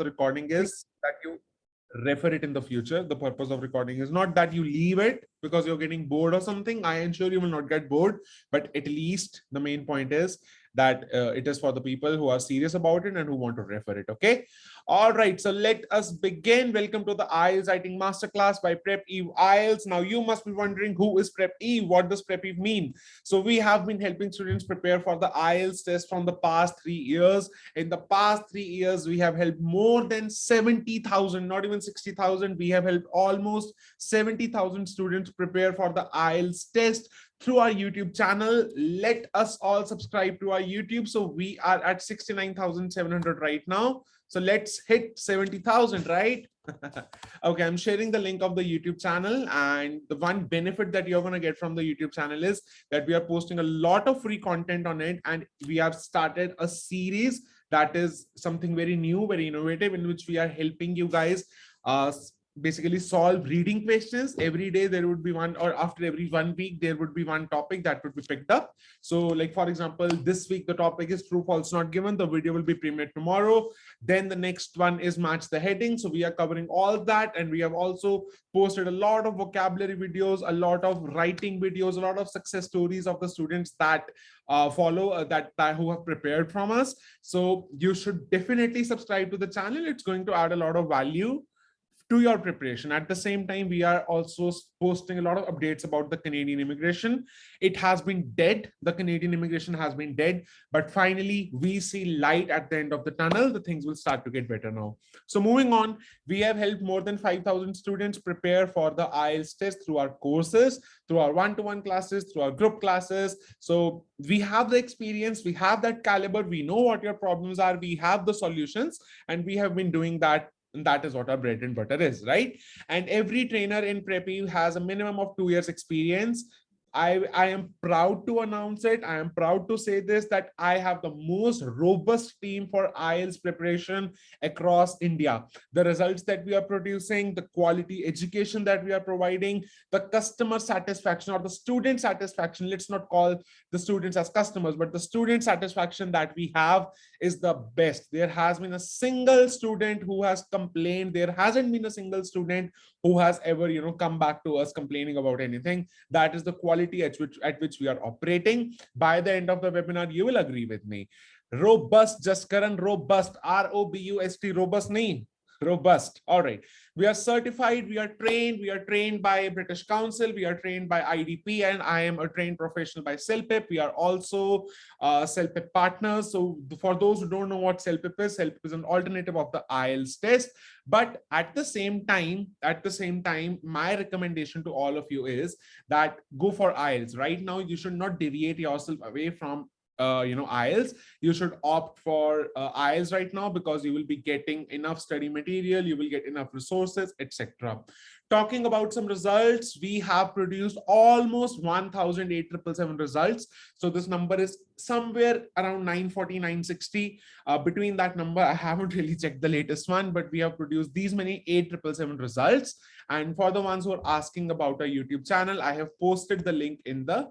the recording is that you refer it in the future. The purpose of recording is not that you leave it because you're getting bored or something. I ensure you will not get bored, but at least the main point is that it is for the people who are serious about it and who want to refer it. Okay. All right. So let us begin. Welcome to the IELTS Writing Masterclass by Prep Eve IELTS. Now you must be wondering, who is Prep Eve? What does Prep Eve mean? So we have been helping students prepare for the IELTS test from the past 3 years. In the past 3 years, we have helped more than 70,000, not even 60,000. We have helped almost 70,000 students prepare for the IELTS test through our YouTube channel. Let us all subscribe to our YouTube. So we are at 69,700 right now. So let's hit 70,000, right? Okay, I'm sharing the link of the YouTube channel, and the one benefit that you're going to get from the YouTube channel is that we are posting a lot of free content on it, and we have started a series that is something very new, very innovative, in which we are helping you guys basically solve reading questions. Every day there would be one, or after every 1 week there would be one topic that would be picked up. So like, for example, this week the topic is true false not given. The video will be premiered tomorrow. Then the next one is match the heading. So we are covering all that, and we have also posted a lot of vocabulary videos, a lot of writing videos, a lot of success stories of the students that follow that who have prepared from us. So you should definitely subscribe to the channel. It's going to add a lot of value to your preparation. At the same time, we are also posting a lot of updates about the Canadian immigration. It has been dead. The Canadian immigration has been dead, but finally we see light at the end of the tunnel. The things will start to get better now. So moving on, we have helped more than 5,000 students prepare for the IELTS test through our courses, through our one-to-one classes, through our group classes. So we have the experience, we have that caliber, we know what your problems are, we have the solutions, and we have been doing that. And that is what our bread and butter is, right? And every trainer in Prep Eve has a minimum of 2 years experience. I am proud to announce it. I am proud to say this, that I have the most robust team for IELTS preparation across India. The results that we are producing, the quality education that we are providing, the customer satisfaction or the student satisfaction, let's not call the students as customers, but the student satisfaction that we have is the best. There has been a single student who has complained. There hasn't been a single student who has ever, come back to us complaining about anything. That is the quality at which we are operating. By the end of the webinar, you will agree with me. Robust, just Karan, robust, R-O-B-U-S-T, robust nahi. Robust. All right. We are certified. We are trained by British Council. We are trained by IDP, and I am a trained professional by CELPIP. We are also CELPIP partners. So for those who don't know what CELPIP is an alternative of the IELTS test. But at the same time, my recommendation to all of you is that go for IELTS. Right now, you should not deviate yourself away from IELTS. You should opt for IELTS right now, because you will be getting enough study material, you will get enough resources, etc. Talking about some results, we have produced almost 1,877 results. So this number is somewhere around 940, 960. Between that number, I haven't really checked the latest one, but we have produced these many 8,777 results. And for the ones who are asking about our YouTube channel, I have posted the link in the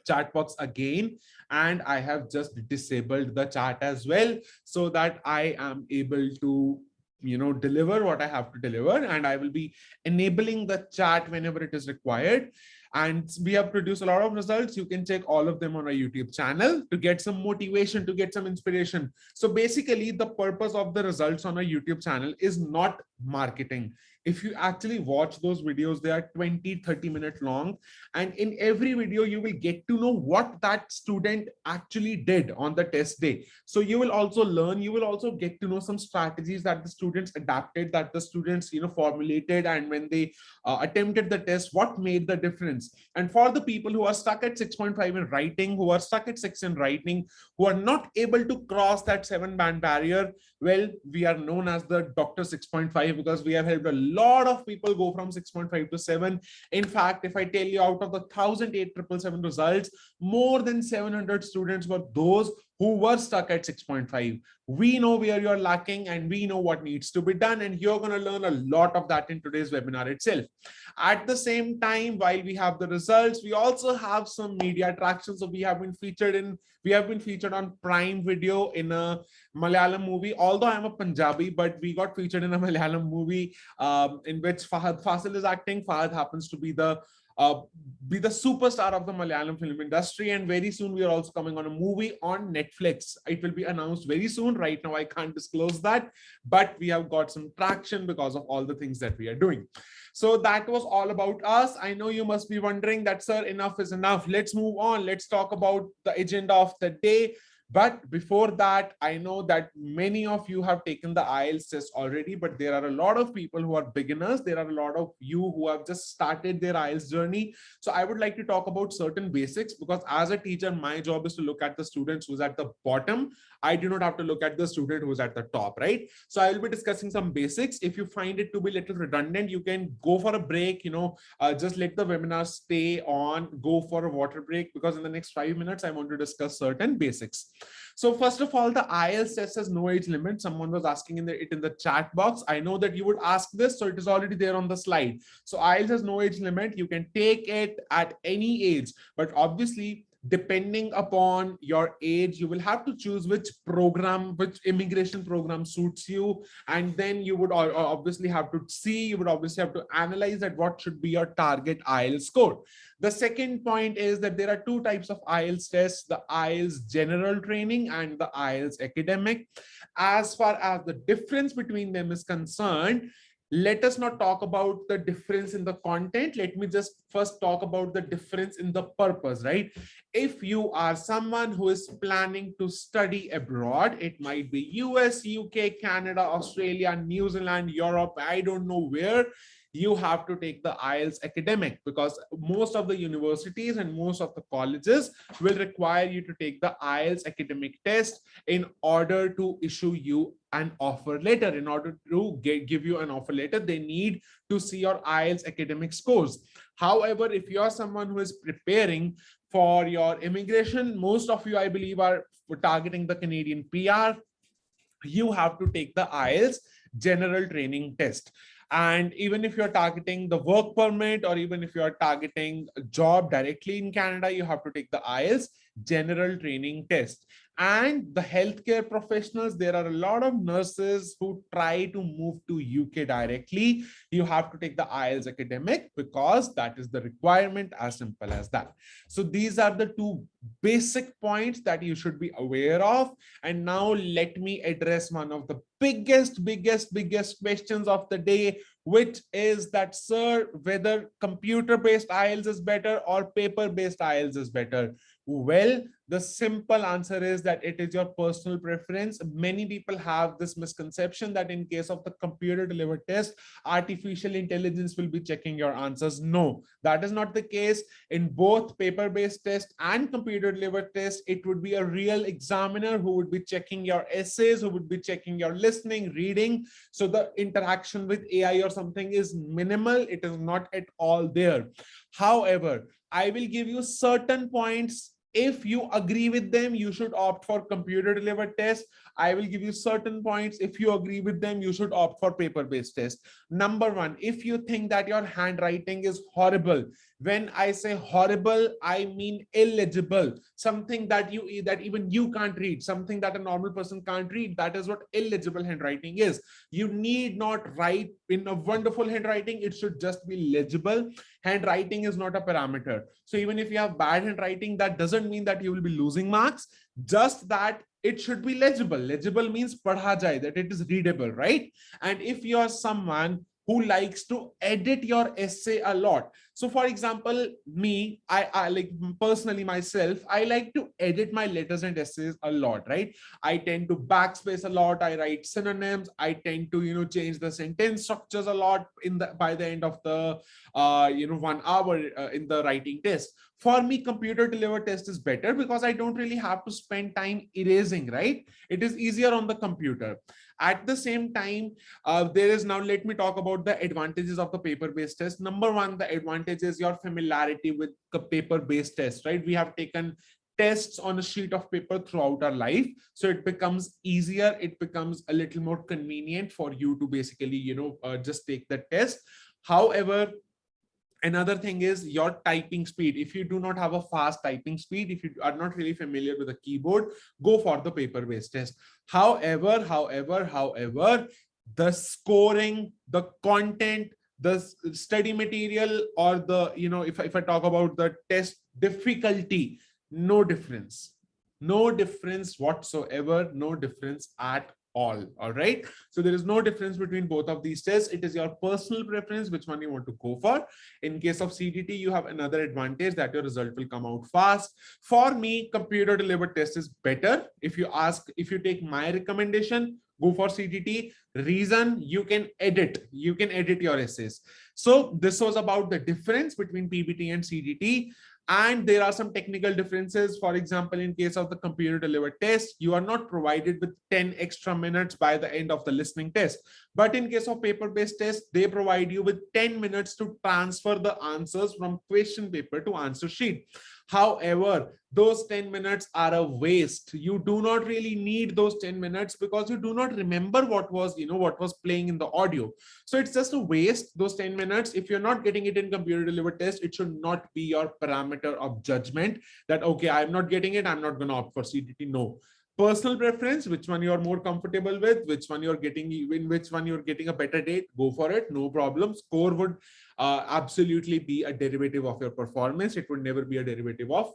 chat box again, and I have just disabled the chat as well, so that I am able to deliver what I have to deliver, and I will be enabling the chat whenever it is required. And we have produced a lot of results. You can check all of them on our YouTube channel to get some motivation, to get some inspiration. So basically, the purpose of the results on our YouTube channel is not marketing. If you actually watch those videos, they are 20-30 minutes long. And in every video, you will get to know what that student actually did on the test day. So you will also learn, you will also get to know some strategies that the students adapted, that the students, formulated, and when they attempted the test, what made the difference. And for the people who are stuck at 6.5 in writing, who are stuck at 6 in writing, who are not able to cross that 7-band barrier, well, we are known as the Dr. 6.5, because we have helped a lot of people go from 6.5 to 7. In fact, if I tell you, out of the 1,877 results, more than 700 students were those who were stuck at 6.5. We know where you're lacking and we know what needs to be done. And you're going to learn a lot of that in today's webinar itself. At the same time, while we have the results, we also have some media attractions. So we have been featured on Prime Video in a Malayalam movie. Although I'm a Punjabi, but we got featured in a Malayalam movie in which Fahad Fasil is acting. Fahad happens to be the superstar of the Malayalam film industry, and very soon we are also coming on a movie on Netflix. It will be announced very soon. Right now I can't disclose that, but we have got some traction because of all the things that we are doing. So that was all about us. I know you must be wondering that, sir, enough is enough. Let's move on. Let's talk about the agenda of the day. But before that, I know that many of you have taken the IELTS test already, but there are a lot of people who are beginners. There are a lot of you who have just started their IELTS journey. So I would like to talk about certain basics, because as a teacher, my job is to look at the students who's at the bottom. I do not have to look at the student who's at the top, right? So I will be discussing some basics. If you find it to be a little redundant, you can go for a break, just let the webinar stay on, go for a water break, because in the next 5 minutes, I want to discuss certain basics. So first of all, the IELTS test has no age limit. Someone was asking it in the chat box. I know that you would ask this, so it is already there on the slide. So IELTS has no age limit. You can take it at any age, but obviously, depending upon your age, you will have to choose which immigration program suits you. And then you would obviously have to analyze that what should be your target IELTS score. The second point is that there are two types of IELTS tests, the IELTS general training and the IELTS academic. As far as the difference between them is concerned, let us not talk about the difference in the content. Let me just first talk about the difference in the purpose, right? If you are someone who is planning to study abroad, it might be US, UK, Canada, Australia, New Zealand, Europe, I don't know where, you have to take the IELTS academic, because most of the universities and most of the colleges will require you to take the IELTS academic test in order to issue you an offer letter. In order to give you an offer letter, they need to see your IELTS academic scores. However, if you are someone who is preparing for your immigration, most of you, I believe, are targeting the Canadian PR, you have to take the IELTS general training test. And even if you're targeting the work permit, or even if you're targeting a job directly in Canada, you have to take the IELTS general training test. And the healthcare professionals, there are a lot of nurses who try to move to UK directly. You have to take the IELTS academic, because that is the requirement, as simple as that. So these are the two basic points that you should be aware of. And now let me address one of the biggest questions of the day, which is that, sir, whether computer-based IELTS is better or paper-based IELTS is better. Well, the simple answer is that it is your personal preference. Many people have this misconception that in case of the computer delivered test, artificial intelligence will be checking your answers. No, that is not the case. In both paper-based test and computer delivered test, it would be a real examiner who would be checking your essays, who would be checking your listening, reading. So the interaction with AI or something is minimal. It is not at all there. However, I will give you certain points. If you agree with them, you should opt for computer delivered test. I will give you certain points. If you agree with them, you should opt for paper-based test. Number one, if you think that your handwriting is horrible, when I say horrible, I mean illegible, something that even you can't read, something that a normal person can't read, that is what illegible handwriting is. You need not write in a wonderful handwriting. It should just be legible. Handwriting is not a parameter. So even if you have bad handwriting, that doesn't mean that you will be losing marks, just that it should be legible. Legible means padha jai, that it is readable, right? And if you are someone who likes to edit your essay a lot. So for example, me, I like personally myself, I like to edit my letters and essays a lot, right? I tend to backspace a lot. I write synonyms. I tend to, change the sentence structures a lot by the end of the, 1 hour in the writing test. For me, computer delivered test is better because I don't really have to spend time erasing, right? It is easier on the computer. At the same time, let me talk about the advantages of the paper-based test. Number one, the advantage is your familiarity with the paper-based test, right? We have taken tests on a sheet of paper throughout our life. So it becomes easier. It becomes a little more convenient for you to basically, just take the test. However, another thing is your typing speed. If you do not have a fast typing speed, if you are not really familiar with the keyboard, go for the paper-based test. However, the scoring, the content, the study material, or the, if I talk about the test difficulty, no difference. No difference whatsoever, no difference at all right? So there is no difference between both of these tests. It is your personal preference which one you want to go for. In case of CDT, you have another advantage that your result will come out fast. For me, computer delivered test is better. If you take my recommendation, go for CDT. Reason, you can edit your essays. So this was about the difference between PBT and CDT. And there are some technical differences. For example, in case of the computer delivered test, you are not provided with 10 extra minutes by the end of the listening test. But in case of paper-based test, they provide you with 10 minutes to transfer the answers from question paper to answer sheet. However, those 10 minutes are a waste. You do not really need those 10 minutes because you do not remember what was playing in the audio. So it's just a waste, those 10 minutes. If you're not getting it in computer delivered test, it should not be your parameter of judgment that, okay, I'm not getting it, I'm not going to opt for CDT. No. Personal preference, which one you're more comfortable with, which one you're getting, in which one you're getting a better date, go for it, no problem. Score would absolutely be a derivative of your performance. It would never be a derivative of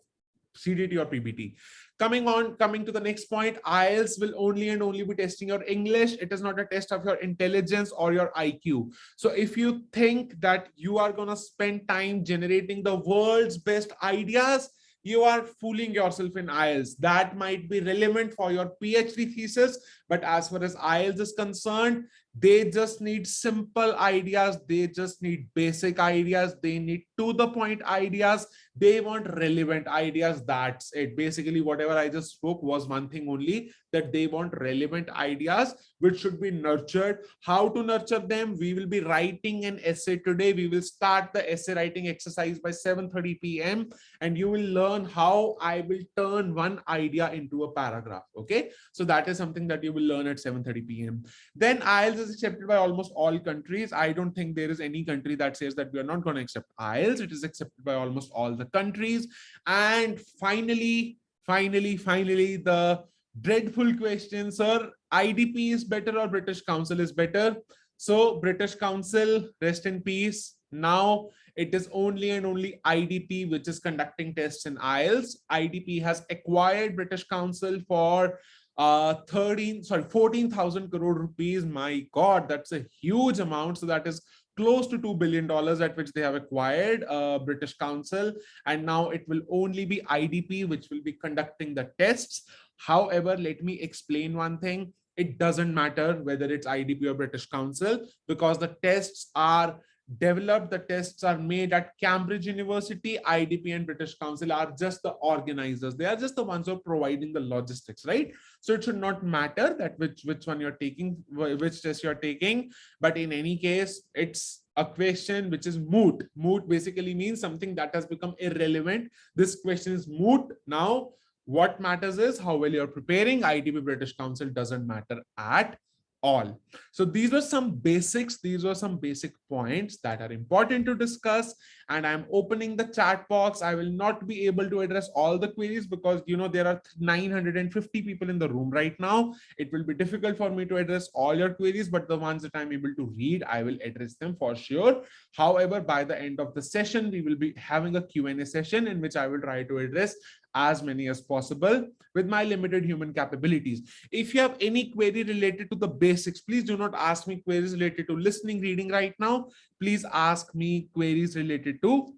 CDT or PBT. Coming to the next point, IELTS will only and only be testing your English. It is not a test of your intelligence or your IQ. So if you think that you are going to spend time generating the world's best ideas, you are fooling yourself in IELTS. That might be relevant for your PhD thesis, but as far as IELTS is concerned, they just need simple ideas. They just need basic ideas. They need to the point ideas. They want relevant ideas. That's it. Basically, whatever I just spoke was one thing only, that they want relevant ideas which should be nurtured. How to nurture them? We will be writing an essay today. We will start the essay writing exercise by 7:30 p.m. and you will learn how I will turn one idea into a paragraph. Okay, so that is something that you will learn at 7:30 p.m. Then IELTS is accepted by almost all countries. I don't think there is any country that says that we are not going to accept IELTS. It is accepted by almost all the countries. And finally, the dreadful question, sir, IDP is better or British Council is better? So British Council, rest in peace. Now it is only and only IDP which is conducting tests in IELTS. IDP has acquired British Council for 14,000 crore rupees. My God, that's a huge amount. So that is close to $2 billion at which they have acquired British Council. And now it will only be IDP which will be conducting the tests. However, let me explain one thing. It doesn't matter whether it's IDP or British Council because the tests are developed, the tests are made at Cambridge University. IDP and British Council are just the organizers. They are just the ones who are providing the logistics, right? So it should not matter that which one you're taking, which test you're taking. But in any case, it's a question which is moot. Moot basically means something that has become irrelevant. This question is moot. Now, what matters is how well you're preparing. IDP British Council doesn't matter at all. So these were some basics. These were some basic points that are important to discuss. And I'm opening the chat box. I will not be able to address all the queries because, there are 950 people in the room right now. It will be difficult for me to address all your queries, but the ones that I'm able to read, I will address them for sure. However, by the end of the session, we will be having a Q&A session in which I will try to address as many as possible with my limited human capabilities. If you have any query related to the basics, please do not ask me queries related to listening, reading right now. Please ask me queries related to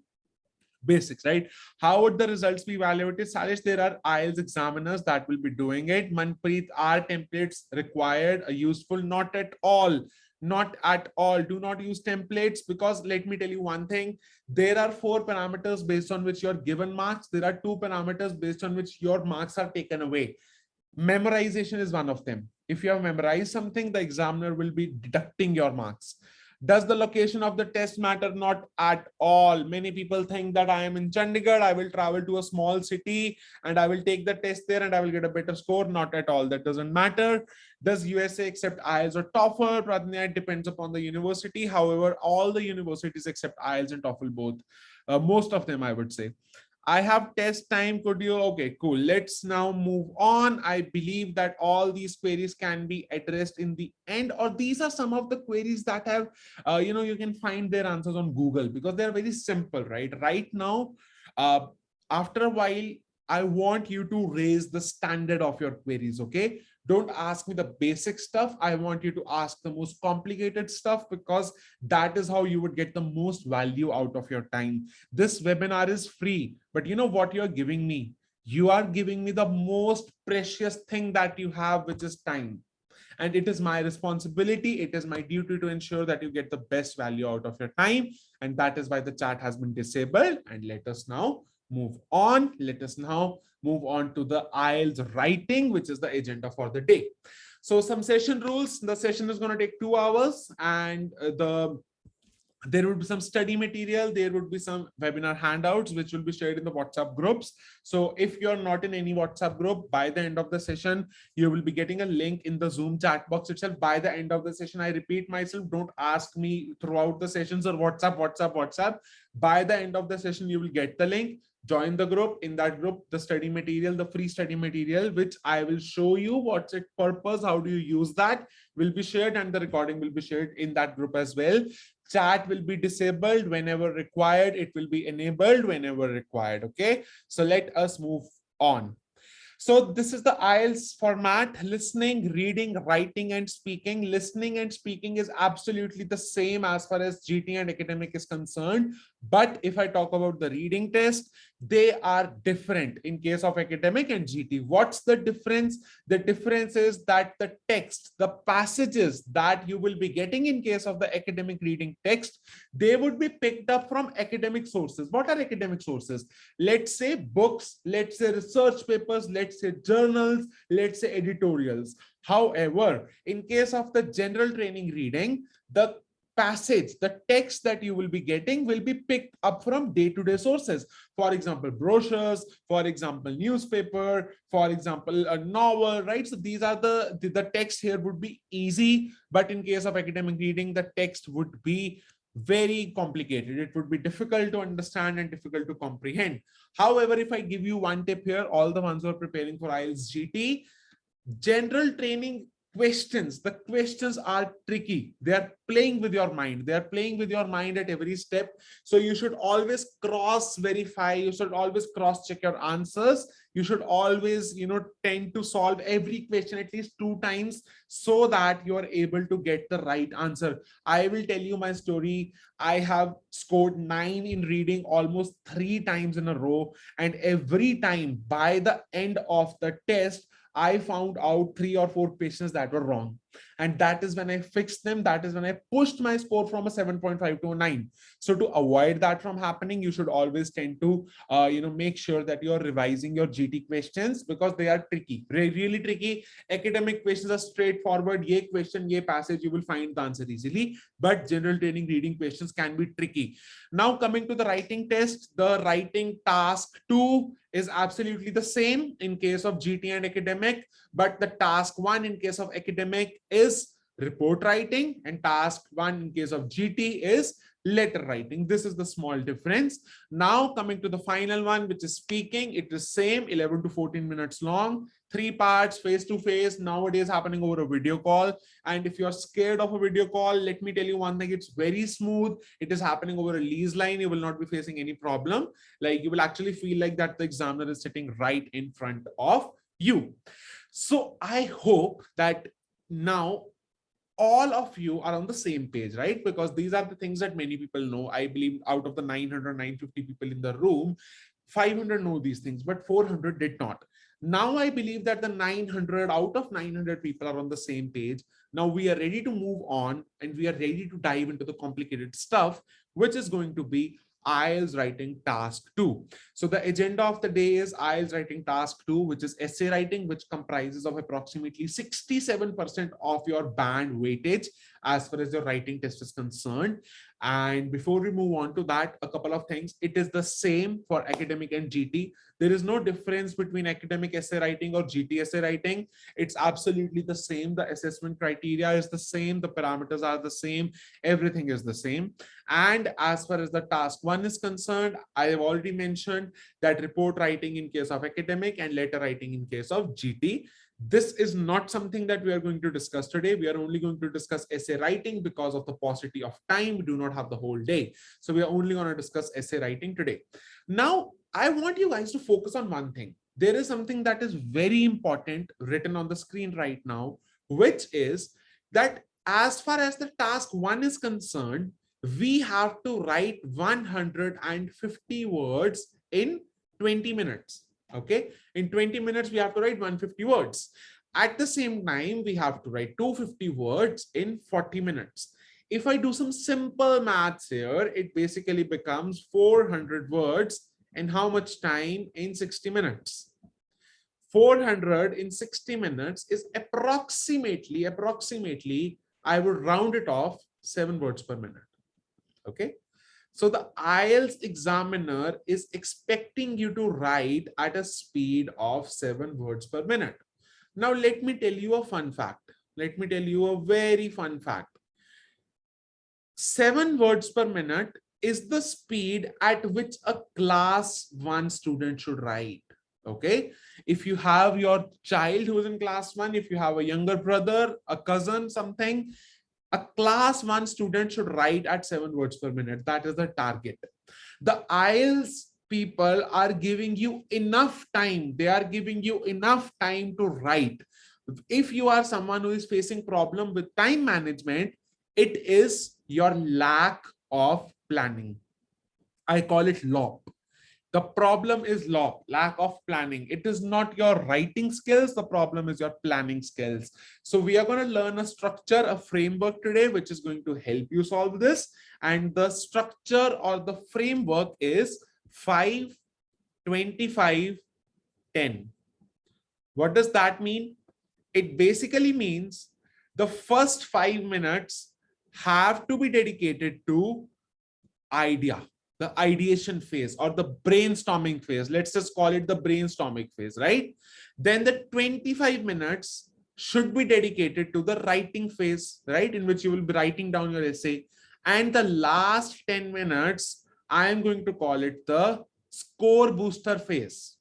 basics, right? How would the results be evaluated? Salish, there are IELTS examiners that will be doing it. Manpreet, are templates required? Useful? Not at all. Not at all. Do not use templates because let me tell you one thing. There are 4 parameters based on which you're given marks. There are 2 parameters based on which your marks are taken away. Memorization is one of them. If you have memorized something, the examiner will be deducting your marks. Does the location of the test matter? Not at all. Many people think that I am in Chandigarh, I will travel to a small city and I will take the test there and I will get a better score. Not at all. That doesn't matter. Does USA accept IELTS or TOEFL? Pradnya, it depends upon the university. However, all the universities accept IELTS and TOEFL both. Most of them, I would say. I have test time. Could you? Okay, cool. Let's now move on. I believe that all these queries can be addressed in the end, or these are some of the queries that have, you can find their answers on Google because they're very simple, right? Right now, after a while, I want you to raise the standard of your queries, okay? Don't ask me the basic stuff. I want you to ask the most complicated stuff because that is how you would get the most value out of your time. This webinar is free, but you know what you're giving me? You are giving me the most precious thing that you have, which is time. And it is my responsibility, it is my duty to ensure that you get the best value out of your time. And that is why the chat has been disabled. And let us now move on. Let us now move on to the IELTS writing, which is the agenda for the day. So some session rules. The session is going to take 2 hours, and there would be some study material, there would be some webinar handouts which will be shared in the WhatsApp groups. So if you're not in any WhatsApp group, by the end of the session you will be getting a link in the Zoom chat box itself. By the end of the session, I repeat myself, don't ask me throughout the sessions or WhatsApp. By the end of the session you will get the link. Join the group. In that group, the study material, the free study material, which I will show you what's its purpose, how do you use that, will be shared, and the recording will be shared in that group as well. Chat will be disabled whenever required. It will be enabled whenever required. Okay, so let us move on. So this is the IELTS format: listening, reading, writing, and speaking. Listening and speaking is absolutely the same as far as GT and academic is concerned. But if I talk about the reading test, they are different in case of academic and GT. What's the difference? The difference is that the text, the passages that you will be getting in case of the academic reading text, they would be picked up from academic sources. What are academic sources? Let's say books, let's say research papers, let's say journals, let's say editorials. However, in case of the general training reading, the passage, the text that you will be getting will be picked up from day-to-day sources. For example, brochures, for example, newspaper, for example, a novel, right? So these are the text here would be easy, but in case of academic reading, the text would be very complicated. It would be difficult to understand and difficult to comprehend. However, if I give you one tip here, all the ones who are preparing for IELTS GT, general training questions, the questions are tricky. They are playing with your mind. They are playing with your mind at every step. So you should always cross verify. You should always cross check your answers. You should always, tend to solve every question at least 2 times so that you are able to get the right answer. I will tell you my story. I have scored 9 in reading almost 3 times in a row. And every time by the end of the test, I found out 3 or 4 questions that were wrong. And that is when I fixed them. That is when I pushed my score from a 7.5 to a 9. So to avoid that from happening, you should always tend to, make sure that you're revising your GT questions because they are tricky, really tricky. Academic questions are straightforward. Ye question, ye passage, you will find the answer easily. But general training reading questions can be tricky. Now coming to the writing test, the writing task 2 is absolutely the same in case of GT and academic, but the task 1 in case of academic is report writing and task 1 in case of GT is letter writing. This is the small difference. Now coming to the final one, which is speaking, it is same, 11 to 14 minutes long, 3 parts, face to face, nowadays happening over a video call. And if you're scared of a video call, let me tell you one thing, it's very smooth. It is happening over a lease line. You will not be facing any problem. Like you will actually feel like that the examiner is sitting right in front of you. So I hope that now all of you are on the same page, right? Because these are the things that many people know. I believe out of the 900, 950 people in the room, 500 know these things, but 400 did not. Now I believe that the 900 out of 900 people are on the same page. Now we are ready to move on and we are ready to dive into the complicated stuff, which is going to be IELTS writing task 2. So the agenda of the day is IELTS writing task 2, which is essay writing, which comprises of approximately 67% of your band weightage. as far as your writing test is concerned. And before we move on to that, a couple of things. It is the same for academic and GT. There is no difference between academic essay writing or GT essay writing. It's absolutely the same. The assessment criteria is the same. The parameters are the same. Everything is the same. And as far as the task one is concerned, I have already mentioned that report writing in case of academic and letter writing in case of GT. This is not something that we are going to discuss today. We are only going to discuss essay writing because of the paucity of time. We do not have the whole day. So we are only going to discuss essay writing today. Now, I want you guys to focus on one thing. There is something that is very important written on the screen right now, which is that as far as the task one is concerned, we have to write 150 words in 20 minutes. Okay, in 20 minutes, we have to write 150 words. At the same time, we have to write 250 words in 40 minutes. If I do some simple maths here, it basically becomes 400 words in how much time? In 60 minutes. 400 in 60 minutes is approximately, I would round it off, 7 words per minute. Okay. So the IELTS examiner is expecting you to write at a speed of 7 words per minute. Now, let me tell you a fun fact. Let me tell you a very fun fact. 7 words per minute is the speed at which a class 1 student should write. Okay. If you have your child who is in class 1, if you have a younger brother, a cousin, something, a class 1 student should write at 7 words per minute. That is the target. The IELTS people are giving you enough time. They are giving you enough time to write. If you are someone who is facing problem with time management, it is your lack of planning. I call it LOP. The problem is lack of planning. It is not your writing skills. The problem is your planning skills. So we are going to learn a structure, a framework today, which is going to help you solve this. And the structure or the framework is 5, 25, 10. What does that mean? It basically means the first 5 minutes have to be dedicated to idea. The ideation phase or the brainstorming phase. Let's just call it the brainstorming phase, right? Then the 25 minutes should be dedicated to the writing phase, right? In which you will be writing down your essay. And the last 10 minutes, I am going to call it the score booster phase.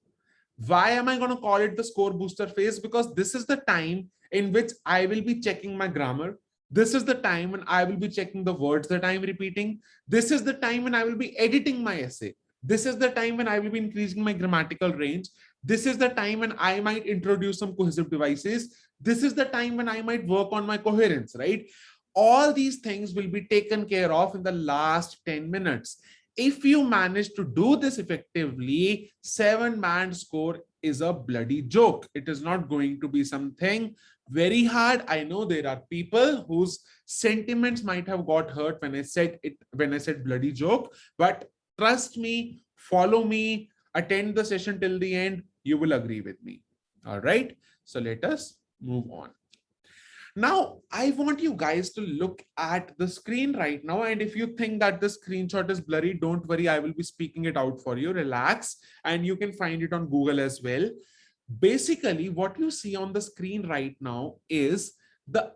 Why am I going to call it the score booster phase? Because this is the time in which I will be checking my grammar. This is the time when I will be checking the words that I'm repeating. This is the time when I will be editing my essay. This is the time when I will be increasing my grammatical range. This is the time when I might introduce some cohesive devices. This is the time when I might work on my coherence, right? All these things will be taken care of in the last 10 minutes. If you manage to do this effectively, 7-man score is a bloody joke. It is not going to be something very hard. I know there are people whose sentiments might have got hurt when I said it, when I said bloody joke, but trust me, follow me, attend the session till the end, you will agree with me. All right. So let us move on. Now, I want you guys to look at the screen right now. And if you think that the screenshot is blurry, don't worry. I will be speaking it out for you. Relax. And you can find it on Google as well. Basically, what you see on the screen right now is the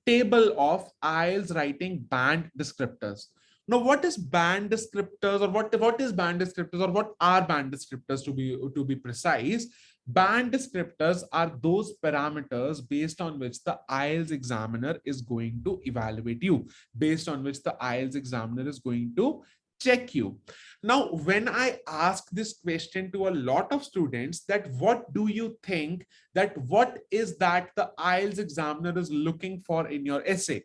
table of IELTS writing band descriptors. Now, what is band descriptors, or what is band descriptors, or what are band descriptors to be precise? Band descriptors are those parameters based on which the IELTS examiner is going to evaluate you, based on which the IELTS examiner is going to check you. Now, when I ask this question to a lot of students, that what do you think, that what is that the IELTS examiner is looking for in your essay?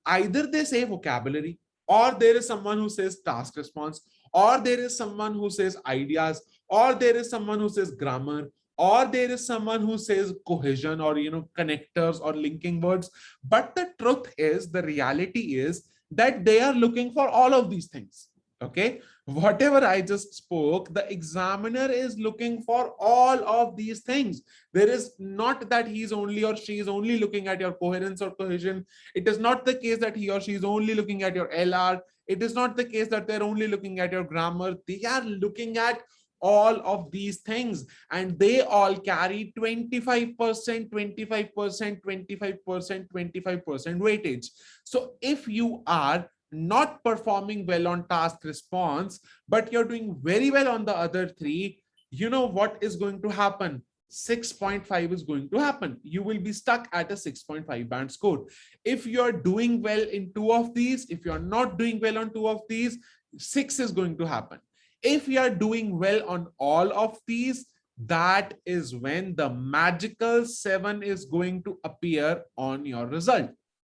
Either they say vocabulary, or there is someone who says task response, or there is someone who says ideas, or there is someone who says grammar, or there is someone who says cohesion, or connectors or linking words. But the truth is, the reality is that they are looking for all of these things. Okay, whatever I just spoke, the examiner is looking for all of these things. There is not that he's only or she is only looking at your coherence or cohesion. It is not the case that he or she is only looking at your LR. It is not the case that they're only looking at your grammar. They are looking at all of these things, and they all carry 25%, 25%, 25%, 25% weightage. So if you are not performing well on task response, but you're doing very well on the other three, you know what is going to happen? 6.5 is going to happen. You will be stuck at a 6.5 band score. If you're doing well in two of these, if you're not doing well on two of these, 6 is going to happen. If you are doing well on all of these, that is when the magical 7 is going to appear on your result,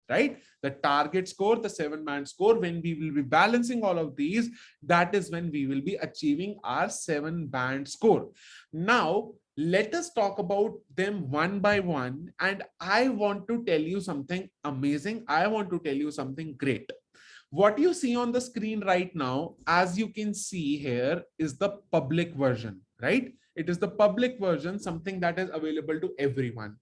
right? The target score, the 7-band score, when we will be balancing all of these, that is when we will be achieving our 7-band score. Now, let us talk about them one by one. And I want to tell you something amazing. I want to tell you something great. What you see on the screen right now, as you can see here, is the public version, right? It is the public version, something that is available to everyone.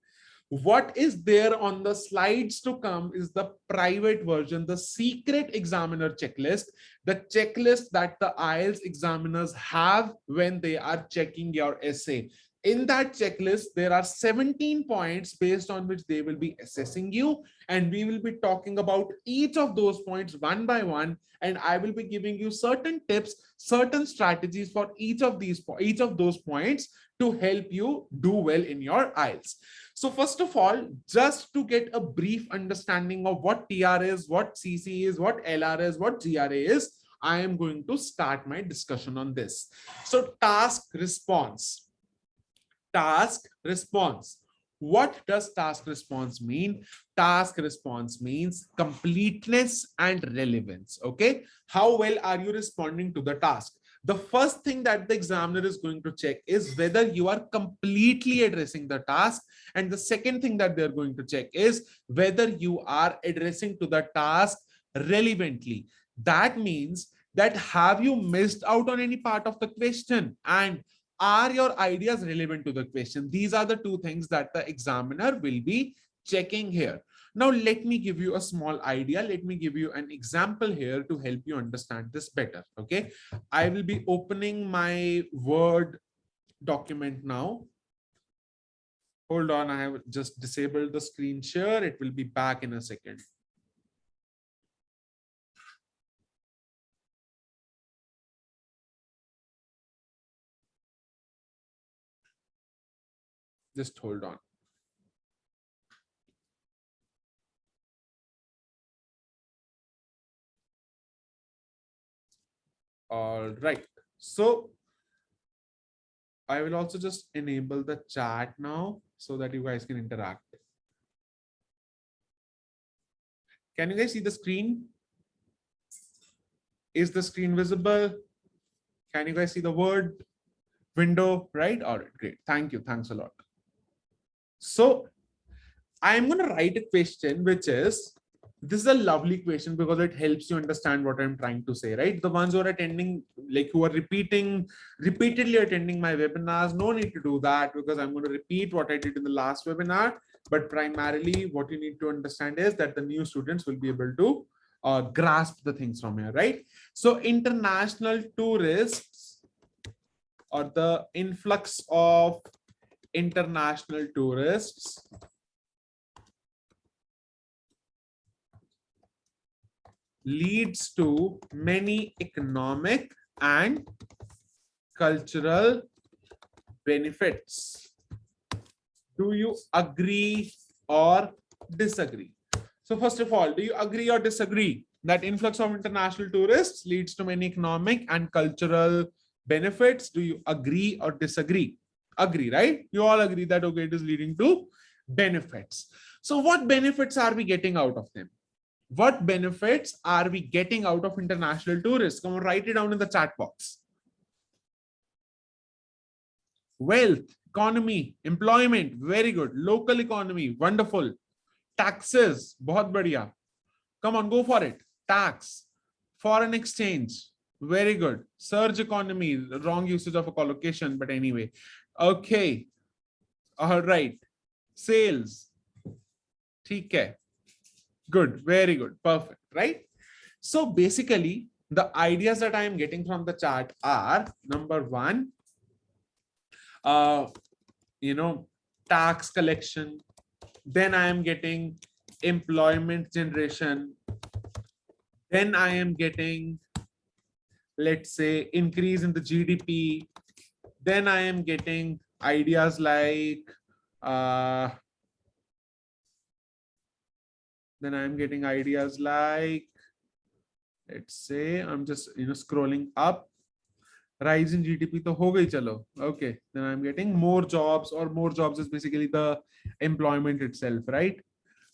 What is there on the slides to come is the private version, the secret examiner checklist, the checklist that the IELTS examiners have when they are checking your essay. In that checklist, there are 17 points based on which they will be assessing you. And we will be talking about each of those points one by one. And I will be giving you certain tips, certain strategies for each of those points to help you do well in your IELTS. So first of all, just to get a brief understanding of what TR is, what CC is, what LR is, what GRA is, I am going to start my discussion on this. So task response. Task response. What does task response mean? Task response means completeness and relevance. Okay. How well are you responding to the task? The first thing that the examiner is going to check is whether you are completely addressing the task. And the second thing that they're going to check is whether you are addressing to the task relevantly. That means that have you missed out on any part of the question, and are your ideas relevant to the question? These are the two things that the examiner will be checking here. Now, let me give you a small idea. Let me give you an example here to help you understand this better. Okay. I will be opening my Word document now. Hold on. I have just disabled the screen share. It will be back in a second. Just hold on. All right. So I will also just enable the chat now so that you guys can interact. Can you guys see the screen? Is the screen visible? Can you guys see the Word window, right? All right, great. Thank you. Thanks a lot. So I'm going to write a question, which is, this is a lovely question because it helps you understand what I'm trying to say, right? The ones who are attending, like who are repeatedly attending my webinars, no need to do that because I'm going to repeat what I did in the last webinar. But primarily what you need to understand is that the new students will be able to grasp the things from here, right? So international tourists, or the influx of international tourists leads to many economic and cultural benefits. Do you agree or disagree? So first of all, do you agree or disagree that influx of international tourists leads to many economic and cultural benefits? Do you agree or disagree? Agree, right? You all agree that, okay, it is leading to benefits. So what benefits are we getting out of them? What benefits are we getting out of international tourists? Come on, write it down in the chat box. Wealth, economy, employment, very good. Local economy, wonderful. Taxes, bahut badhiya. Come on, go for it. Tax, foreign exchange, Very good. Surge economy, wrong usage of a collocation, but anyway. Okay. All right. Sales. Okay. Good. Very good. Perfect. Right? So basically, the ideas that I am getting from the chart are number one, uh, tax collection. Then I am getting employment generation. Then I am getting, let's say, increase in the GDP. Then I am getting ideas like, uh, let's say, I'm just scrolling up. Rise in GDP to ho gayi chalo. Okay, then I'm getting more jobs, or more jobs is basically the employment itself, right?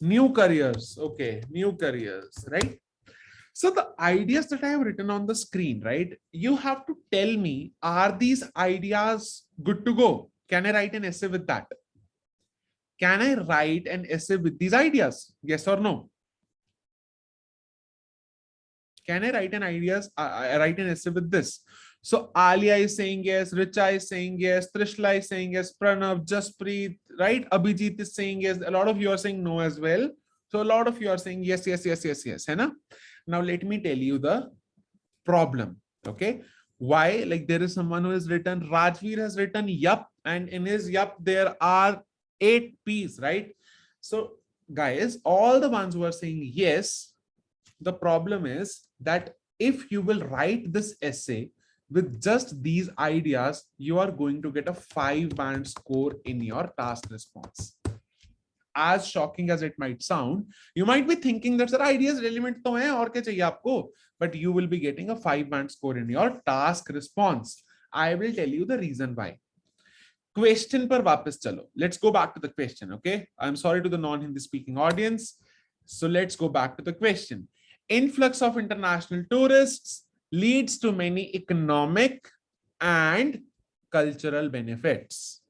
New careers. Okay, new careers, right? So the ideas that I have written on the screen, right? You have to tell me, are these ideas good to go? Can I write an essay with that? Can I write an essay with these ideas? Yes or no? Can I write write an essay with this? So Alia is saying yes, Richa is saying yes, Trishla is saying yes, Pranav, Jaspreet, right? Abhijit is saying yes. A lot of you are saying no as well. So a lot of you are saying yes, yes, yes, yes, yes. Hai na? Now let me tell you the problem. Okay. Why? Like there is someone who has written, Rajveer has written yup, and in his yup there are 8 P's, right? So guys, all the ones who are saying yes, the problem is that if you will write this essay with just these ideas, you are going to get a 5-band score in your task response. As shocking as it might sound, you might be thinking that sir, ideas relevant to hai, aur kya chahiye aapko? But you will be getting a 5-band score in your task response. I will tell you the reason why. Question par वापस chalo. Let's go back to the question. Okay, I'm sorry to the non-Hindi speaking audience. So let's go back to the question. Influx of international tourists leads to many economic and cultural benefits.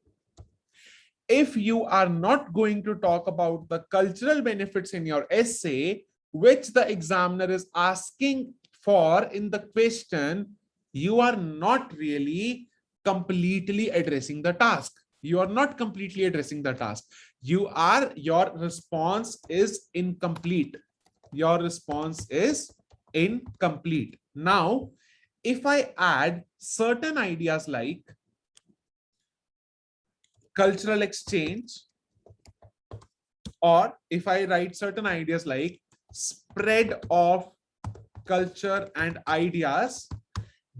If you are not going to talk about the cultural benefits in your essay, which the examiner is asking for in the question, you are not really completely addressing the task. You are not completely addressing the task. Your response is incomplete. Your response is incomplete. Now, if I add certain ideas like cultural exchange, or if I write certain ideas like spread of culture and ideas,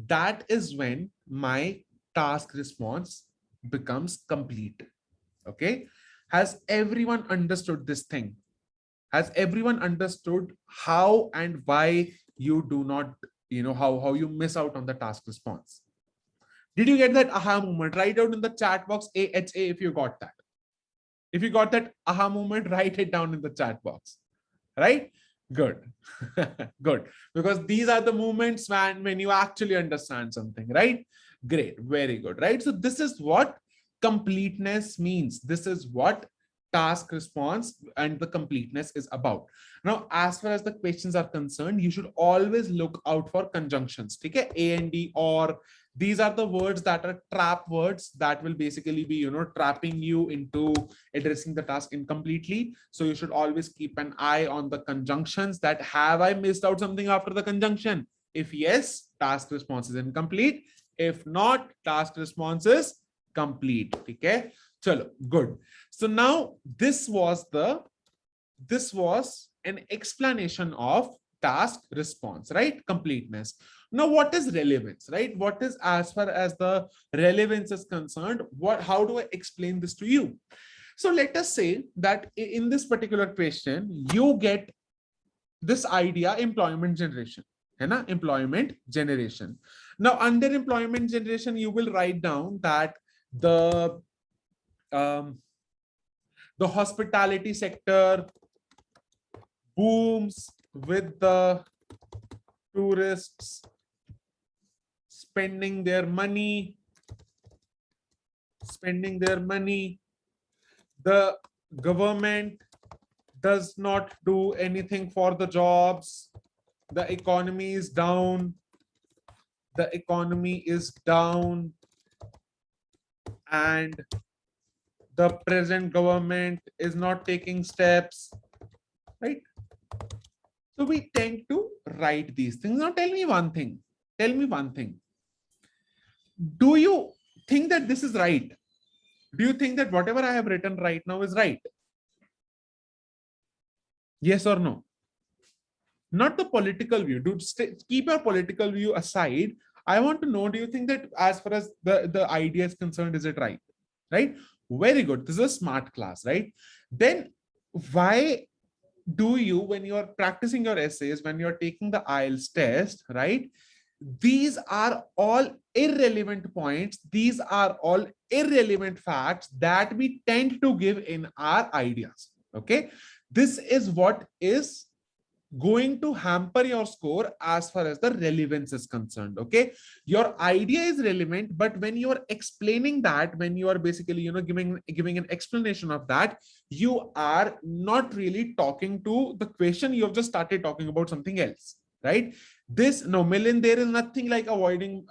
that is when my task response becomes complete. Okay. Has everyone understood this thing? Has everyone understood how and why you do not, how you miss out on the task response? Did you get that aha moment? Write out in the chat box AHA if you got that. If you got that aha moment, write it down in the chat box. Right? Good. Good. Because these are the moments when you actually understand something, right? Great. Very good. Right? So this is what completeness means. This is what task response and the completeness is about. Now, as far as the questions are concerned, you should always look out for conjunctions. Okay? A and D, or these are the words that are trap words that will basically be, trapping you into addressing the task incompletely. So you should always keep an eye on the conjunctions, that have I missed out something after the conjunction? If yes, task response is incomplete. If not, task response is complete. Okay. Chalo, good. So now this was an explanation of task response, right? Completeness. Now, what is relevance, right? What is, as far as the relevance is concerned, how do I explain this to you? So let us say that in this particular question, you get this idea, employment generation. Employment generation. Now, under employment generation, you will write down that the hospitality sector booms with the tourists spending their money. The government does not do anything for the jobs. The economy is down. the economy is down and the present government is not taking steps, right? So we tend to write these things. Now tell me one thing. Tell me one thing. Do you think that this is right? Do you think that whatever I have written right now is right? Yes or no? Not the political view. Do keep your political view aside. I want to know, do you think that as far as the idea is concerned, is it right? Right? Very good. This is a smart class, right? Then why do you, when you're practicing your essays, when you're taking the IELTS test, right? These are all irrelevant points. These are all irrelevant facts that we tend to give in our ideas. Okay. This is what is going to hamper your score as far as the relevance is concerned. Okay, your idea is relevant, but when you are explaining that, when you are basically giving an explanation of that, you are not really talking to the question. You have just started talking about something else, right? This no Milind, there is nothing like avoiding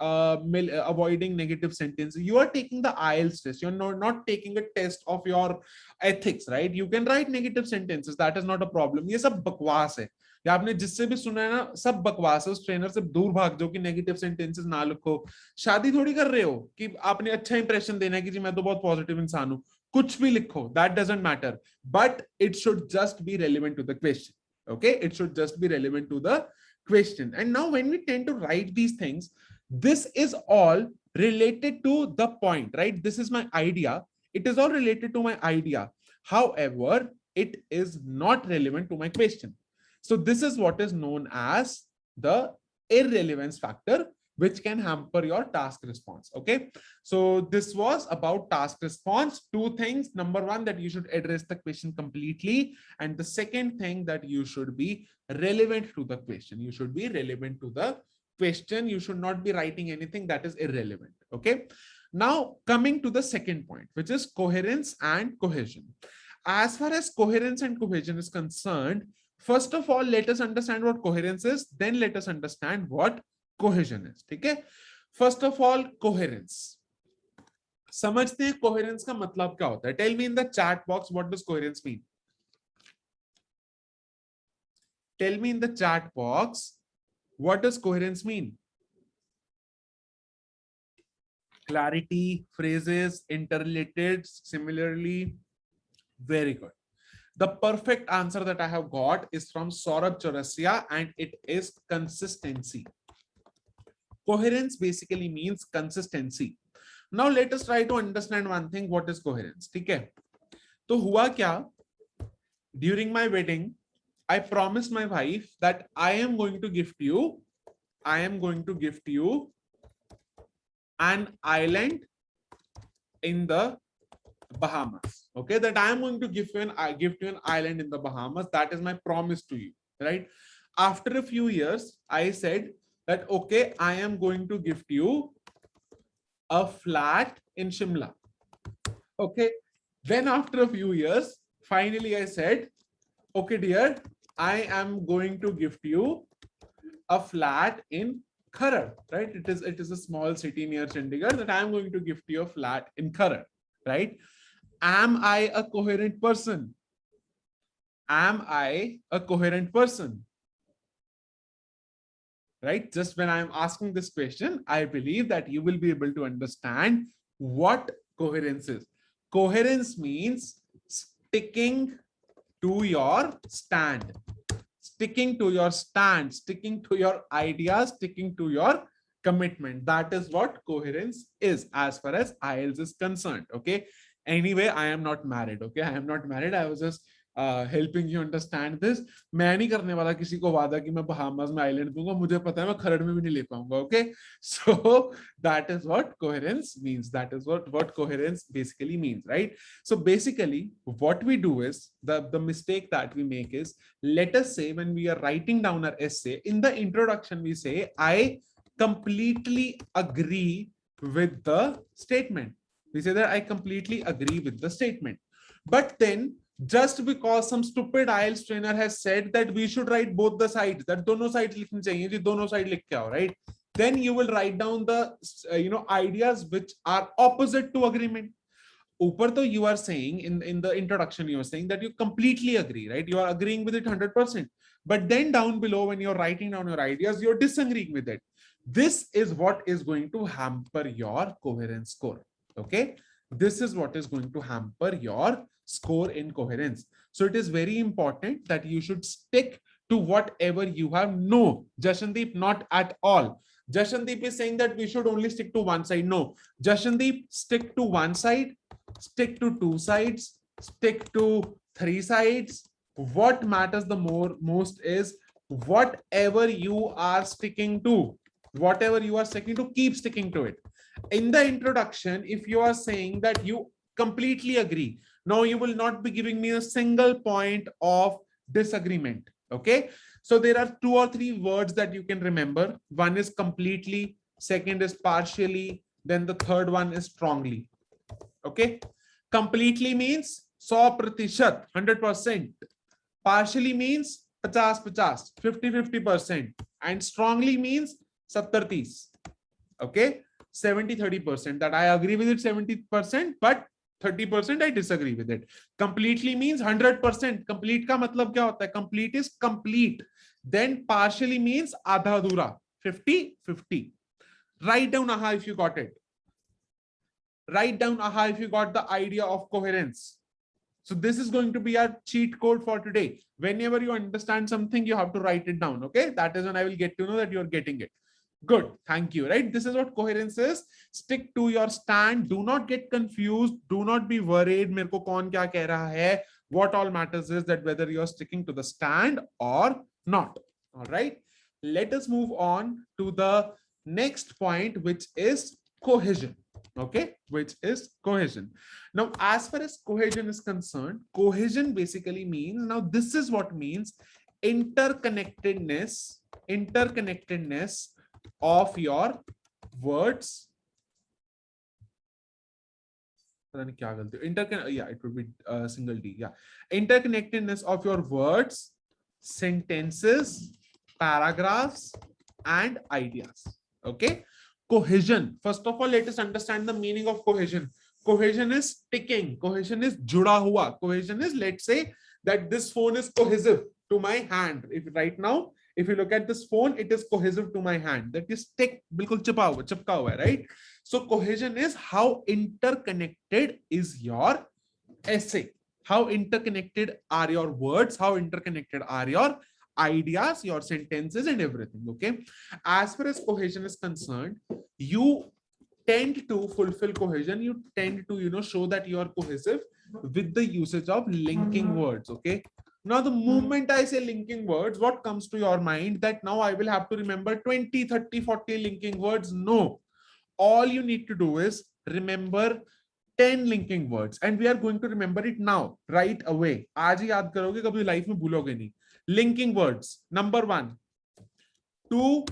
negative sentences. You are taking the IELTS test. You're not taking a test of your ethics, right? You can write negative sentences. That is not a problem. ये सब बकवास है. या आपने जिससे भी सुना है ना, सब बकवास है. उस ट्रेनर से दूर भाग जाओ कि नेगेटिव सेंटेंसेस ना लिखो. शादी थोड़ी कर रहे हो कि आपने अच्छा इंप्रेशन देना है कि जी मैं तो बहुत पॉजिटिव इंसान हूं. कुछ भी लिखो, that doesn't matter, but it should just be relevant to the question. Okay, it should just be relevant to the question. And now when we tend to write these things, this is all related to the point, right? This is my idea. It is all related to my idea. However, it is not relevant to my question. So this is what is known as the irrelevance factor, which can hamper your task response. Okay, so this was about task response. Two things. Number one, that you should address the question completely, and the second thing, that you should be relevant to the question. You should be relevant to the question. You should not be writing anything that is irrelevant. Okay, now coming to the second point, which is coherence and cohesion. As far as coherence and cohesion is concerned, first of all, let us understand what coherence is, then let us understand what cohesion is. ठीक है? First of all, coherence. समझते हैं coherence का मतलब क्या होता है? Tell me in the chat box, what does coherence mean? Tell me in the chat box, what does coherence mean? Clarity, phrases, interrelated, similarly. Very good. The perfect answer that I have got is from Saurabh Chaurasia, and it is consistency. Coherence basically means consistency. Now let us try to understand one thing. What is coherence? ठीक है? तो हुआ क्या? During my wedding, I promised my wife that I am going to gift you an island in the Bahamas. Okay, that I am going to gift you an island in the Bahamas. That is my promise to you, right? After a few years, I said that, okay, I am going to gift you a flat in Shimla. Okay, then after a few years, finally I said, okay, dear, I am going to gift you a flat in Kharar, right? It is a small city near Chandigarh, that I am going to gift you a flat in Kharar, right? Am I a coherent person? Am I a coherent person? Right? Just when I'm asking this question, I believe that you will be able to understand what coherence is. Coherence means sticking to your stand, sticking to your stand, sticking to your ideas, sticking to your commitment. That is what coherence is as far as IELTS is concerned. Okay. Anyway, I am not married. Okay. I am not married. I was just helping you understand this. मैं नहीं करने वाला किसी को वादा कि मैं Bahamas में आइलैंड दूंगा. मुझे पता है मैं खरड़ में भी नहीं ले पाऊंगा. Okay. So that is what coherence means. That is what coherence basically means, right? So basically what we do is, the mistake that we make is, let us say when we are writing down our essay, in the introduction we say, I completely agree with the statement. We say that I completely agree with the statement. But then just because some stupid IELTS trainer has said that we should write both the sides, that दोनों sides लिखनी चाहिए जी, दोनों side लिख के आओ, right? Then you will write down the ideas which are opposite to agreement. Upar to you are saying in the introduction, you are saying that you completely agree, right? You are agreeing with it 100%. But then down below, when you're writing down your ideas, you're disagreeing with it. This is what is going to hamper your coherence score. Okay. This is what is going to hamper your score in coherence. So it is very important that you should stick to whatever you have. No, Jashandeep, not at all. Jashandeep is saying that we should only stick to one side. No, Jashandeep, stick to one side, stick to two sides, stick to three sides. What matters the most is whatever you are sticking to, keep sticking to it. In the introduction, if you are saying that you completely agree, now you will not be giving me a single point of disagreement. Okay. So there are 2 or 3 words that you can remember. One is completely, second is partially, then the third one is strongly. Okay. Completely means 100%, 100%. Partially means 50%, 50%. And strongly means 70-30. Okay. 70-30%, that I agree with it 70%, but 30% I disagree with it. Completely means 100%. Complete ka matlab kya hota hai? Complete is complete. Then partially means adha adhura, 50-50. Write down aha if you got it. Write down aha if you got the idea of coherence. So this is going to be our cheat code for today. Whenever you understand something, you have to write it down. Okay. That is when I will get to know that you're getting it. Good. Thank you. Right. This is what coherence is. Stick to your stand. Do not get confused. Do not be worried. Mere ko kaun kya keh raha hai. What all matters is that whether you're sticking to the stand or not. All right. Let us move on to the next point, which is cohesion. Okay, which is cohesion. Now, as far as cohesion is concerned, cohesion basically means, now this is what means interconnectedness of your words. Yeah, it would be single D. Yeah, interconnectedness of your words, sentences, paragraphs, and ideas. Okay. Cohesion. First of all, let us understand the meaning of cohesion. Cohesion is sticking. Cohesion is juda hua. Cohesion is, let's say that this phone is cohesive to my hand. If right now, if you look at this phone, it is cohesive to my hand. That is stick, bilkul chipka hua, right? So cohesion is how interconnected is your essay. How interconnected are your words? How interconnected are your ideas, your sentences, and everything. Okay. As far as cohesion is concerned, you tend to fulfill cohesion. You tend to, show that you are cohesive with the usage of linking words. Okay. Now, the moment I say linking words, what comes to your mind? That now I will have to remember 20, 30, 40 linking words. No. All you need to do is remember 10 linking words, and we are going to remember it now, right away. आज ही याद करोगे, कभी life में भूलोगे नहीं. Linking words. Number 1, to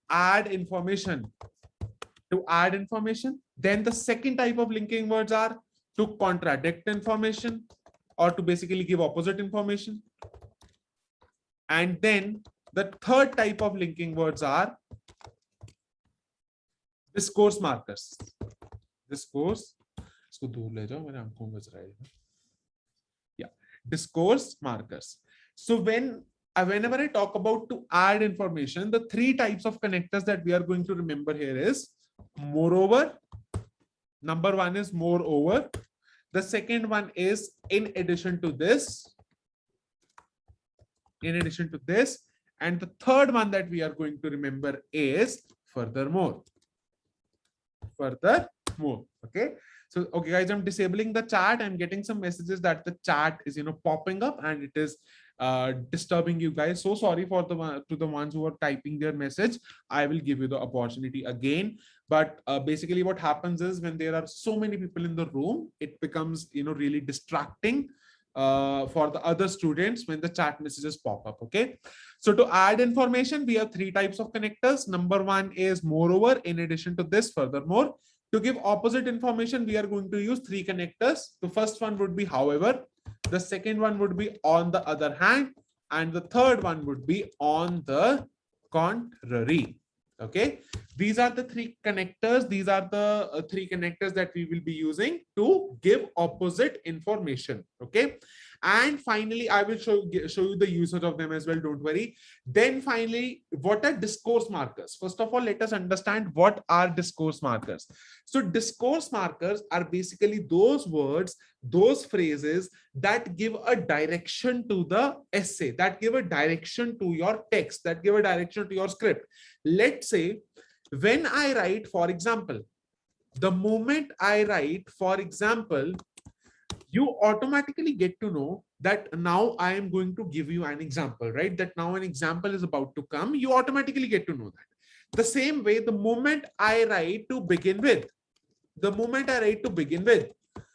add information. To add information. Then the second type of linking words are to contradict information, or to basically give opposite information. And then the third type of linking words are discourse markers. Discourse. इसको दूर ले जाओ, मेरे आंखों में बज रहा है. Yeah, discourse markers. So whenever I talk about to add information, the 3 types of connectors that we are going to remember here is moreover. Number 1 is moreover. The second one is in addition to this. In addition to this. And the third one that we are going to remember is furthermore. Furthermore. Okay. So, okay, guys, I'm disabling the chat. I'm getting some messages that the chat is, popping up, and it is disturbing you guys. So sorry for the ones who are typing their message. I will give you the opportunity again. But basically what happens is when there are so many people in the room, it becomes, really distracting for the other students when the chat messages pop up. Okay. So to add information, we have 3 types of connectors. Number 1 is moreover. In addition to this, furthermore. To give opposite information, we are going to use 3 connectors. The first one would be however. The second one would be on the other hand. And the third one would be on the contrary. Okay, these are the three connectors. These are the three connectors that we will be using to give opposite information. Okay, and finally I will show you the usage of them as well, don't worry. Then finally, what are discourse markers? First of all, let us understand what are discourse markers. So discourse markers are basically those words, those phrases that give a direction to the essay, that give a direction to your text, that give a direction to your script. Let's say when I write, for example, the moment I write, for example, you automatically get to know that now I am going to give you an example, right? That now an example is about to come. You automatically get to know that. The same way, the moment I write to begin with,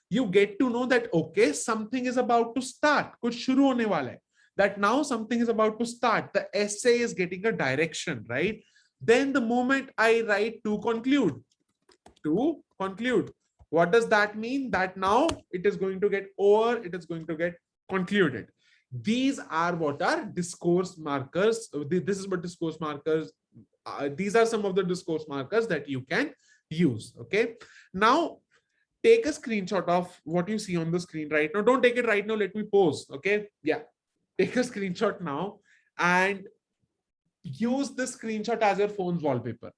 you get to know that, okay, something is about to start. Kuch shuru hone wala hai. That now something is about to start. The essay is getting a direction, right? Then the moment I write to conclude, what does that mean? That now it is going to get over, it is going to get concluded. These are what are discourse markers. This is what discourse markers, these are some of the discourse markers that you can use. Okay, now take a screenshot of what you see on the screen right now. Don't take it right now, let me pause. Okay, yeah, take a screenshot now and use this screenshot as your phone's wallpaper.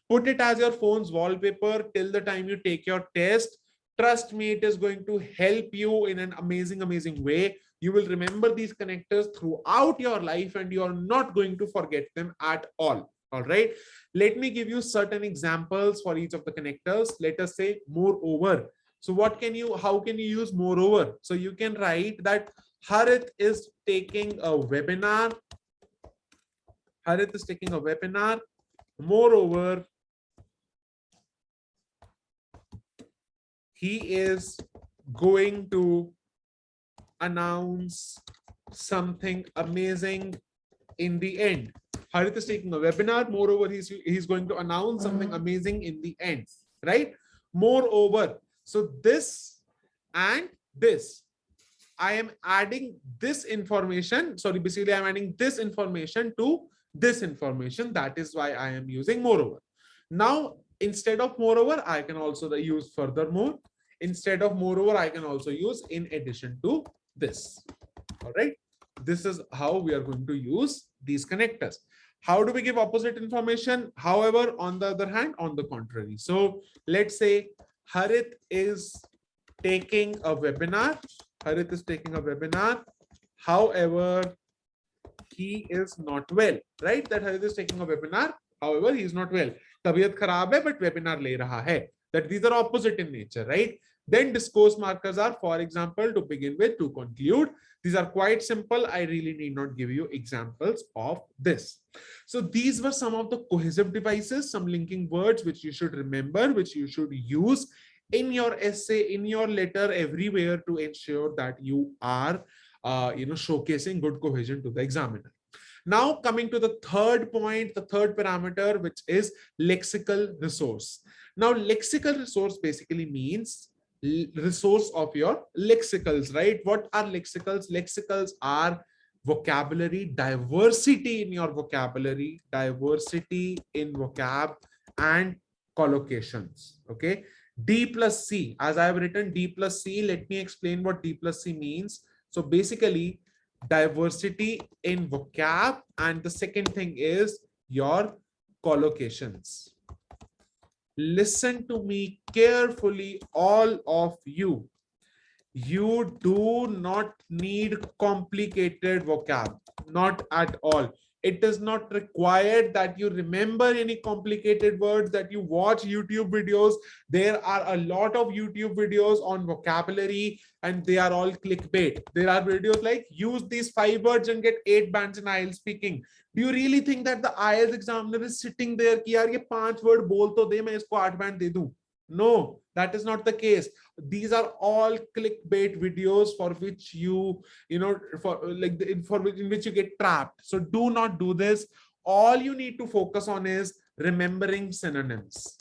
Put it as your phone's wallpaper till the time you take your test. Trust me, it is going to help you in an amazing way. You will remember these connectors throughout your life and you are not going to forget them at all. All right, let me give you certain examples for each of the connectors. Let us say moreover. So how can you use moreover? So you can write that Harith is taking a webinar. Moreover, he is going to announce something amazing in the end. Harith is taking a webinar. Moreover, he's going to announce something amazing in the end, right? Moreover, so this and this, I am adding this information. Sorry, basically I'm adding this information to this information. That is why I am using moreover. Now, instead of moreover, I can also use furthermore. Instead of moreover, I can also use in addition to this. All right. This is how we are going to use these connectors. How do we give opposite information? However, on the other hand, on the contrary. So let's say Harith is taking a webinar. Harith is taking a webinar. However, he is not well, right? That Harith is taking a webinar. However, he is not well. Tabiyat kharab hai, but webinar le raha hai. That these are opposite in nature, right? Then discourse markers are, for example, to begin with, to conclude. These are quite simple. I really need not give you examples of this. So these were some of the cohesive devices, some linking words which you should remember, which you should use in your essay, in your letter, everywhere to ensure that you are showcasing good cohesion to the examiner. Now coming to the third point, the third parameter, which is lexical resource. Now lexical resource basically means resource of your lexicals, right? What are lexicals? Lexicals are vocabulary, diversity in your vocabulary, diversity in vocab and collocations. Okay, D plus C, as I have written D plus C, let me explain what D plus C means. So basically diversity in vocab, and the second thing is your collocations. Listen to me carefully, all of you. You do not need complicated vocab, not at all. It is not required that you remember any complicated words, that you watch YouTube videos. There are a lot of YouTube videos on vocabulary and they are all clickbait. There are videos like use these 5 words and get 8 bands in IELTS speaking. Do you really think that the IELTS examiner is sitting there कि यार ये 5 word बोल तो दे मैं इसको 8 band दे दूं? No, that is not the case. These are all clickbait videos for which in which you get trapped. So do not do this. All you need to focus on is remembering synonyms.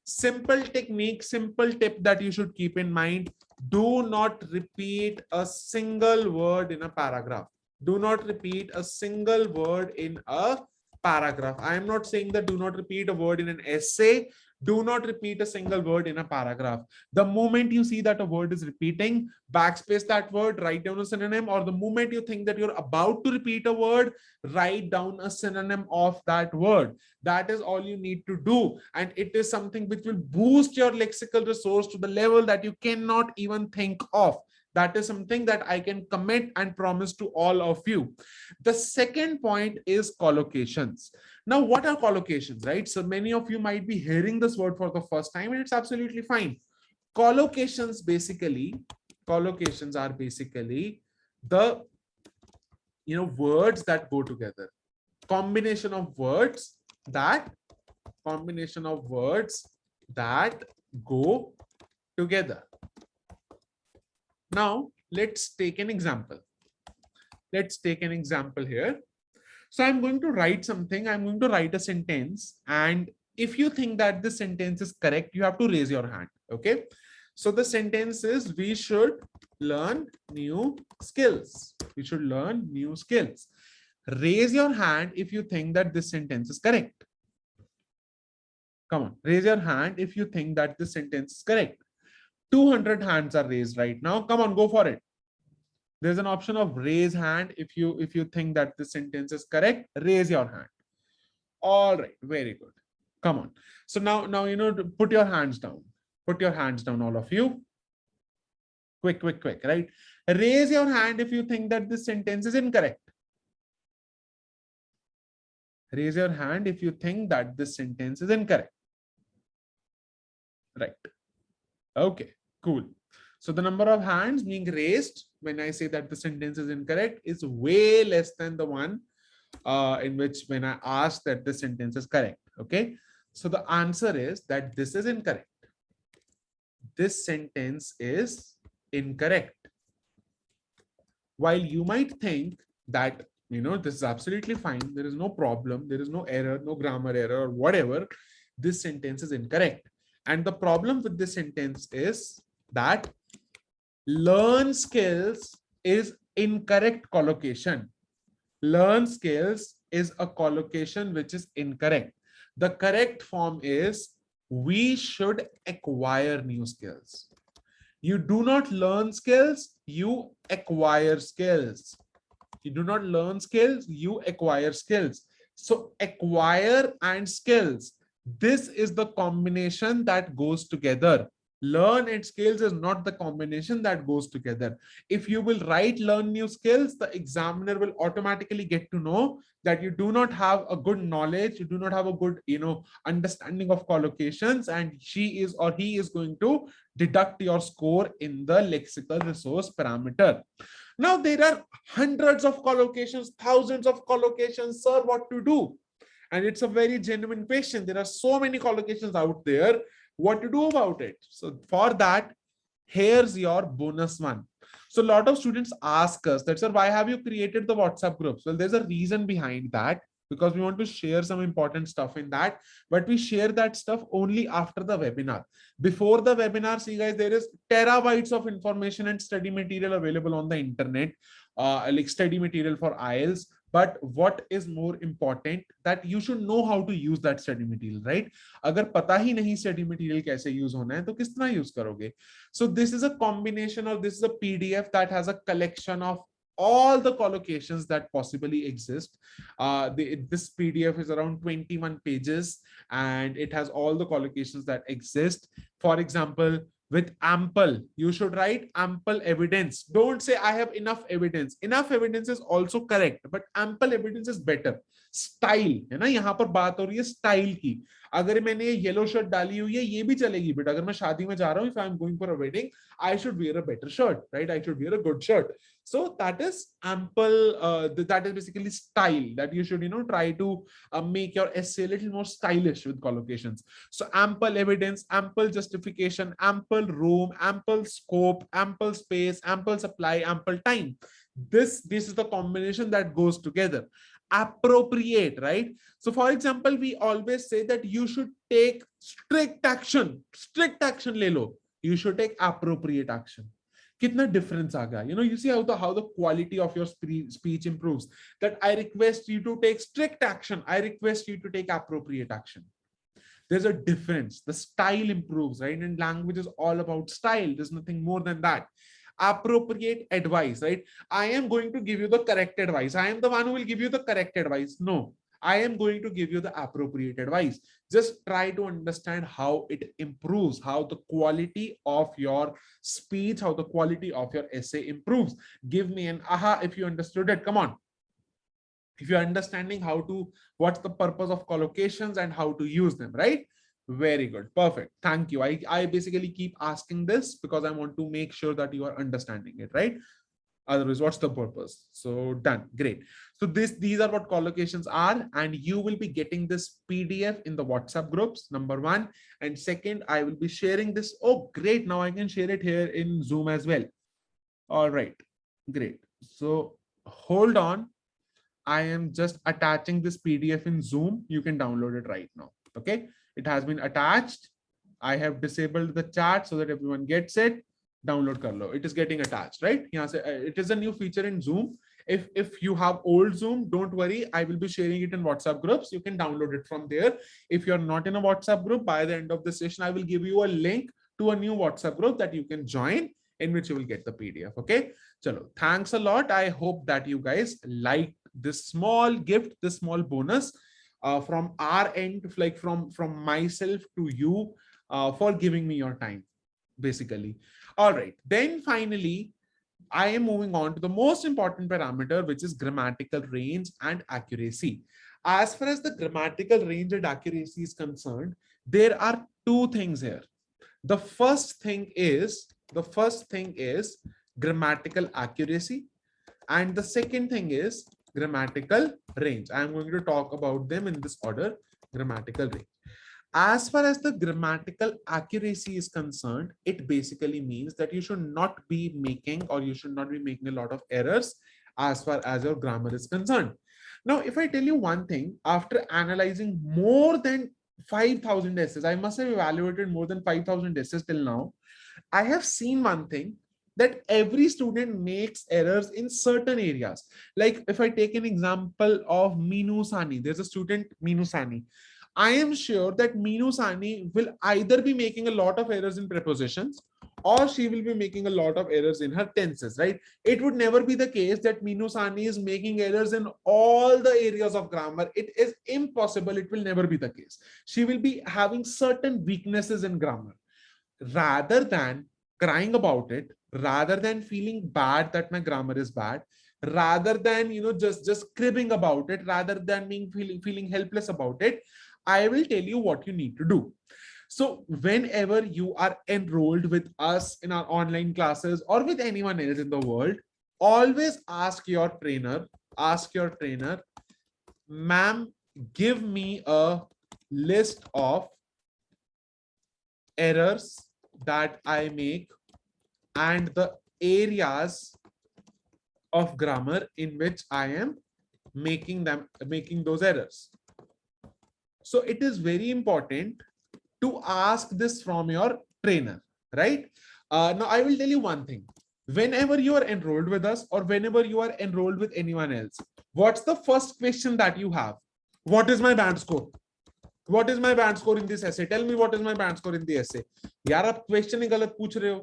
Simple technique, simple tip that you should keep in mind. Do not repeat a single word in a paragraph. Do not repeat a single word in a paragraph. I am not saying that do not repeat a word in an essay. Do not repeat a single word in a paragraph. The moment you see that a word is repeating, backspace that word, write down a synonym, or the moment you think that you're about to repeat a word, write down a synonym of that word. That is all you need to do. And it is something which will boost your lexical resource to the level that you cannot even think of. That is something that I can commit and promise to all of you. The second point is collocations. Now, what are collocations, right? So many of you might be hearing this word for the first time, and it's absolutely fine. Collocations are basically the words that go together. Combination of words that go together. Now, let's take an example. Let's take an example here. So I'm going to write something. I'm going to write a sentence. And if you think that this sentence is correct, you have to raise your hand. Okay. So the sentence is, we should learn new skills. We should learn new skills. Raise your hand if you think that this sentence is correct. Come on, raise your hand if you think that this sentence is correct. 200 hands are raised right now. Come on, go for it. There's an option of raise hand. If you think that this sentence is correct, raise your hand. All right, very good. Come on. So now put your hands down. Put your hands down, all of you. Quick, right? Raise your hand if you think that this sentence is incorrect. Raise your hand if you think that this sentence is incorrect. Right. Okay, cool. So the number of hands being raised when I say that the sentence is incorrect is way less than the one in which when I ask that the sentence is correct. Okay. So the answer is that this is incorrect. This sentence is incorrect. While you might think that, this is absolutely fine. There is no problem. There is no error, no grammar error or whatever. This sentence is incorrect. And the problem with this sentence is that learn skills is incorrect collocation. Learn skills is a collocation which is incorrect. The correct form is, we should acquire new skills. You do not learn skills, you acquire skills. You do not learn skills, you acquire skills. So acquire and skills, this is the combination that goes together. Learn and skills is not the combination that goes together. If you will write learn new skills, the examiner will automatically get to know that you do not have a good knowledge, you do not have a good understanding of collocations, and she is or he is going to deduct your score in the lexical resource parameter. Now there are hundreds of collocations, thousands of collocations. Sir, what to do? And it's a very genuine question. There are so many collocations out there. What to do about it? So for that, here's your bonus one. So a lot of students ask us that, sir, why have you created the WhatsApp groups? Well, there's a reason behind that, because we want to share some important stuff in that, but we share that stuff only after the webinar. Before the webinar, see guys, there is terabytes of information and study material available on the internet, like study material for IELTS. But what is more important, that you should know how to use that study material, right? अगर पता ही नहीं study material कैसे use होना है, तो किस तरह use करोगे? So this is a combination, or this is a PDF that has a collection of all the collocations that possibly exist. This PDF is around 21 pages and it has all the collocations that exist. For example, with ample, you should write ample evidence. Don't say I have enough evidence. Enough evidence is also correct, but ample evidence is better. Style है ना, यहाँ पर बात हो रही है style की. अगर मैंने ये येलो शर्ट डाली हुई है, ये भी चलेगी, बट अगर मैं शादी में जा रहा हूँ, if I'm going for a wedding, I should wear a better shirt, right? I should wear a good shirt. So that is ample. That is basically style, that you should try to make your essay a little more stylish with collocations. So ample evidence, ample justification, ample room, ample scope, ample space, ample supply, ample time. This is the combination that goes together. Appropriate, right? So for example, we always say that you should take strict action. Strict action le lo. You should take appropriate action. कितना difference आ गया? You see how the quality of your speech improves. That I request you to take strict action. I request you to take appropriate action. There's a difference. The style improves, right? And language is all about style. There's nothing more than that. Appropriate advice, right? I am going to give you the correct advice. I am the one who will give you the correct advice. No, I am going to give you the appropriate advice. Just try to understand how it improves, how the quality of your speech, how the quality of your essay improves. Give me an aha if you understood it. Come on. If you're understanding what's the purpose of collocations and how to use them, right? Very good. Perfect. Thank you. I basically keep asking this because I want to make sure that you are understanding it, right? Otherwise, what's the purpose? So done. Great. So these are what collocations are, and you will be getting this PDF in the WhatsApp groups, number one. And second, I will be sharing this. Oh, great. Now I can share it here in Zoom as well. All right. Great. So hold on. I am just attaching this PDF in Zoom. You can download it right now. Okay. It has been attached. I have disabled the chat so that everyone gets it. Download kar lo. It is getting attached, right? It is a new feature in Zoom. If you have old Zoom, don't worry. I will be sharing it in WhatsApp groups. You can download it from there. If you're not in a WhatsApp group, by the end of the session, I will give you a link to a new WhatsApp group that you can join, in which you will get the PDF. Okay. Chalo. Thanks a lot. I hope that you guys like this small gift, this small bonus from our end, like from myself to you, for giving me your time, basically. All right. Then finally, I am moving on to the most important parameter, which is grammatical range and accuracy. As far as the grammatical range and accuracy is concerned, there are two things here. The first thing is grammatical accuracy, and the second thing is grammatical range. I am going to talk about them in this order. Grammatical range. As far as the grammatical accuracy is concerned, it basically means that you should not be making a lot of errors as far as your grammar is concerned. Now, if I tell you one thing, after analyzing more than 5,000 essays, I must have evaluated more than 5,000 essays till now, I have seen one thing, that every student makes errors in certain areas. Like if I take an example of Minu Sani, there's a student, Minu Sani. I am sure that Minu Sani will either be making a lot of errors in prepositions, or she will be making a lot of errors in her tenses, right? It would never be the case that Minu Sani is making errors in all the areas of grammar. It is impossible. It will never be the case. She will be having certain weaknesses in grammar. Rather than crying about it, rather than feeling bad that my grammar is bad, rather than just cribbing about it, rather than feeling helpless about it, I will tell you what you need to do. So whenever you are enrolled with us in our online classes or with anyone else in the world, always ask your trainer, ma'am, give me a list of errors that I make and the areas of grammar in which I am making those errors. So it is very important to ask this from your trainer, right? Now I will tell you one thing. Whenever you are enrolled with us or whenever you are enrolled with anyone else, what's the first question that you have? What is my band score? What is my band score in this essay? Tell me what is my band score in the essay. यार आप question ही गलत पूछ रहे हो.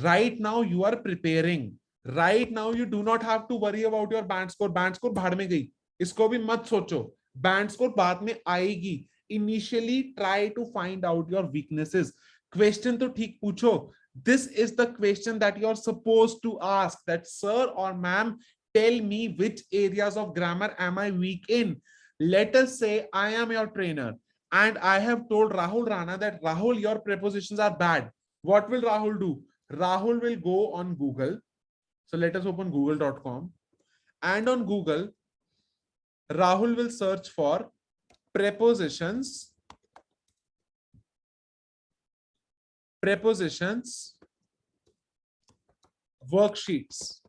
Right now you are preparing. Right now you do not have to worry about your band score. Band score भाड़ में गई. इसको भी मत सोचो. Band score बाद में आएगी. Initially try to find out your weaknesses. Question तो ठीक पूछो. This is the question that you are supposed to ask. That sir or ma'am, tell me which areas of grammar am I weak in. Let us say I am your trainer and I have told Rahul Rana that Rahul, your prepositions are bad. What will Rahul do? Rahul will go on Google. So let us open google.com, and on Google, Rahul will search for prepositions worksheets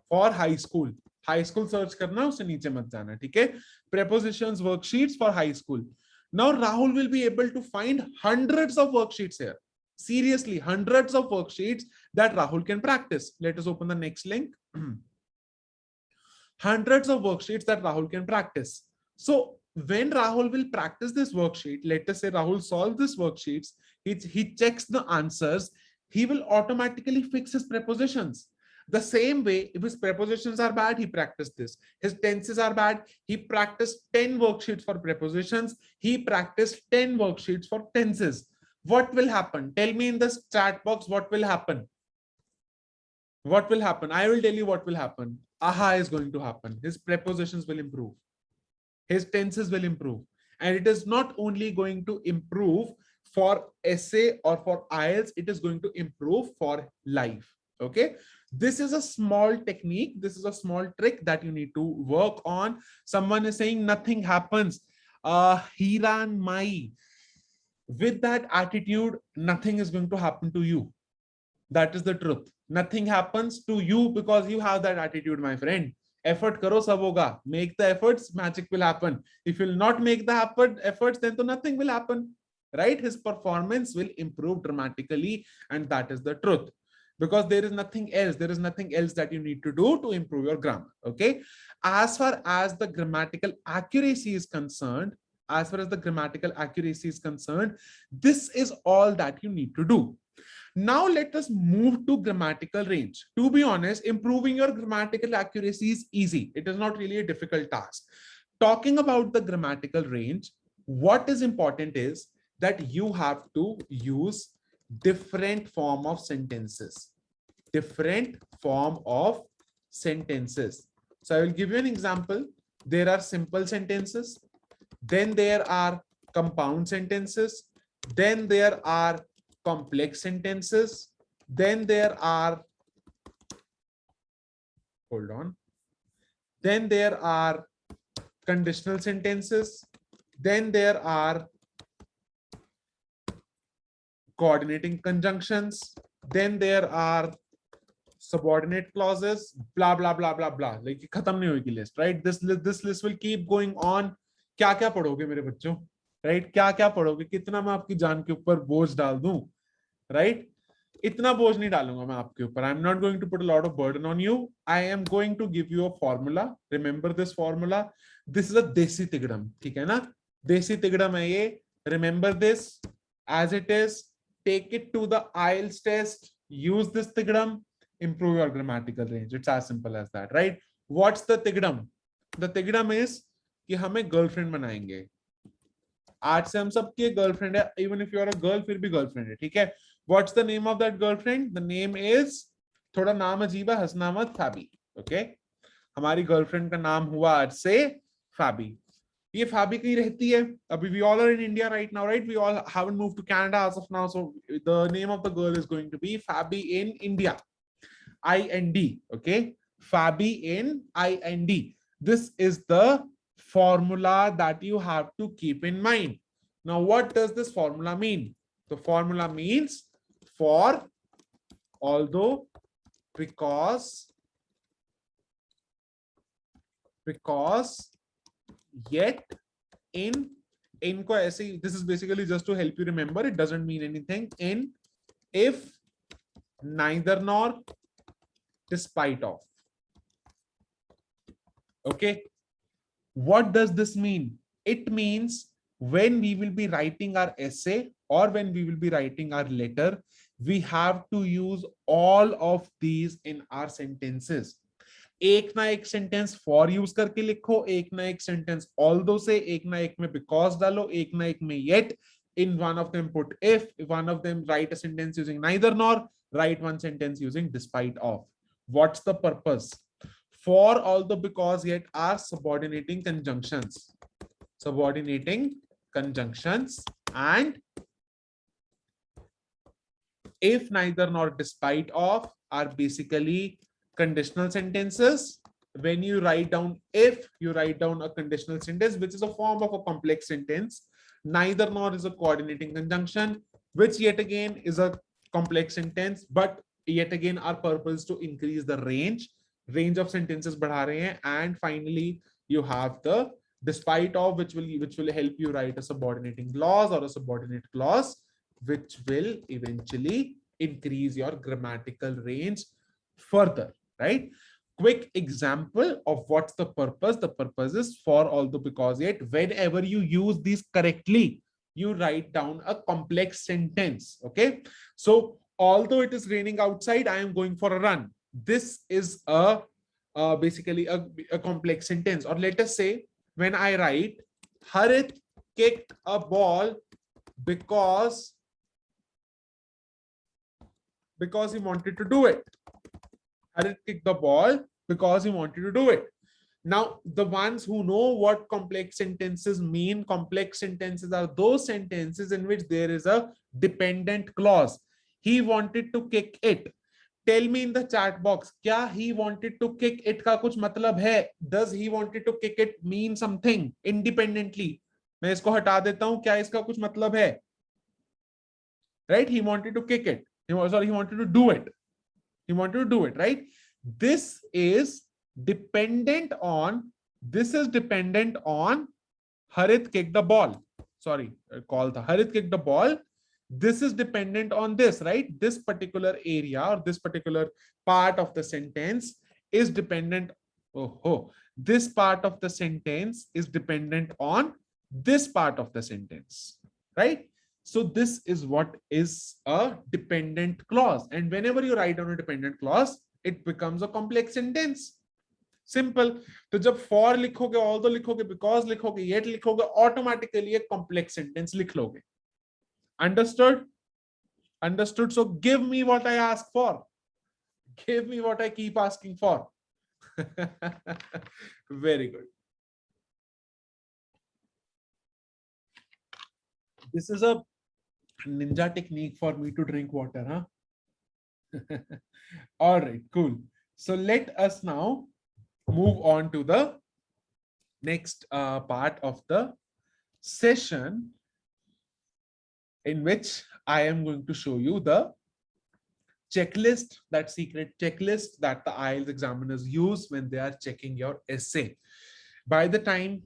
for high school. High school search करना, उससे नीचे मत जाना, ठीक है? Prepositions worksheets for high school. Now Rahul will be able to find hundreds of worksheets here. Seriously, hundreds of worksheets that Rahul can practice. Let us open the next link. Hundreds of worksheets that Rahul can practice. So when Rahul will practice this worksheet, let us say Rahul solves this worksheets, he checks the answers, he will automatically fix his prepositions. The same way, if his prepositions are bad, he practiced this. His tenses are bad, he practiced 10 worksheets for prepositions, he practiced 10 worksheets for tenses. What will happen? Tell me in the chat box what will happen. What will happen? I will tell you what will happen. Aha is going to happen. His prepositions will improve. His tenses will improve. And it is not only going to improve for essay or for IELTS, it is going to improve for life. Okay. This is a small technique. This is a small trick that you need to work on. Someone is saying nothing happens. Hiran Mai. With that attitude, nothing is going to happen to you. That is the truth. Nothing happens to you because you have that attitude, my friend. Effort karo, sab hoga. Make the efforts, magic will happen. If you will not make the efforts, then to nothing will happen. Right? His performance will improve dramatically, and that is the truth. Because there is nothing else. There is nothing else that you need to do to improve your grammar. Okay. As far as the grammatical accuracy is concerned, this is all that you need to do. Now let us move to grammatical range. To be honest, improving your grammatical accuracy is easy. It is not really a difficult task. Talking about the grammatical range, what is important is that you have to use different form of sentences. Different form of sentences. So I will give you an example. There are simple sentences. Then there are compound sentences. Then there are complex sentences. Then there are, then there are conditional sentences. Then there are coordinating conjunctions. Then there are subordinate clauses, blah, blah, blah, blah, blah. Like, khatam nahi hogi list, right? This list will keep going on. क्या पढ़ोगे मेरे बच्चों? Right? क्या पढ़ोगे? कितना मैं आपकी जान के ऊपर बोझ डाल दूं? Right? इतना बोझ नहीं डालूंगा मैं आपके ऊपर. I'm not going to put a lot of burden on you. I am going to give you a formula. Remember this formula. This is a desi tigdam. ठीक है ना? Desi tigdam है ये. Remember this as it is. Take it to the IELTS test. Use this tigdam. Improve your grammatical range. It's as simple as that, right? What's the tigdam? The tigdam is कि हमें girlfriend बनाएंगे. आज से हम सबके girlfriend है. Even if you are a girl, फिर भी गर्लफ्रेंड है. ठीक है? What's the name of that girlfriend? The name is, थोड़ा नाम अजीब है, हसना मत, Fabi. Okay? हमारी गर्लफ्रेंड का नाम हुआ आज से Fabi. ये Fabi कहीं रहती है. अभी we all are in India right now, right? We all haven't moved to Canada as of now, so the name of the girl is going to be Fabi in India. IND. Okay? Fabi in IND. This is the formula that you have to keep in mind. Now, what does this formula mean? The formula means for, although, because, yet, in ko aise, this is basically just to help you remember. It doesn't mean anything. In, if, neither nor, despite of. Okay. What does this mean? It means when we will be writing our essay or when we will be writing our letter, we have to use all of these in our sentences. एक ना एक sentence for use करके लिखो, एक ना एक sentence although से, एक ना एक में बिकॉज डालो, एक ना एक में yet. In one of them put if, one of them write a sentence using neither nor, write one sentence using despite of. What's the purpose? For, although, because, yet are subordinating conjunctions. Subordinating conjunctions. And if, neither nor, despite of are basically conditional sentences. When you write down if, you write down a conditional sentence, which is a form of a complex sentence. Neither nor is a coordinating conjunction, which yet again is a complex sentence, but yet again our purpose is to increase the range of sentences बढ़ा रहे हैं. And finally you have the despite of, which will help you write a subordinating clause or a subordinate clause which will eventually increase your grammatical range further, right? Quick example of what's the purpose. The purpose is for, although, because, yet, whenever you use these correctly, you write down a complex sentence. Okay. So although it is raining outside, I am going for a run. This is a basically a complex sentence. Or let us say, when I write, Harith kicked a ball because he wanted to do it. Harith kicked the ball because he wanted to do it. Now, the ones who know what complex sentences mean, complex sentences are those sentences in which there is a dependent clause. He wanted to kick it. Tell me in the chat box, kya he wanted to kick it का कुछ मतलब है? Does he wanted to kick it mean something independently? मैं इसको हटा देता हूं, क्या इसका कुछ मतलब है? Right? He wanted to kick it. He wanted to do it. He wanted to do it, right? This is dependent on Harith kicked the ball. Sorry, call the Harith kicked the ball. This is dependent on this, right? This particular area or this particular part of the sentence is dependent. This part of the sentence is dependent on this part of the sentence, right? So this is what is a dependent clause. And whenever you write down a dependent clause, it becomes a complex sentence. Simple. तो जब for लिखोगे, although लिखोगे, because लिखोगे, yet लिखोगे, automatically a complex sentence लिख लोगे. Understood? Understood. So give me what I ask for. Give me what I keep asking for. Very good. This is a ninja technique for me to drink water, huh? All right, cool. So let us now move on to the next part of the session, in which I am going to show you the checklist, that secret checklist that the IELTS examiners use when they are checking your essay. By the time,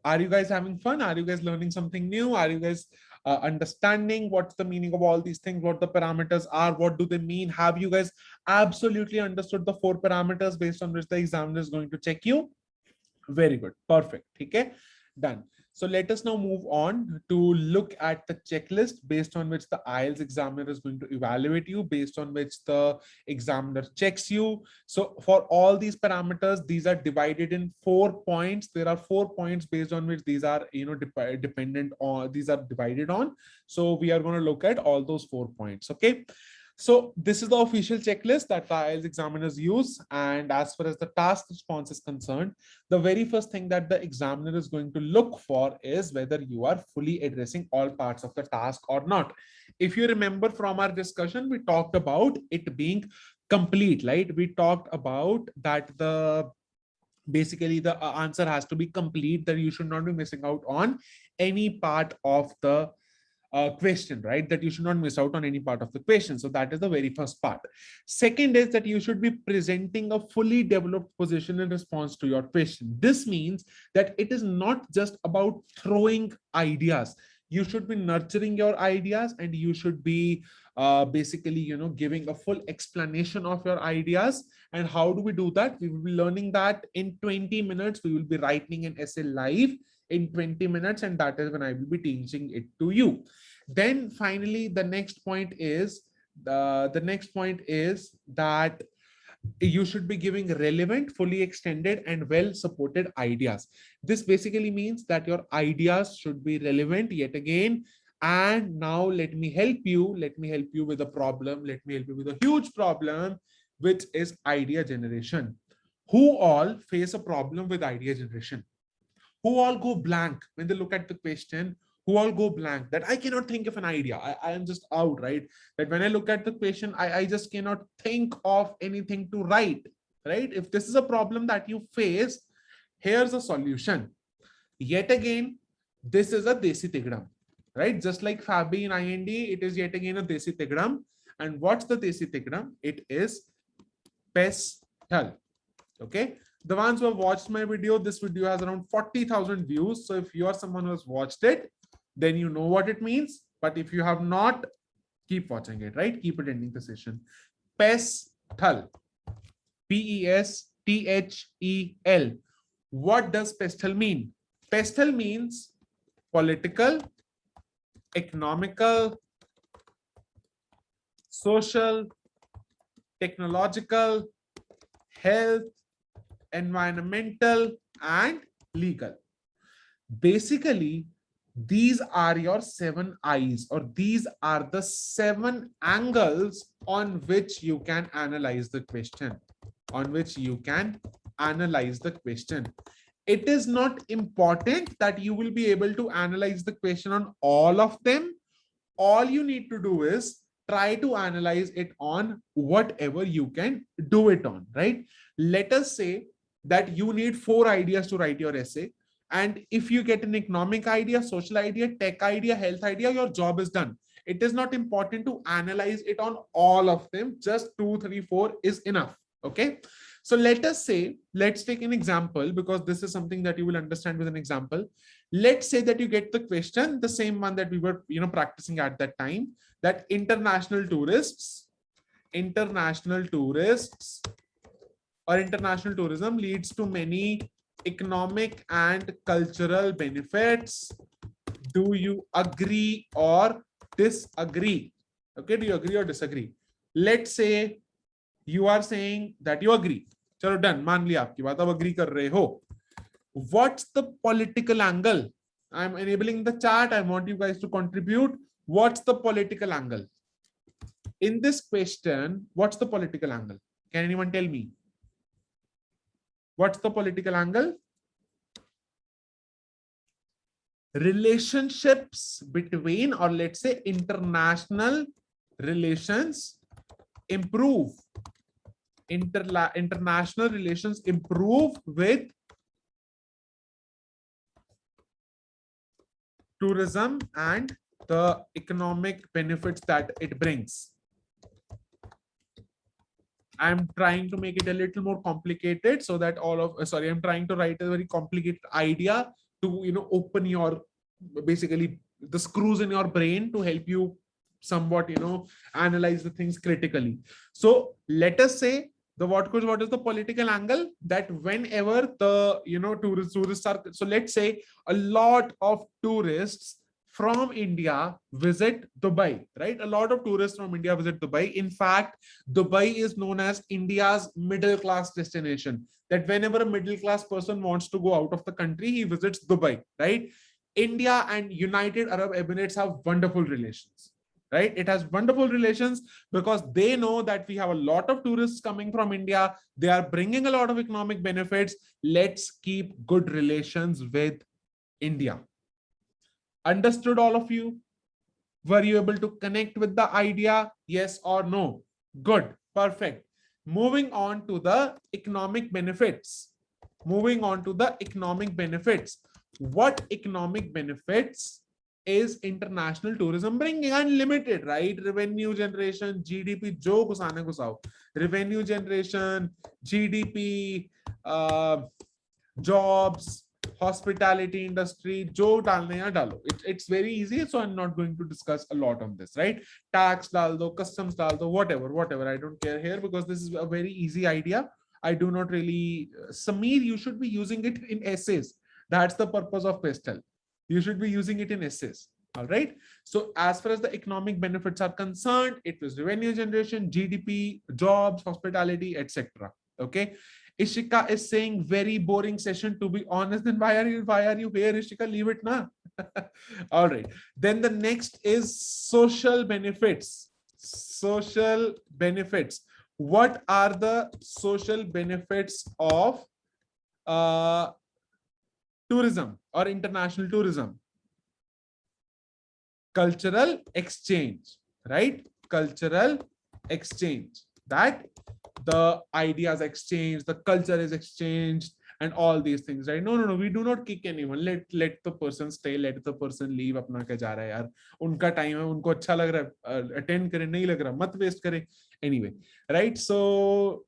are you guys having fun? Are you guys learning something new? Are you guys understanding what's the meaning of all these things, what the parameters are, what do they mean? Have you guys absolutely understood the 4 parameters based on which the examiner is going to check you? Very good. Perfect. Okay, done. So let us now move on to look at the checklist based on which the IELTS examiner is going to evaluate you, based on which the examiner checks you. So for all these parameters, these are divided in 4 points. There are 4 points based on which these are, dependent on, these are divided on. So we are going to look at all those 4 points. Okay. So this is the official checklist that the IELTS examiners use. And as far as the task response is concerned, the very first thing that the examiner is going to look for is whether you are fully addressing all parts of the task or not. If you remember from our discussion, we talked about it being complete, right? We talked about that basically the answer has to be complete, that you should not be missing out on any part of the question, right? That you should not miss out on any part of the question. So that is the very first part. Second is that you should be presenting a fully developed position in response to your question. This means that it is not just about throwing ideas. You should be nurturing your ideas, and you should be basically, giving a full explanation of your ideas. And how do we do that? We will be learning that in 20 minutes. We will be writing an essay live in 20 minutes, and that is when I will be teaching it to you. Then finally, the next point is that you should be giving relevant, fully extended, and well supported ideas. This basically means that your ideas should be relevant yet again. And now let me help you with a problem. Let me help you with a huge problem, which is idea generation. Who all face a problem with idea generation? Who all go blank when they look at the question? Who all go blank that I cannot think of an idea? I am just out, right? That when I look at the question, I just cannot think of anything to write, right? If this is a problem that you face, here's a solution. Yet again, this is a Desi Tigram, right? Just like Fabi in IND, it is yet again a Desi Tigram. And what's the Desi Tigram? It is PESTLE. Okay. The ones who have watched my video, this video has around 40,000 views. So if you are someone who has watched it, then you know what it means. but if you have not, keep watching it, right? Keep attending the session. PESTHEL. PESTHEL. What does PESTHEL mean? PESTHEL means political, economical, social, technological, health, environmental, and legal. Basically, these are your 7 eyes, or these are the 7 angles on which you can analyze the question. It is not important that you will be able to analyze the question on all of them. All you need to do is try to analyze it on whatever you can do it on, right? Let us say that you need 4 ideas to write your essay. And if you get an economic idea, social idea, tech idea, health idea, your job is done. It is not important to analyze it on all of them. Just 2, 3, 4 is enough. Okay. So let us say, let's take an example, because this is something that you will understand with an example. Let's say that you get the question, the same one that we were, practicing at that time, that international tourists or international tourism leads to many economic and cultural benefits. Do you agree or disagree? Okay, do you agree or disagree? Let's say you are saying that you agree. Chalo, done, मान लिया आपकी बात, अब agree कर रहे हो. What's the political angle? I'm enabling the chat. I want you guys to contribute. What's the political angle? In this question, what's the political angle? Can anyone tell me? What's the political angle? Relationships between, or let's say international relations improve. International relations improve with tourism and the economic benefits that it brings. I'm trying to make it a little more complicated so that I'm trying to write a very complicated idea to, open your, basically the screws in your brain to help you somewhat, analyze the things critically. So let us say what is the political angle? That whenever the, tourists are, so let's say a lot of tourists from India visit Dubai, right? A lot of tourists from India visit Dubai. In fact, Dubai is known as India's middle class destination. That whenever a middle class person wants to go out of the country, he visits Dubai, right? India and United Arab Emirates have wonderful relations, right? It has wonderful relations because they know that we have a lot of tourists coming from India. They are bringing a lot of economic benefits. Let's keep good relations with India. Understood, all of you? Were you able to connect with the idea? Yes or no? Good. Perfect. Moving on to the economic benefits. What economic benefits is international tourism bringing? Unlimited, right? Revenue generation, GDP, jo ghusana ghusao. Revenue generation, GDP, jobs, hospitality industry, jo dalne ya dalo. It's very easy, so I'm not going to discuss a lot on this, right? Tax dal do, customs dal do, whatever. I don't care here because this is a very easy idea. I do not really, Sameer, you should be using it in essays. That's the purpose of PESTHEL. You should be using it in essays. All right. So as far as the economic benefits are concerned, it was revenue generation, GDP, jobs, hospitality, etc. Okay. Ishika is saying very boring session, to be honest. Then why are you here, Ishika? Leave it now. All right. Then the next is social benefits. Social benefits. What are the social benefits of tourism or international tourism? Cultural exchange, right? Cultural exchange. That the ideas exchange, the culture is exchanged, and all these things, right? No, we do not kick anyone. Let the person stay, let the person leave. अपना क्या जा रहा है यार, उनका time है, उनको अच्छा लग रहा है, अटेंड करें, नहीं लग रहा मत वेस्ट करें. Anyway, right? So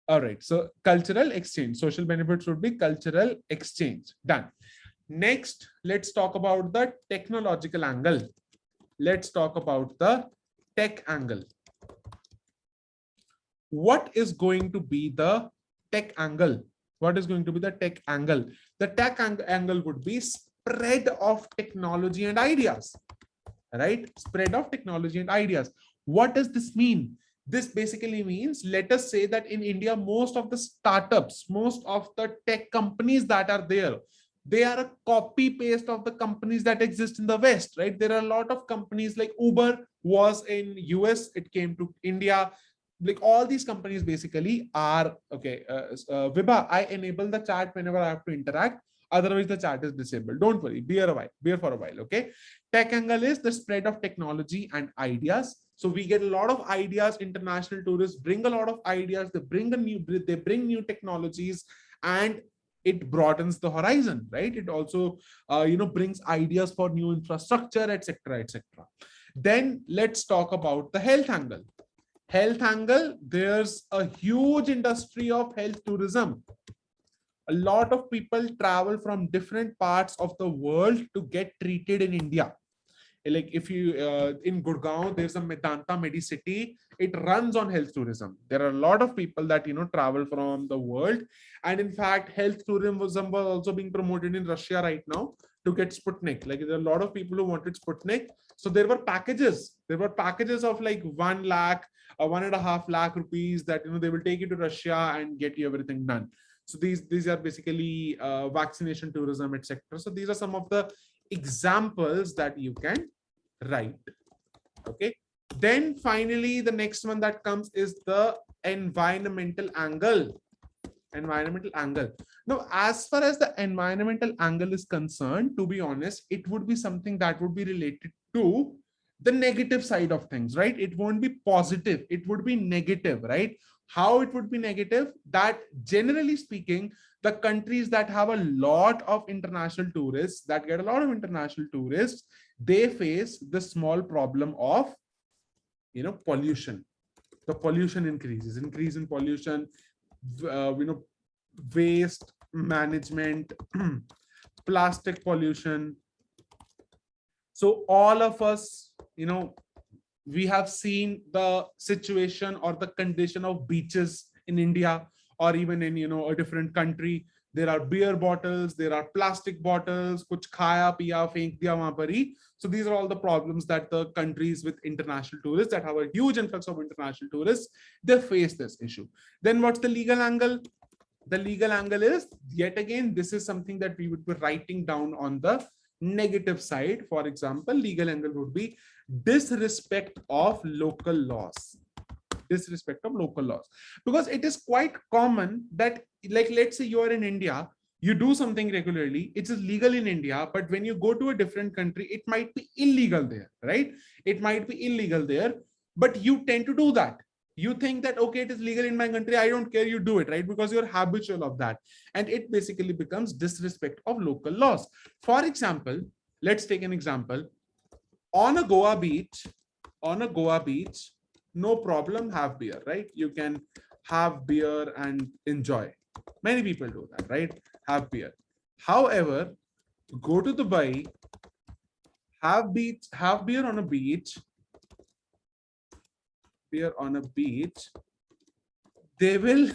all right, so cultural exchange, social benefits would be cultural exchange. Done. Next, let's talk about the technological angle. Let's talk about the tech angle. What is going to be the tech angle? What is going to be the tech angle? The tech angle would be spread of technology and ideas, right? Spread of technology and ideas. What does this mean? This basically means, let us say that in India, most of the startups, most of the tech companies that are there, they are a copy paste of the companies that exist in the West, right? There are a lot of companies like Uber was in US, it came to India. Like all these companies basically are okay. Vibha, I enable the chat whenever I have to interact. Otherwise, the chat is disabled. Don't worry. Bear for a while. Okay. Tech angle is the spread of technology and ideas. So we get a lot of ideas. International tourists bring a lot of ideas. They bring new technologies, and it broadens the horizon, right? It also, brings ideas for new infrastructure, etc., etc. Then let's talk about the health angle. Health angle, there's a huge industry of health tourism. A lot of people travel from different parts of the world to get treated in India. Like if you in Gurgaon, there's a Medanta Medicity. It runs on health tourism. There are a lot of people that travel from the world, and in fact, health tourism was also being promoted in Russia right now to get Sputnik. Like there are a lot of people who wanted Sputnik, so there were packages. There were packages of like 1 lakh or 1.5 lakh rupees that they will take you to Russia and get you everything done. So these are basically vaccination tourism, etc. So these are some of the examples that you can write. Okay. Then finally, the next one that comes is the environmental angle. Environmental angle. Now, as far as the environmental angle is concerned, to be honest, it would be something that would be related to the negative side of things, right? It won't be positive, it would be negative, right? How it would be negative? That generally speaking, the countries that have a lot of international tourists, that get a lot of international tourists, they face the small problem of pollution. The pollution increase in pollution, waste management, plastic pollution. So all of us, we have seen the situation or the condition of beaches in India, or even in a different country. There are beer bottles, there are plastic bottles, kuch khaya piya fenk diya wahan par hi. So these are all the problems that the countries with international tourists, that have a huge influx of international tourists, they face this issue. Then what's the legal angle? The legal angle is, yet again, this is something that we would be writing down on the negative side. For example, legal angle would be disrespect of local laws. Disrespect of local laws. Because it is quite common that, like, let's say you are in India, you do something regularly, it is legal in India, but when you go to a different country, it might be illegal there, right? It might be illegal there, but you tend to do that. You think that, okay, it is legal in my country, I don't care, you do it, right? Because you're habitual of that. And it basically becomes disrespect of local laws. For example, let's take an example. On a Goa beach, no problem, have beer, right? You can have beer and enjoy. Many people do that, right? Have beer. However, go to Dubai, have beer on a beach, they will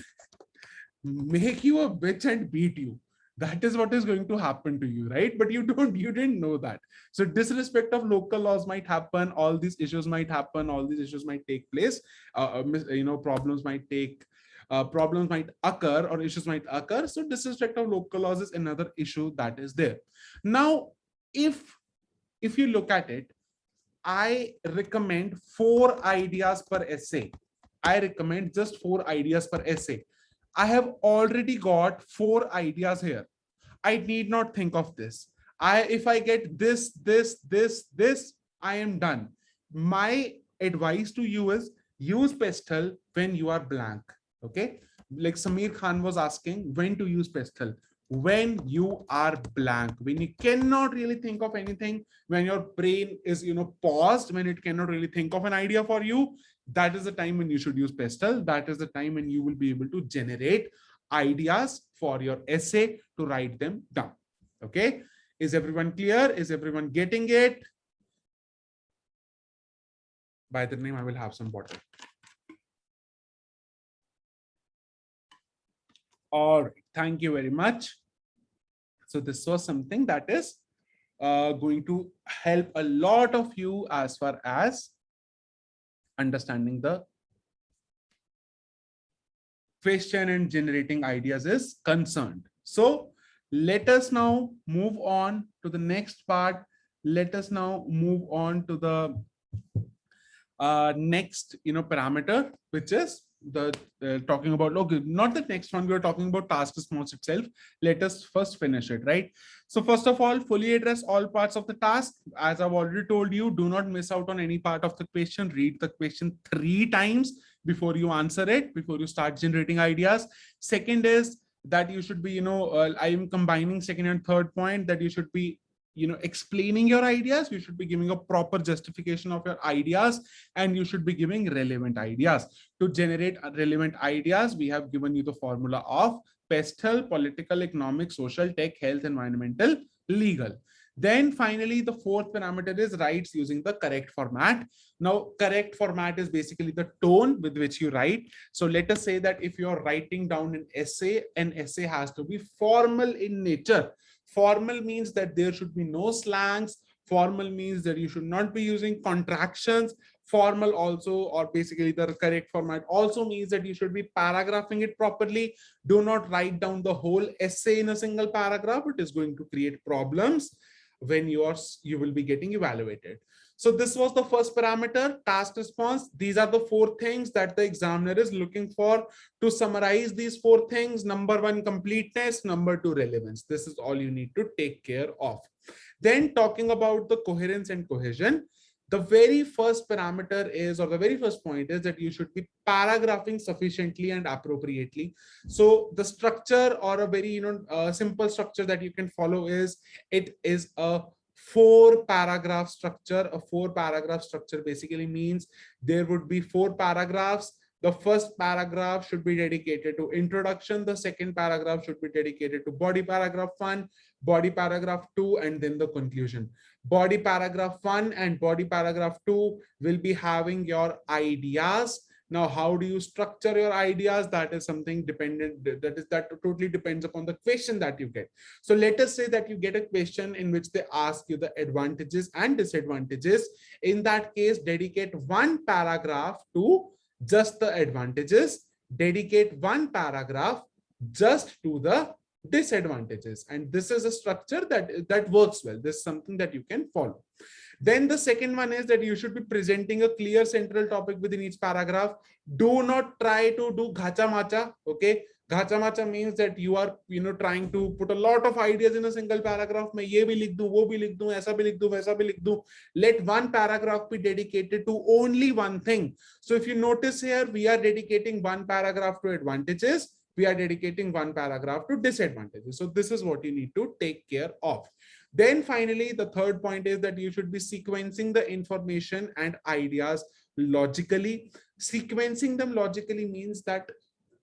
make you a bitch and beat you. That is what is going to happen to you, right? But you didn't know that. So disrespect of local laws might happen. All these issues might happen. All these issues might take place. Problems might occur, or issues might occur. So disrespect of local laws is another issue that is there. Now, if you look at it, I recommend 4 ideas per essay. I recommend just 4 ideas per essay. I have already got 4 ideas here. I need not think of this. If I get this, I am done. My advice to you is, use Pestle when you are blank. Okay. Like Samir Khan was asking, when to use Pestle? When you are blank, when you cannot really think of anything, when your brain is paused, when it cannot really think of an idea for you, that is the time when you should use Pestle. That is the time when you will be able to generate ideas for your essay to write them down. Okay. Is everyone clear? Is everyone getting it? By the name, I will have some water. All right, thank you very much. So this was something that is going to help a lot of you as far as understanding the question and generating ideas is concerned. So let us now move on to the next part. Let us now move on to the next parameter, which is the talking about, okay, not the next one, we are talking about task response itself. Let us first finish it, right? So first of all, fully address all parts of the task. As I've already told you, do not miss out on any part of the question. Read the question 3 times before you answer it, before you start generating ideas. Second is that you should be, I am combining second and third point, that you should be explaining your ideas. You should be giving a proper justification of your ideas, and you should be giving relevant ideas. To generate relevant ideas, we have given you the formula of PESTEL: political, economic, social, tech, health, environmental, legal. Then finally, the fourth parameter is writes using the correct format. Now, correct format is basically the tone with which you write. So let us say that if you're writing down an essay has to be formal in nature. Formal means that there should be no slangs. Formal means that you should not be using contractions. Formal also, or basically the correct format also means that you should be paragraphing it properly. Do not write down the whole essay in a single paragraph. It is going to create problems when you will be getting evaluated. So this was the first parameter, task response. These are the 4 things that the examiner is looking for. To summarize these 4 things: number 1, completeness; number 2, relevance. This is all you need to take care of. Then talking about the coherence and cohesion, the very first parameter is, or the very first point is, that you should be paragraphing sufficiently and appropriately. So the structure, or a very simple structure that you can follow is, it is a 4-paragraph structure. A 4-paragraph structure basically means there would be 4 paragraphs. The first paragraph should be dedicated to introduction. The second paragraph should be dedicated to body paragraph 1, body paragraph 2, and then the conclusion. Body paragraph 1 and body paragraph 2 will be having your ideas. Now, how do you structure your ideas? That is something dependent, that totally depends upon the question that you get. So let us say that you get a question in which they ask you the advantages and disadvantages. In that case, dedicate 1 paragraph to just the advantages, dedicate 1 paragraph just to the disadvantages. And this is a structure that works well. This is something that you can follow. Then the second one is that you should be presenting a clear central topic within each paragraph. Do not try to do ghacha macha. Okay, ghacha macha means that you are trying to put a lot of ideas in a single paragraph. मैं ये भी लिख दूं, वो भी लिख दूं, ऐसा भी लिख दूं, वैसा भी लिख दूं. Let 1 paragraph be dedicated to only one thing. So if you notice here, we are dedicating 1 paragraph to advantages. We are dedicating 1 paragraph to disadvantages. So this is what you need to take care of. Then finally, the third point is that you should be sequencing the information and ideas logically. Sequencing them logically means that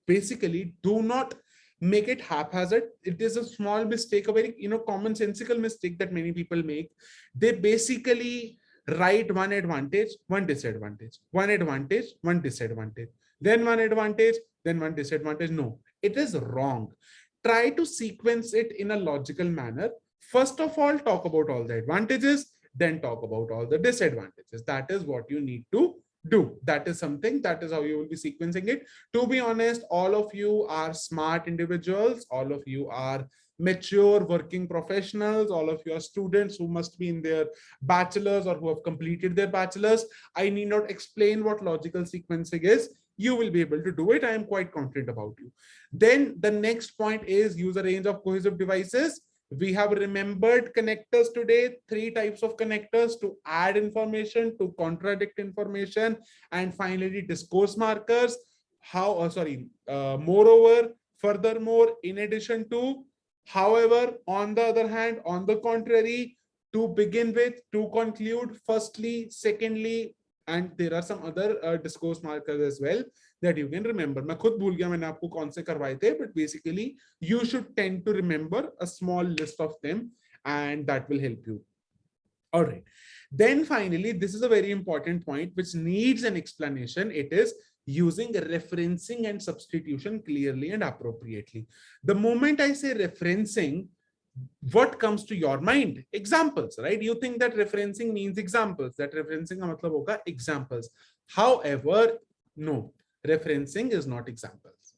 basically do not make it haphazard. It is a small mistake, a very commonsensical mistake that many people make. They basically write 1 advantage, 1 disadvantage, 1 advantage, 1 disadvantage, then 1 advantage, then 1 disadvantage. No, it is wrong. Try to sequence it in a logical manner. First of all, talk about all the advantages, then talk about all the disadvantages. That is what you need to do. That is something, that is how you will be sequencing it. To be honest, all of you are smart individuals. All of you are mature working professionals. All of you are students who must be in their bachelor's or who have completed their bachelor's. I need not explain what logical sequencing is. You will be able to do it. I am quite confident about you. Then the next point is use a range of cohesive devices. We have remembered connectors today, 3 types of connectors: to add information, to contradict information, and finally discourse markers. Moreover, furthermore, in addition to, however, on the other hand, on the contrary, to begin with, to conclude, firstly, secondly, and there are some other discourse markers as well that you can remember. मैं खुद भूल गया मैंने आपको कौन से करवाए थे, but basically you should tend to remember a small list of them and that will help you. All right. Then finally, this is a very important point which needs an explanation. It is using referencing and substitution clearly and appropriately. The moment I say referencing, what comes to your mind? Examples, right? You think that referencing means examples. That referencing का मतलब होगा examples. However, no, referencing is not examples.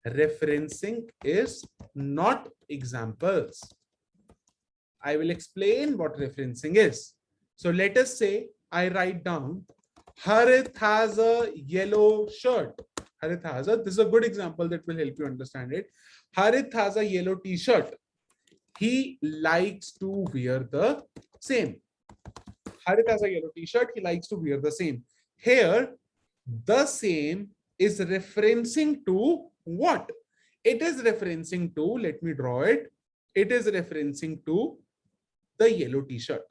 Referencing is not examples. I will explain what referencing is. So let us say I write down Harith has a yellow shirt. Harith has a, this is a good example that will help you understand it. Harith has a yellow t-shirt. He likes to wear the same. Harith has a yellow t-shirt. He likes to wear the same. Here, the same is referencing to what? It is referencing to, let me draw it. It is referencing to the yellow t-shirt,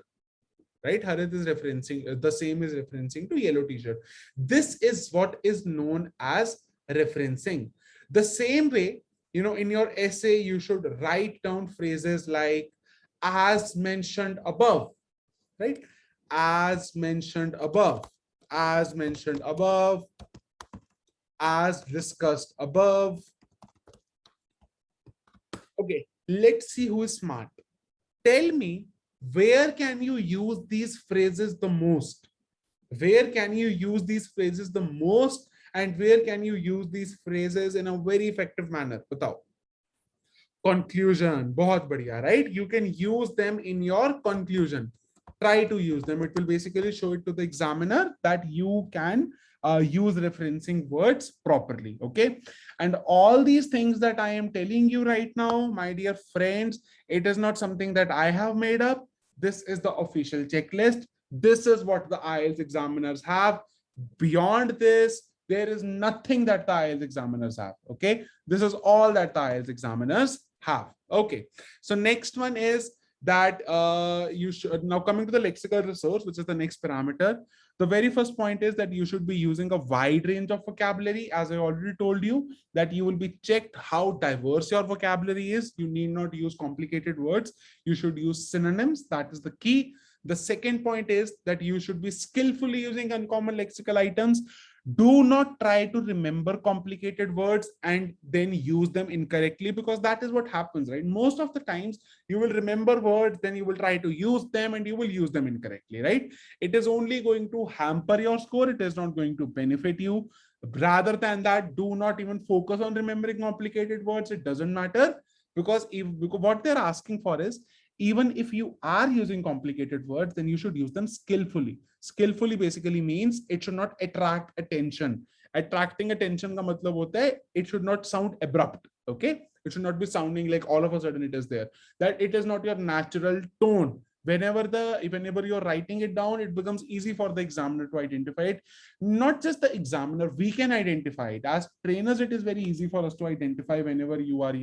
right? Harith is referencing, the same is referencing to yellow t-shirt. This is what is known as referencing. The same way, you know, in your essay, you should write down phrases like as mentioned above, right? As mentioned above, as mentioned above, as discussed above. Okay, let's see who is smart. Tell me, where can you use these phrases the most? Where can you use these phrases the most? And where can you use these phrases in a very effective manner? Batao. Conclusion. Bahut badhiya, right? You can use them in your conclusion. Try to use them. It will basically show it to the examiner that you can use referencing words properly. Okay. And all these things that I am telling you right now, my dear friends, it is not something that I have made up. This is the official checklist. This is what the IELTS examiners have. Beyond this, there is nothing that the IELTS examiners have. Okay. This is all that the IELTS examiners have. Okay. So next one is that you should, now coming to the lexical resource, which is the next parameter. The very first point is that you should be using a wide range of vocabulary. As I already told you, that you will be checked how diverse your vocabulary is. You need not use complicated words. You should use synonyms. That is the key. The second point is that you should be skillfully using uncommon lexical items. Do not try to remember complicated words and then use them incorrectly, because that is what happens, right? Most of the times you will remember words, then you will try to use them and you will use them incorrectly, right? It is only going to hamper your score. It is not going to benefit you. Rather than that, do not even focus on remembering complicated words. It doesn't matter, because what they're asking for is, even if you are using complicated words, then you should use them skillfully. Skillfully basically means it should not attract attention. Attracting attention ka matlab hota hai, it should not sound abrupt. Okay. It should not be sounding like all of a sudden it is there. That it is not your natural tone. Whenever you're writing it down, it becomes easy for the examiner to identify it. Not just the examiner, we can identify it. As trainers, it is very easy for us to identify whenever you are,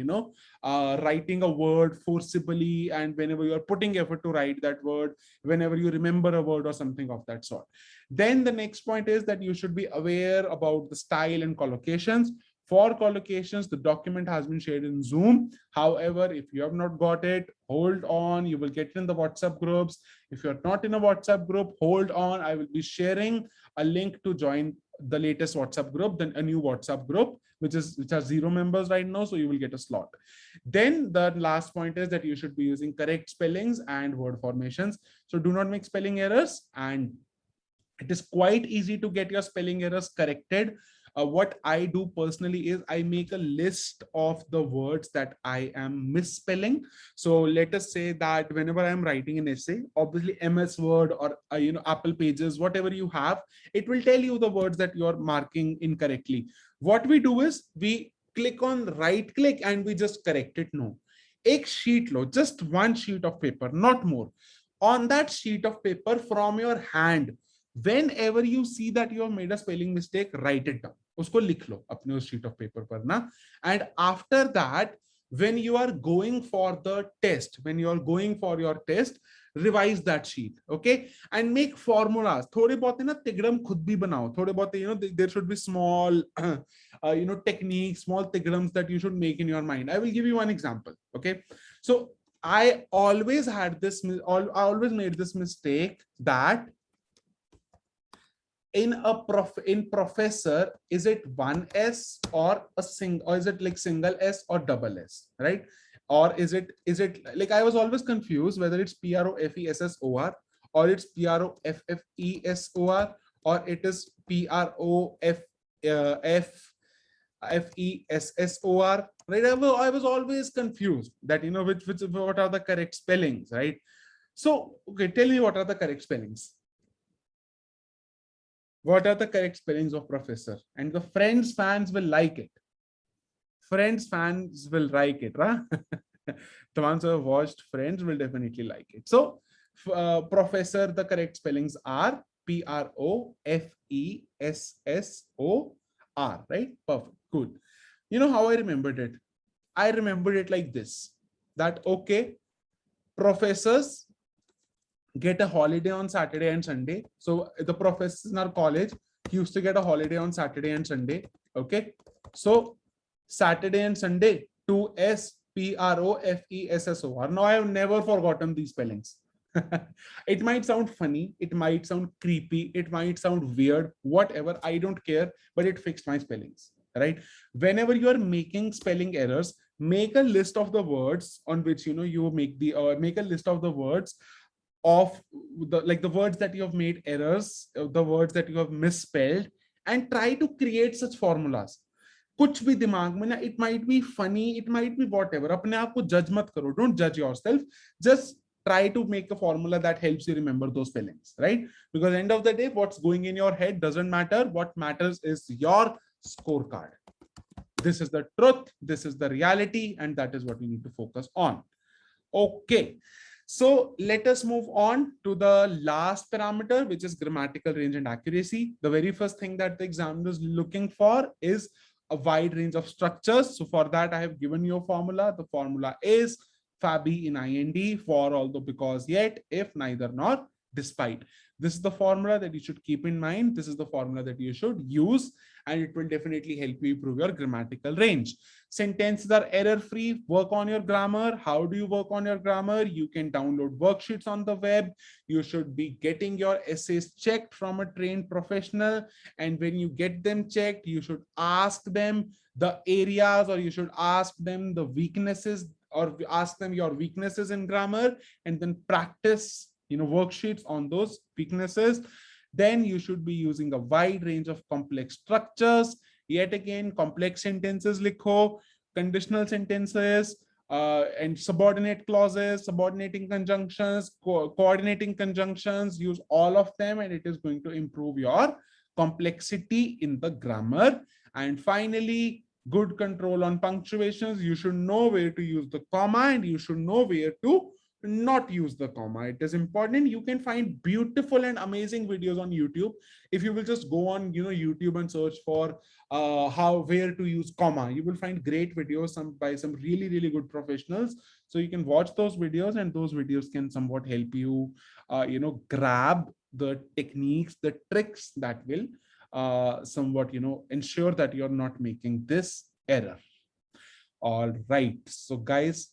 writing a word forcibly, and whenever you are putting effort to write that word, whenever you remember a word or something of that sort. Then the next point is that you should be aware about the style and collocations. For collocations, the document has been shared in Zoom. However, if you have not got it, hold on. You will get it in the WhatsApp groups. If you're not in a WhatsApp group, hold on. I will be sharing a link to join the latest WhatsApp group, then a new WhatsApp group, which has 0 members right now. So you will get a slot. Then the last point is that you should be using correct spellings and word formations. So do not make spelling errors, and it is quite easy to get your spelling errors corrected. What I do personally is I make a list of the words that I am misspelling. So let us say that whenever I'm writing an essay, obviously MS Word or Apple Pages, whatever you have, it will tell you the words that you're marking incorrectly. What we do is we click on right click and we just correct it. No, ek sheet lo, just one sheet of paper, not more. On that sheet of paper from your hand, whenever you see that you have made a spelling mistake, write it down. Usko likh lo apne us sheet of paper par na. And after that, when you are going for the test, when you are going for your test, revise that sheet. Okay. And make formulas. Thode bahut na tigram khud bhi banao. Thode bahut, there should be small, techniques, small tigrams that you should make in your mind. I will give you one example. Okay. So I always had this, I always made this mistake that in professor, is it one S or a single, or is it like single S or double S, right? Or is it like, I was always confused whether it's PROFESSOR or it's PROFFESOR or it is PROFFESSOR, right? I was always confused that, which what are the correct spellings, right? So, okay, tell me what are the correct spellings. What are the correct spellings of professor? And the Friends fans will like it. Friends fans will like it, right? The ones who have watched Friends will definitely like it. So, professor, the correct spellings are PROFESSOR, right? Perfect. Good. You know how I remembered it? I remembered it like this, that, okay, professors get a holiday on Saturday and Sunday. So the professors in our college used to get a holiday on Saturday and Sunday. Okay. So Saturday and Sunday, 2S PROFESSOR. Now I have never forgotten these spellings. It might sound funny, it might sound creepy, it might sound weird, whatever. I don't care, but it fixed my spellings, right? Whenever you are making spelling errors, make a list of the words on which you make a list of the words of the words that you have made errors, the words that you have misspelled, and try to create such formulas. कुछ भी दिमाग में ना, it might be funny, it might be whatever, अपने आप को judge मत करो, don't judge yourself, just try to make a formula that helps you remember those spellings, right? Because end of the day, what's going in your head doesn't matter. What matters is your scorecard. This is the truth, this is the reality, and that is what we need to focus on. Okay. So let us move on to the last parameter, which is grammatical range and accuracy. The very first thing that the examiner is looking for is a wide range of structures. So for that, I have given you a formula. The formula is FABI in IND, for, although, because, yet, if, neither, nor, despite. This is the formula that you should keep in mind. This is the formula that you should use, and it will definitely help you improve your grammatical range. Sentences are error-free. Work on your grammar. How do you work on your grammar? You can download worksheets on the web. You should be getting your essays checked from a trained professional. And when you get them checked, you should ask them the areas, or you should ask them the weaknesses, or ask them your weaknesses in grammar, and then practice worksheets on those weaknesses. Then you should be using a wide range of complex structures. Yet again, complex sentences likho, conditional sentences, and subordinate clauses, subordinating conjunctions, coordinating conjunctions. Use all of them, and it is going to improve your complexity in the grammar. And finally, good control on punctuations. You should know where to use the comma, and you should know where to not use the comma. It is important. You can find beautiful and amazing videos on YouTube. If you will just go on YouTube and search for where to use comma, you will find great videos by some really, really good professionals. So you can watch those videos, and those videos can somewhat help you grab the techniques, the tricks that will somewhat ensure that you're not making this error. All right, so guys,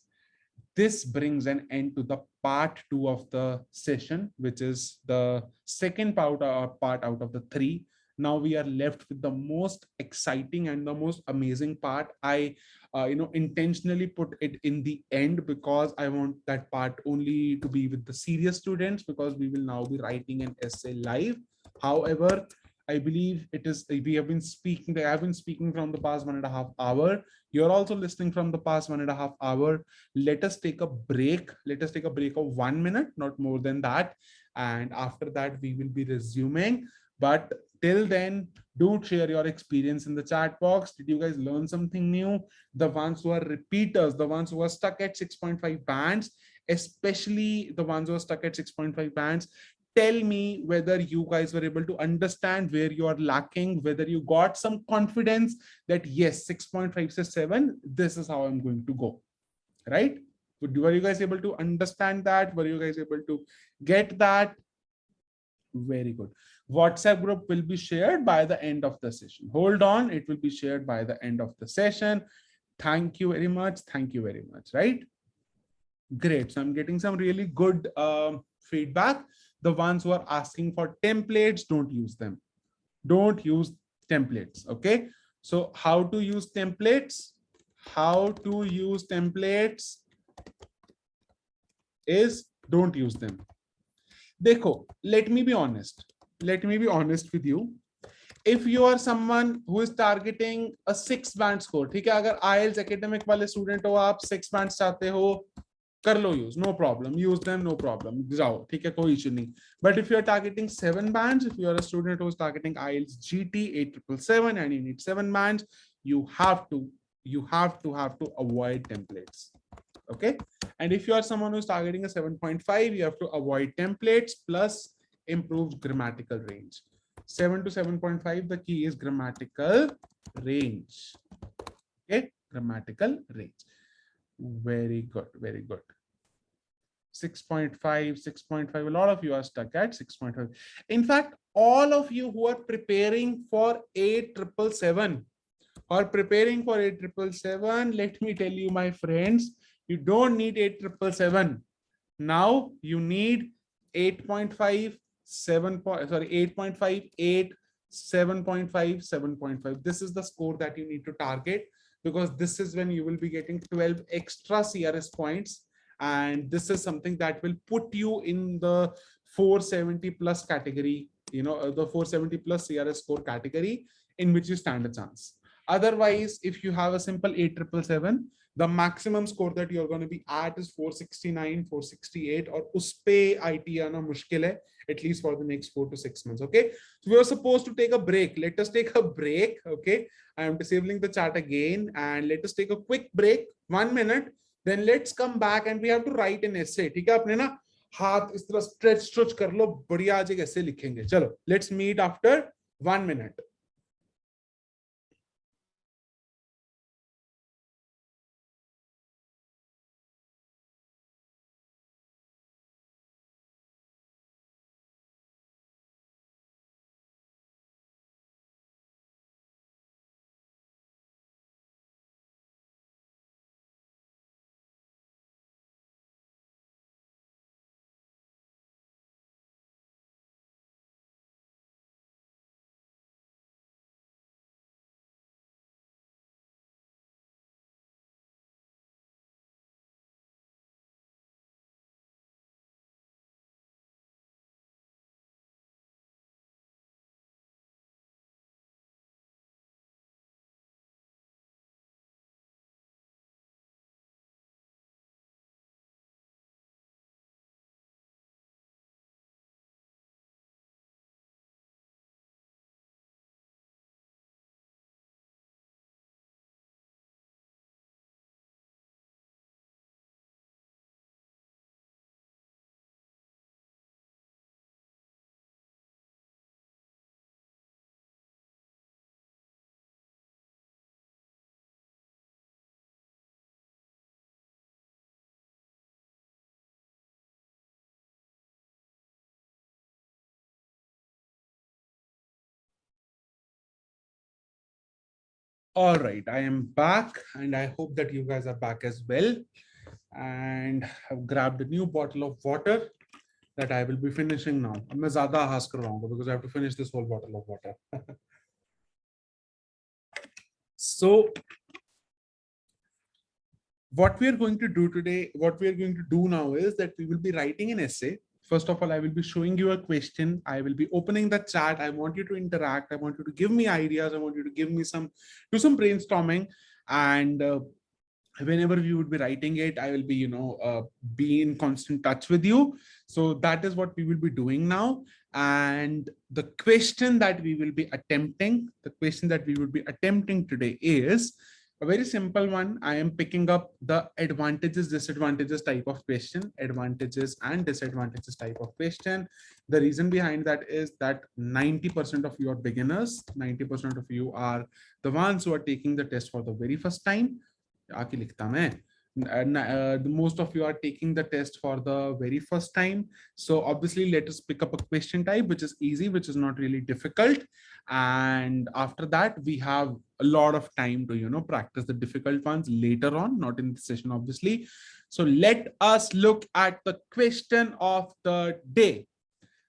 this brings an end to the part 2 of the session, which is the second part out of the 3. Now we are left with the most exciting and the most amazing part. I intentionally put it in the end because I want that part only to be with the serious students, because we will now be writing an essay live. However, I believe I have been speaking from the past 1.5 hours. You're also listening from the past 1.5 hours. Let us take a break. Let us take a break of 1 minute, not more than that. And after that, we will be resuming. But till then, do share your experience in the chat box. Did you guys learn something new? The ones who are repeaters, the ones who are stuck at 6.5 bands, especially the ones who are stuck at 6.5 bands, tell me whether you guys were able to understand where you are lacking, whether you got some confidence that yes, 6.5 to 7, this is how I'm going to go, right? Were you guys able to understand that? Were you guys able to get that? Very good. WhatsApp group will be shared by the end of the session. Hold on, it will be shared by the end of the session. Thank you very much. Thank you very much, right? Great. So I'm getting some really good feedback. The ones who are asking for templates, don't use them. Don't use templates. Okay. So how to use templates? How to use templates is don't use them. Dekho, let me be honest. Let me be honest with you. If you are someone who is targeting a 6 band score, ठीक है, अगर IELTS academic वाले student हो, आप 6 bands चाहते हो, कर लो use, no problem, use them, no problem, जाओ, ठीक है, कोई issue नहीं. But if you are targeting 7 bands, if you are a student who is targeting IELTS GT 8777 and you need 7 bands, you have to avoid templates. Okay. And if you are someone who's targeting a 7.5, you have to avoid templates plus improved grammatical range. 7 to 7.5, the key is grammatical range. Okay, grammatical range. Very good, very good. 6.5, 6.5, a lot of you are stuck at 6.5. In fact, all of you who are preparing for 8777 or preparing for 8777, let me tell you, my friends, you don't need 8777. Now you need 8.5, 8.5, 8, 7.5, 7.5. This is the score that you need to target, because this is when you will be getting 12 extra CRS points. And this is something that will put you in the 470 plus category, the 470 plus CRS score category in which you stand a chance. Otherwise, if you have a simple 8777, the maximum score that you're going to be at is 469, 468, or uspe IT aana mushkil hai, at least for the next 4 to 6 months. Okay. So we are supposed to take a break. Let us take a break. Okay. I am disabling the chat again, and let us take a quick break, 1 minute. Then let's come back and we have to write an essay. ठीक है, अपने ना हाथ इस तरह stretch कर लो, बढ़िया आज एक essay लिखेंगे. चलो, let's meet after 1 minute. All right, I am back, and I hope that you guys are back as well. And I've grabbed a new bottle of water that I will be finishing now. I'm ज़्यादा हास कर रहा हूँ because I have to finish this whole bottle of water. So what we are going to do today, what we are going to do now is that we will be writing an essay. First of all, I will be showing you a question. I will be opening the chat. I want you to interact. I want you to give me ideas. I want you to give me do some brainstorming. And whenever we would be writing it, I will be, be in constant touch with you. So that is what we will be doing now. And the question that we will be attempting, today is a very simple one. I am picking up the advantages, disadvantages type of question, advantages and disadvantages type of question. The reason behind that is that 90% of you are beginners, 90% of you are the ones who are taking the test for the very first time. Most of you are taking the test for the very first time. So obviously let us pick up a question type which is easy, which is not really difficult. And after that, we have a lot of time to, practice the difficult ones later on, not in the session, obviously. So let us look at the question of the day.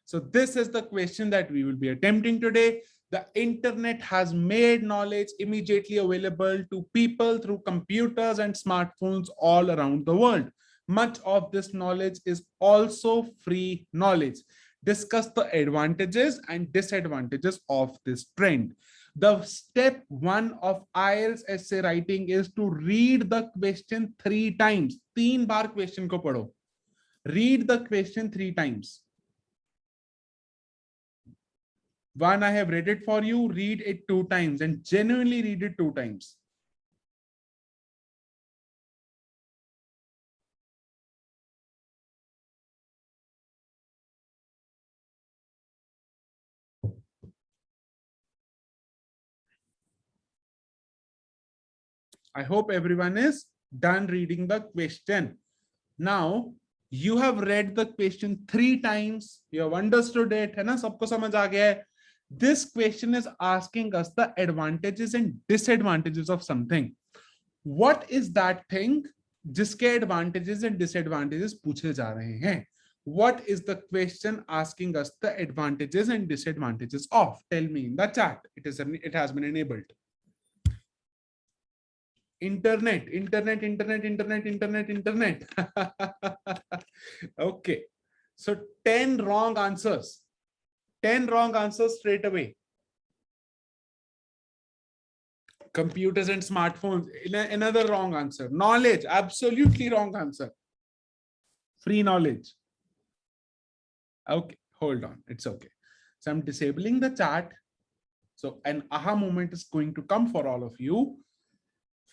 So this is the question that we will be attempting today. The internet has made knowledge immediately available to people through computers and smartphones all around the world. Much of this knowledge is also free knowledge. Discuss the advantages and disadvantages of this trend. The step one of IELTS essay writing is to read the question 3 times. 3 bar question को पढ़ो. Read the question 3 times. One, I have read it for you. Read it 2 times and genuinely read it 2 times. I hope everyone is done reading the question. Now, you have read the question 3 times. You have understood it. है ना? सबको समझ आ गया है. This question is asking us the advantages and disadvantages of something. What is that thing जिसके advantages and disadvantages पूछे जा रहे हैं? What is the question asking us the advantages and disadvantages of? Tell me in the chat. It has been enabled. Internet. Okay. So 10 wrong answers. 10 wrong answers straight away. Computers and smartphones. Another wrong answer. Knowledge. Absolutely wrong answer. Free knowledge. Okay. Hold on. It's okay. So I'm disabling the chat. So an aha moment is going to come for all of you.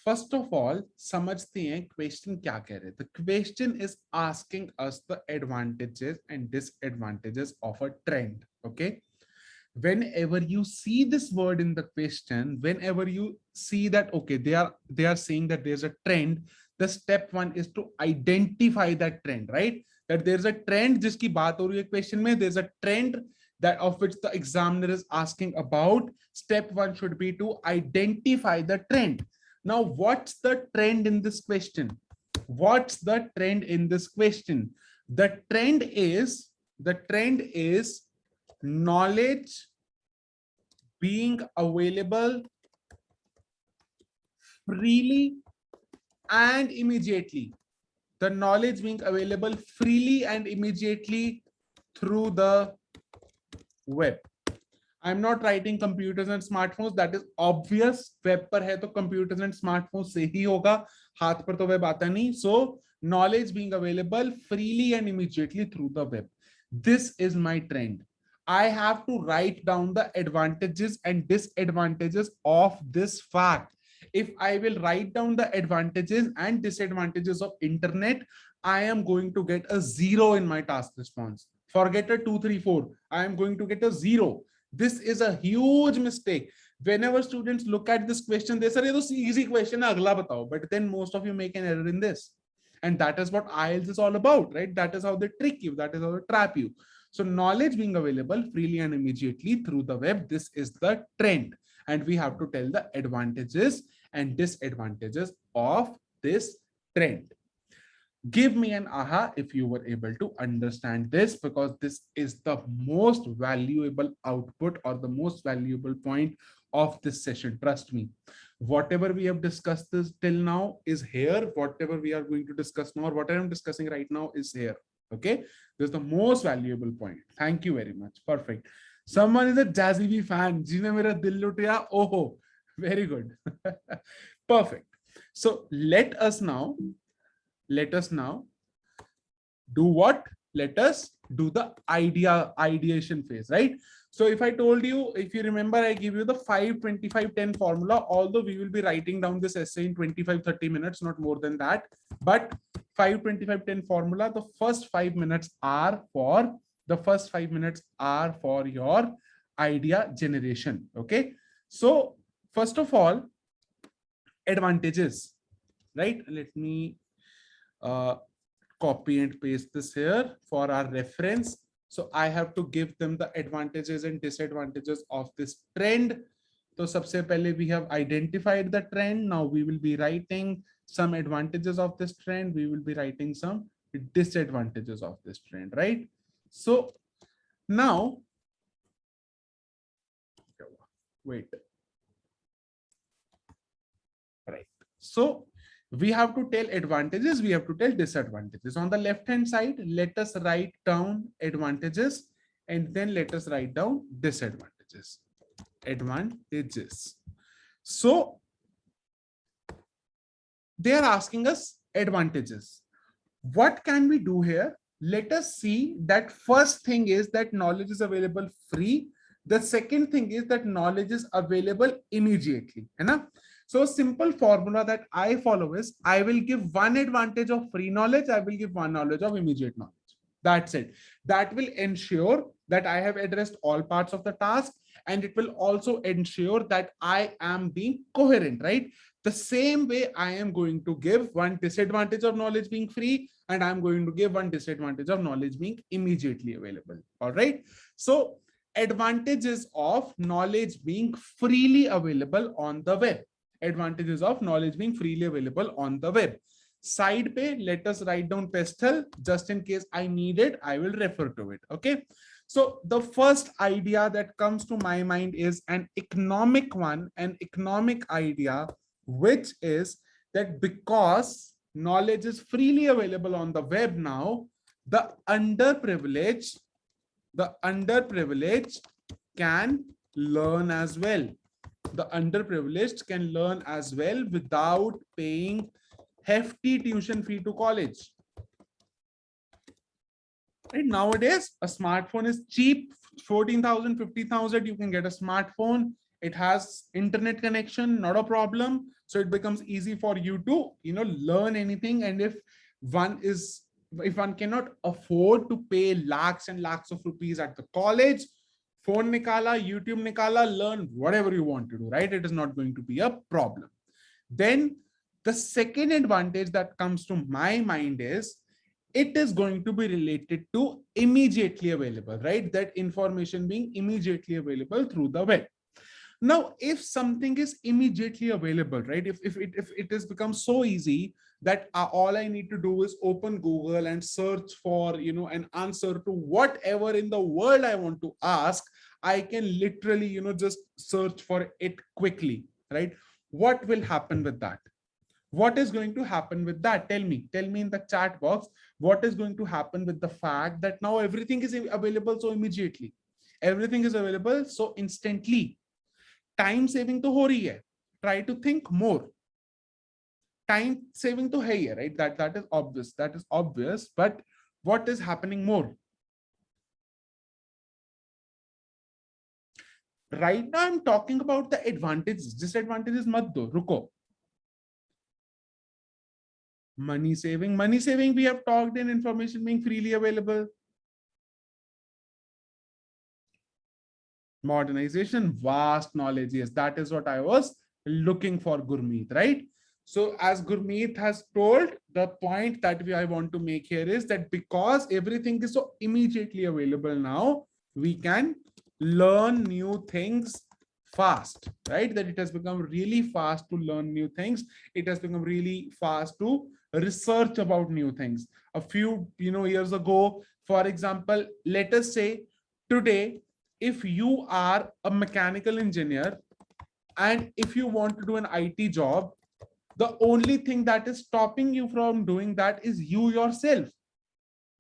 First of all, समझते हैं question क्या कह रहे हैं. The question is asking us the advantages and disadvantages of a trend. Okay. Whenever you see this word in the question, whenever you see that, okay, they are saying that there's a trend, the step one is to identify that trend, right? That there's a trend जिसकी बात हो रही है question में, there's a trend that of which the examiner is asking about. Step one should be to identify the trend. Now, what's the trend in this question? What's the trend in this question? The trend is knowledge being available freely and immediately. The knowledge being available freely and immediately through the web. I'm not writing computers and smartphones. That is obvious. Web पर है तो computers and smartphones से ही होगा. हाथ पर तो web आता नहीं. So knowledge being available freely and immediately through the web. This is my trend. I have to write down the advantages and disadvantages of this fact. If I will write down the advantages and disadvantages of internet, I am going to get a 0 in my task response. Forget a 2, 3, 4. I am going to get a 0. This is a huge mistake. Whenever students look at this question, they say, "This is easy question, agla batao." But then most of you make an error in this. And that is what IELTS is all about, right? That is how they trick you. That is how they trap you. So knowledge being available freely and immediately through the web, this is the trend. And we have to tell the advantages and disadvantages of this trend. Give me an aha if you were able to understand this, because this is the most valuable output or the most valuable point of this session. Trust me, whatever we have discussed this till now is here. Whatever we are going to discuss now, or whatever I'm discussing right now is here. Okay, this is the most valuable point. Thank you very much. Perfect. Someone is a Jazzy B fan. Jine mera dil lutya. Oh, very good. Perfect. So let us now do what? Let us do the ideation phase, right? So if I told you, if you remember, I give you the 5-25-10 formula, although we will be writing down this essay in 25-30 minutes, not more than that. But 5-25-10 formula, the first 5 minutes are for your idea generation. Okay. So first of all, advantages, right? Let me copy and paste this here for our reference. So I have to give them the advantages and disadvantages of this trend. So सबसे पहले we have identified the trend. Now we will be writing some advantages of this trend, we will be writing some disadvantages of this trend, right? So now, wait, right. So we have to tell advantages, we have to tell disadvantages. On the left hand side, let us write down advantages and then let us write down disadvantages. Advantages. So they are asking us advantages. What can we do here? Let us see that first thing is that knowledge is available free. The second thing is that knowledge is available immediately. So simple formula that I follow is I will give one advantage of free knowledge. I will give one knowledge of immediate knowledge. That's it. That will ensure that I have addressed all parts of the task, and it will also ensure that I am being coherent, right? The same way I am going to give one disadvantage of knowledge being free, and I'm going to give one disadvantage of knowledge being immediately available. All right. So advantages of knowledge being freely available on the web. Advantages of knowledge being freely available on the web. Side pay, let us write down pestle just in case I need it. I will refer to it. Okay. So the first idea that comes to my mind is an economic one, an economic idea, which is that because knowledge is freely available on the web now, the underprivileged can learn as well. The underprivileged can learn as well without paying hefty tuition fee to college. Right? Nowadays, a smartphone is cheap, 14,000, 50,000, you can get a smartphone. It has internet connection, not a problem. So it becomes easy for you to, learn anything. And if one cannot afford to pay lakhs and lakhs of rupees at the college, phone nikala, YouTube nikala, learn whatever you want to do, right? It is not going to be a problem. Then the second advantage that comes to my mind is it is going to be related to immediately available, right? That information being immediately available through the web. Now, if something is immediately available, right? If it has become so easy that all I need to do is open Google and search for, an answer to whatever in the world I want to ask, I can literally, just search for it quickly, right? What will happen with that? What is going to happen with that? Tell me in the chat box, what is going to happen with the fact that now everything is available so immediately, everything is available so instantly. Time saving to ho rahi hai. Try to think more. Time saving to hai, right? That is obvious, but what is happening more? Right now I'm talking about the advantages. Disadvantages mat do, ruko. Money saving, we have talked in, information being freely available. Modernization, vast knowledge. Yes, that is what I was looking for, Gurmeet, right? So as Gurmeet has told, the point that I want to make here is that because everything is so immediately available now, we can learn new things fast, right? That it has become really fast to learn new things. It has become really fast to research about new things. A few years ago, for example, let us say today, if you are a mechanical engineer and if you want to do an IT job, the only thing that is stopping you from doing that is you yourself.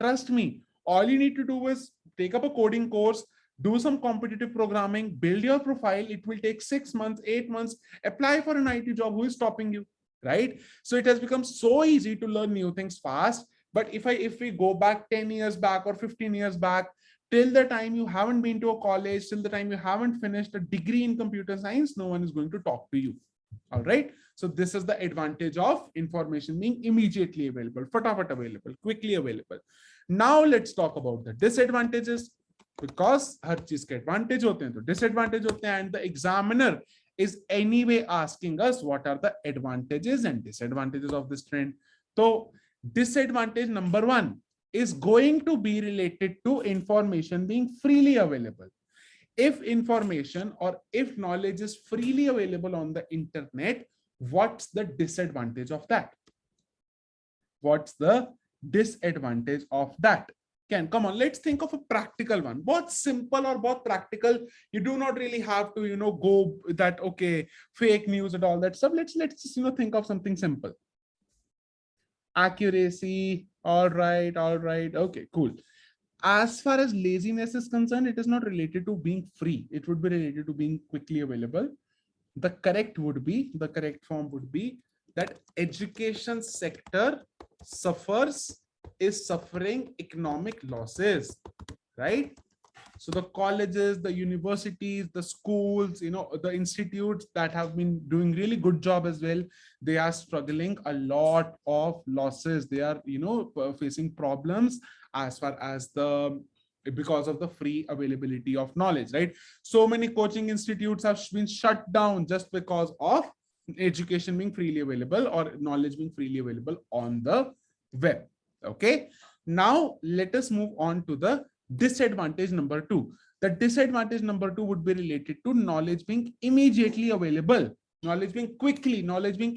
Trust me, all you need to do is take up a coding course, do some competitive programming, build your profile. It will take 6 months, 8 months, apply for an IT job. Who is stopping you, right? So it has become so easy to learn new things fast. But if we go back 10 years back or 15 years back, till the time you haven't been to a college, till the time you haven't finished a degree in computer science, no one is going to talk to you. All right. So this is the advantage of information being immediately available, fatafat available, quickly available. Now let's talk about the disadvantages, because हर चीज के advantage होते हैं तो disadvantage होते हैं, and the examiner is anyway asking us what are the advantages and disadvantages of this trend. So disadvantage number 1 is going to be related to information being freely available. If information or if knowledge is freely available on the internet, what's the disadvantage of that? What's the disadvantage of that? Can come on, let's think of a practical one. Both simple or both practical. You do not really have to, go that okay, fake news and all that stuff. Let's just think of something simple. Accuracy. All right, okay, cool. As far as laziness is concerned, it is not related to being free. It would be related to being quickly available. The correct form would be that education sector is suffering economic losses, right? So the colleges, the universities, the schools, the institutes that have been doing really good job as well, they are struggling a lot of losses. They are, facing problems as far as because of the free availability of knowledge, right? So many coaching institutes have been shut down just because of education being freely available or knowledge being freely available on the web. Okay. Now let us move on to the disadvantage number 2. The disadvantage number 2 would be related to knowledge being immediately available, knowledge being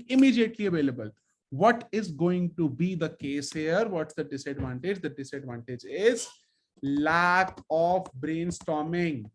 immediately available. What is going to be the case here? What's the disadvantage? The disadvantage is lack of brainstorming.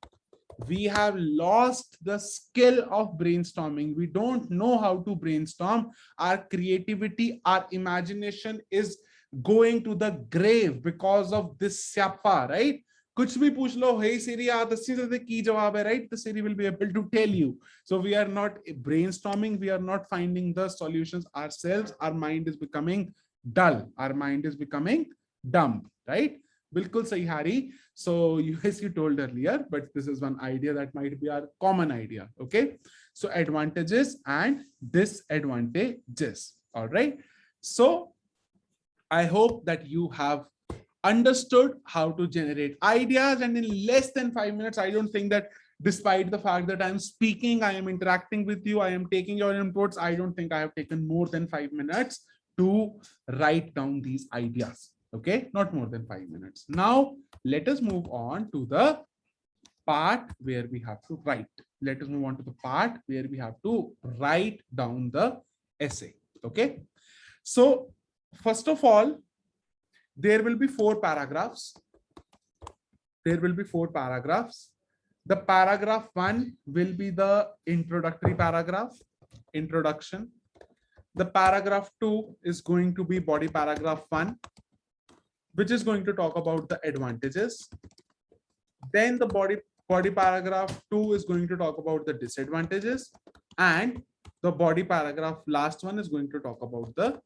We have lost the skill of brainstorming. We don't know how to brainstorm. Our creativity, our imagination is going to the grave because of this SIAPA, right? कुछ भी पूछ लो, hey Siri, दस्सी से की जवाब है, right? The Siri will be able to tell you. So we are not brainstorming. We are not finding the solutions ourselves. Our mind is becoming dull. Our mind is becoming dumb, right? Bilkul sahi, Hari. So you told earlier, but this is one idea that might be our common idea. Okay. So advantages and disadvantages. All right. So I hope that you have understood how to generate ideas, and in less than 5 minutes, I don't think that despite the fact that I'm speaking, I am interacting with you, I am taking your inputs, I don't think I have taken more than 5 minutes to write down these ideas. Okay, not more than 5 minutes. Now, let us move on to the part where we have to write. Let us move on to the part where we have to write down the essay. Okay, so first of all, there will be 4 paragraphs. There will be 4 paragraphs. The paragraph 1 will be the introductory paragraph, introduction. The paragraph 2 is going to be body paragraph 1, which is going to talk about the advantages. Then the body paragraph 2 is going to talk about the disadvantages, and the body paragraph last one is going to talk about the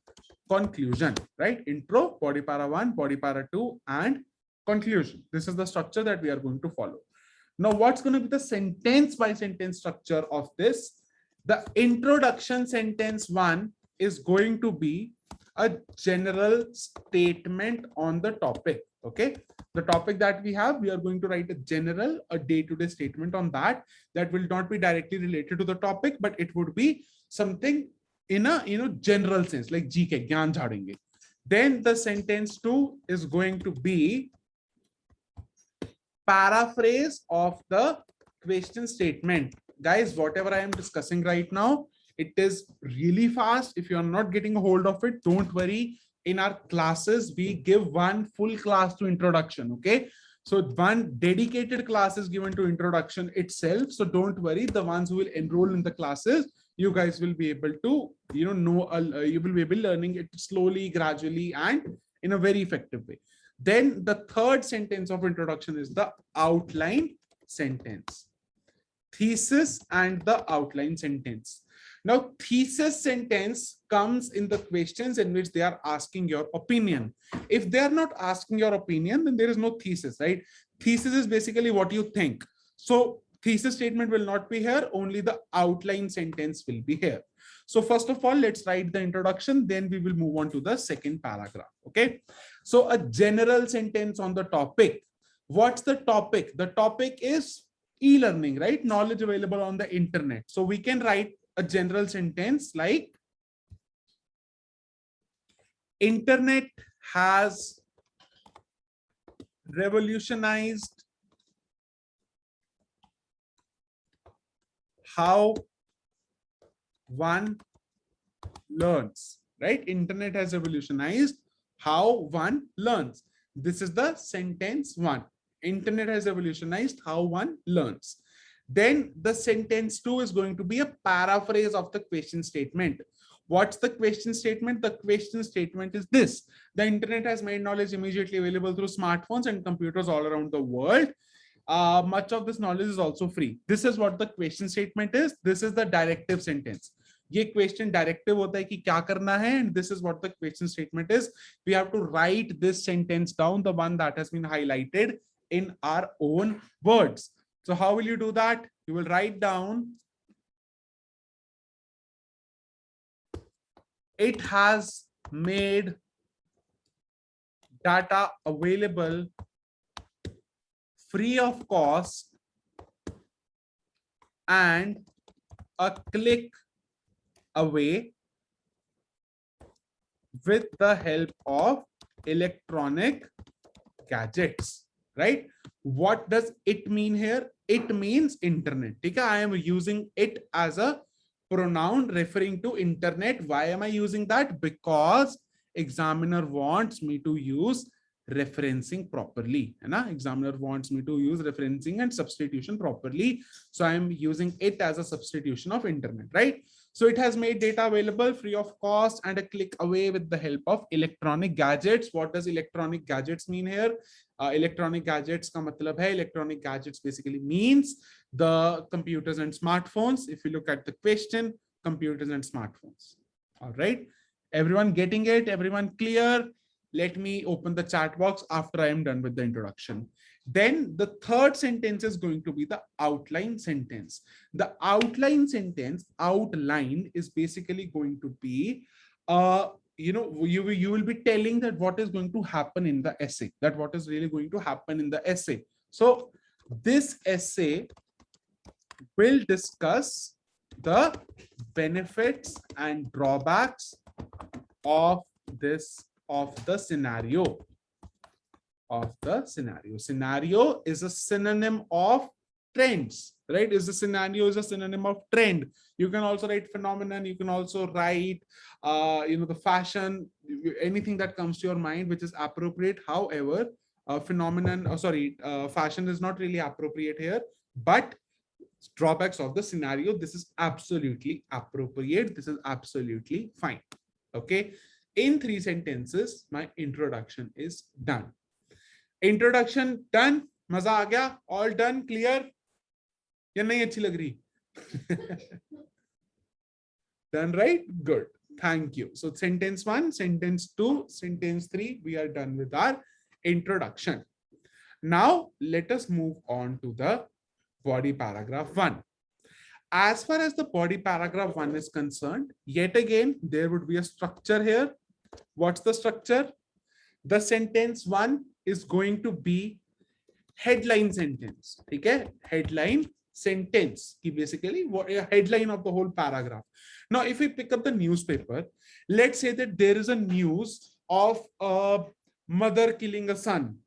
conclusion, right? Intro, body para 1, body para 2, and conclusion. This is the structure that we are going to follow. Now, what's going to be the sentence by sentence structure of this? The introduction sentence 1 is going to be a general statement on the topic. Okay, the topic that we have, we are going to write a general, a day-to-day statement on that will not be directly related to the topic, but it would be something in a general sense, like GK, Gyan Jhadenge. Then the sentence 2 is going to be paraphrase of the question statement. Guys, whatever I am discussing right now, it is really fast. If you are not getting a hold of it, don't worry. In our classes, we give one full class to introduction. Okay, so one dedicated class is given to introduction itself. So don't worry, the ones who will enroll in the classes, you guys will be able to you will be able learning it slowly, gradually, and in a very effective way. Then the third sentence of introduction is the outline sentence, thesis and the outline sentence. Now, thesis sentence comes in the questions in which they are asking your opinion. If they are not asking your opinion, then there is no thesis, right? Thesis is basically what you think. So thesis statement will not be here, only the outline sentence will be here. So first of all, let's write the introduction, then we will move on to the second paragraph. Okay, so a general sentence on the topic. What's the topic? The topic is e-learning, right? Knowledge available on the internet. So we can write a general sentence like internet has revolutionized how one learns. right? Internet has revolutionized how one learns. This is the sentence one. Internet has revolutionized how one learns. Then the sentence two is going to be a paraphrase of the question statement. What's the question statement? The question statement is this: the internet has made knowledge immediately available through smartphones and computers all around the world. Much of this knowledge is also free. This is what the question statement is. This is the directive sentence. ये question directive होता है कि क्या करना है, and this is what the question statement is. We have to write this sentence down, the one that has been highlighted, in our own words. So how will you do that? You will write down, it has made data available free of cost and a click away with the help of electronic gadgets, right? What does it mean here? It means internet. Okay, I am using it as a pronoun referring to internet. Why am I using that? Because examiner wants me to use referencing properly. Examiner wants me to use referencing and substitution properly. So I am using it as a substitution of internet, right? So it has made data available free of cost and a click away with the help of electronic gadgets. What does electronic gadgets mean here? Electronic gadgets ka matlab hai, electronic gadgets basically means the computers and smartphones. If you look at the question, computers and smartphones. All right. Everyone getting it? Everyone clear? Let me open the chat box after I am done with the introduction. Then the third sentence is going to be the outline sentence. The outline sentence, outline, is basically going to be, you will be telling that what is going to happen in the essay, that what is really going to happen in the essay. So this essay will discuss the benefits and drawbacks of the scenario. Scenario is a synonym of trends, right? The scenario is a synonym of trend. You can also write phenomenon. You can also write, the fashion, anything that comes to your mind which is appropriate. However, fashion is not really appropriate here, but drawbacks of the scenario, this is absolutely appropriate. This is absolutely fine. Okay. In 3 sentences, my introduction is done. Introduction done. मजा आ गया? All done? Clear? या नहीं अच्छी लग रही? Done, right? Good. Thank you. So sentence 1, sentence 2, sentence 3, we are done with our introduction. Now let us move on to the body paragraph 1. As far as the body paragraph 1 is concerned, yet again, there would be a structure here. What's the structure? The sentence 1 is going to be headline sentence. Okay? Headline sentence. Basically, what a headline of the whole paragraph. Now, if we pick up the newspaper, let's say that there is a news of a mother killing a son.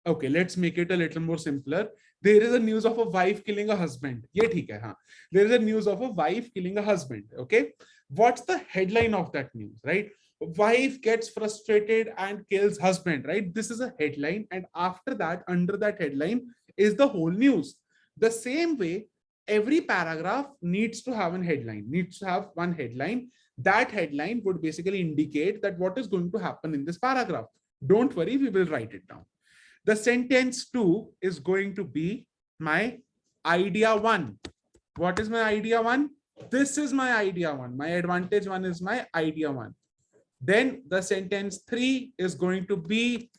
Okay, let's make it a little more simpler. There is a news of a wife killing a husband. Ye theek hai, haan. There is a news of a wife killing a husband. Okay, what's the headline of that news, right? Wife gets frustrated and kills husband, right? This is a headline, and after that, under that headline is the whole news. The same way, every paragraph needs to have a headline, needs to have one headline. That headline would basically indicate that what is going to happen in this paragraph. Don't worry, we will write it down. The sentence 2 is going to be my idea 1. What is my idea 1? This is my idea 1. My advantage 1 is my idea 1. Then the sentence 3 is going to be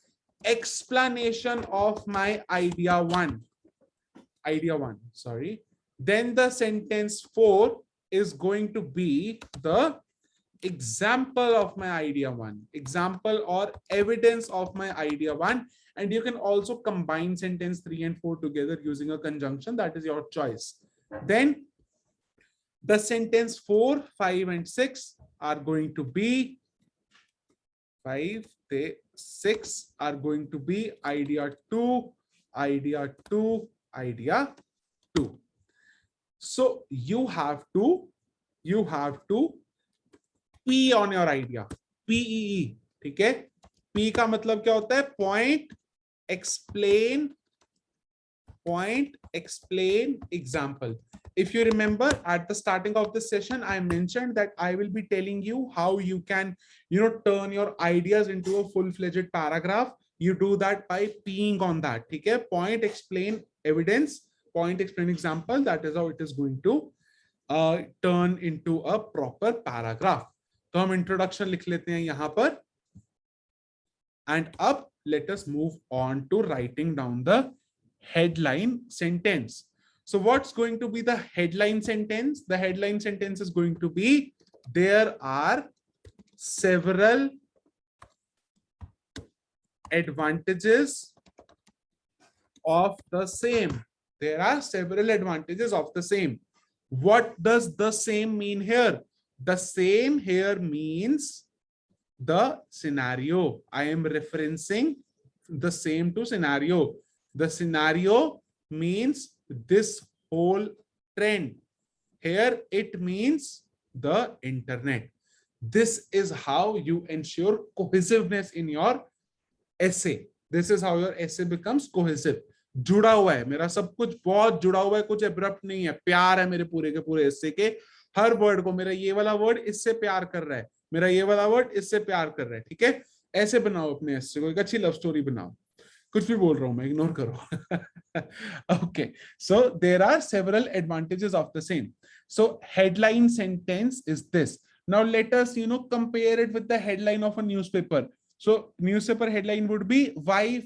explanation of my idea 1. Idea 1, sorry. Then the sentence 4 is going to be the example of my idea 1. Example or evidence of my idea 1. And you can also combine sentence 3 and 4 together using a conjunction. That is your choice. Then the sentence 4, 5, and 6 are going to be 5, 6 are going to be idea 2, idea 2, idea 2. So you have to P on your idea. PEE. ठीक है? P का मतलब क्या होता है? Point explain example. If you remember at the starting of this session, I mentioned that I will be telling you how you can, turn your ideas into a full-fledged paragraph. You do that by peeing on that. Okay? Point explain evidence, point explain example. That is how it is going to turn into a proper paragraph. तो हम introduction लिख लेते हैं यहाँ पर. And up, let us move on to writing down the headline sentence. So what's going to be the headline sentence? The headline sentence is going to be, there are several advantages of the same. There are several advantages of the same. What does the same mean here? The same here means the scenario. I am referencing the same to scenario. The scenario means this whole trend. Here it means the internet. This is how you ensure cohesiveness in your essay. This is how your essay becomes cohesive. जुड़ा हुआ है, मेरा सब कुछ बहुत जुड़ा हुआ है, कुछ एब्रप्ट नहीं है, प्यार है मेरे पूरे के पूरे essay के हर वर्ड को. मेरा ये वाला वर्ड इससे प्यार कर रहा है, मेरा ये वाला वर्ड इससे प्यार कर रहा है. ठीक है? ऐसे बनाओ अपने essay को, एक अच्छी लव स्टोरी बनाओ. कुछ भी बोल रहा हूं मैं, इग्नोर करो. Okay, so there are several advantages of the same. So headline sentence is this. Now let us compare it with the headline of a newspaper. So newspaper headline would be,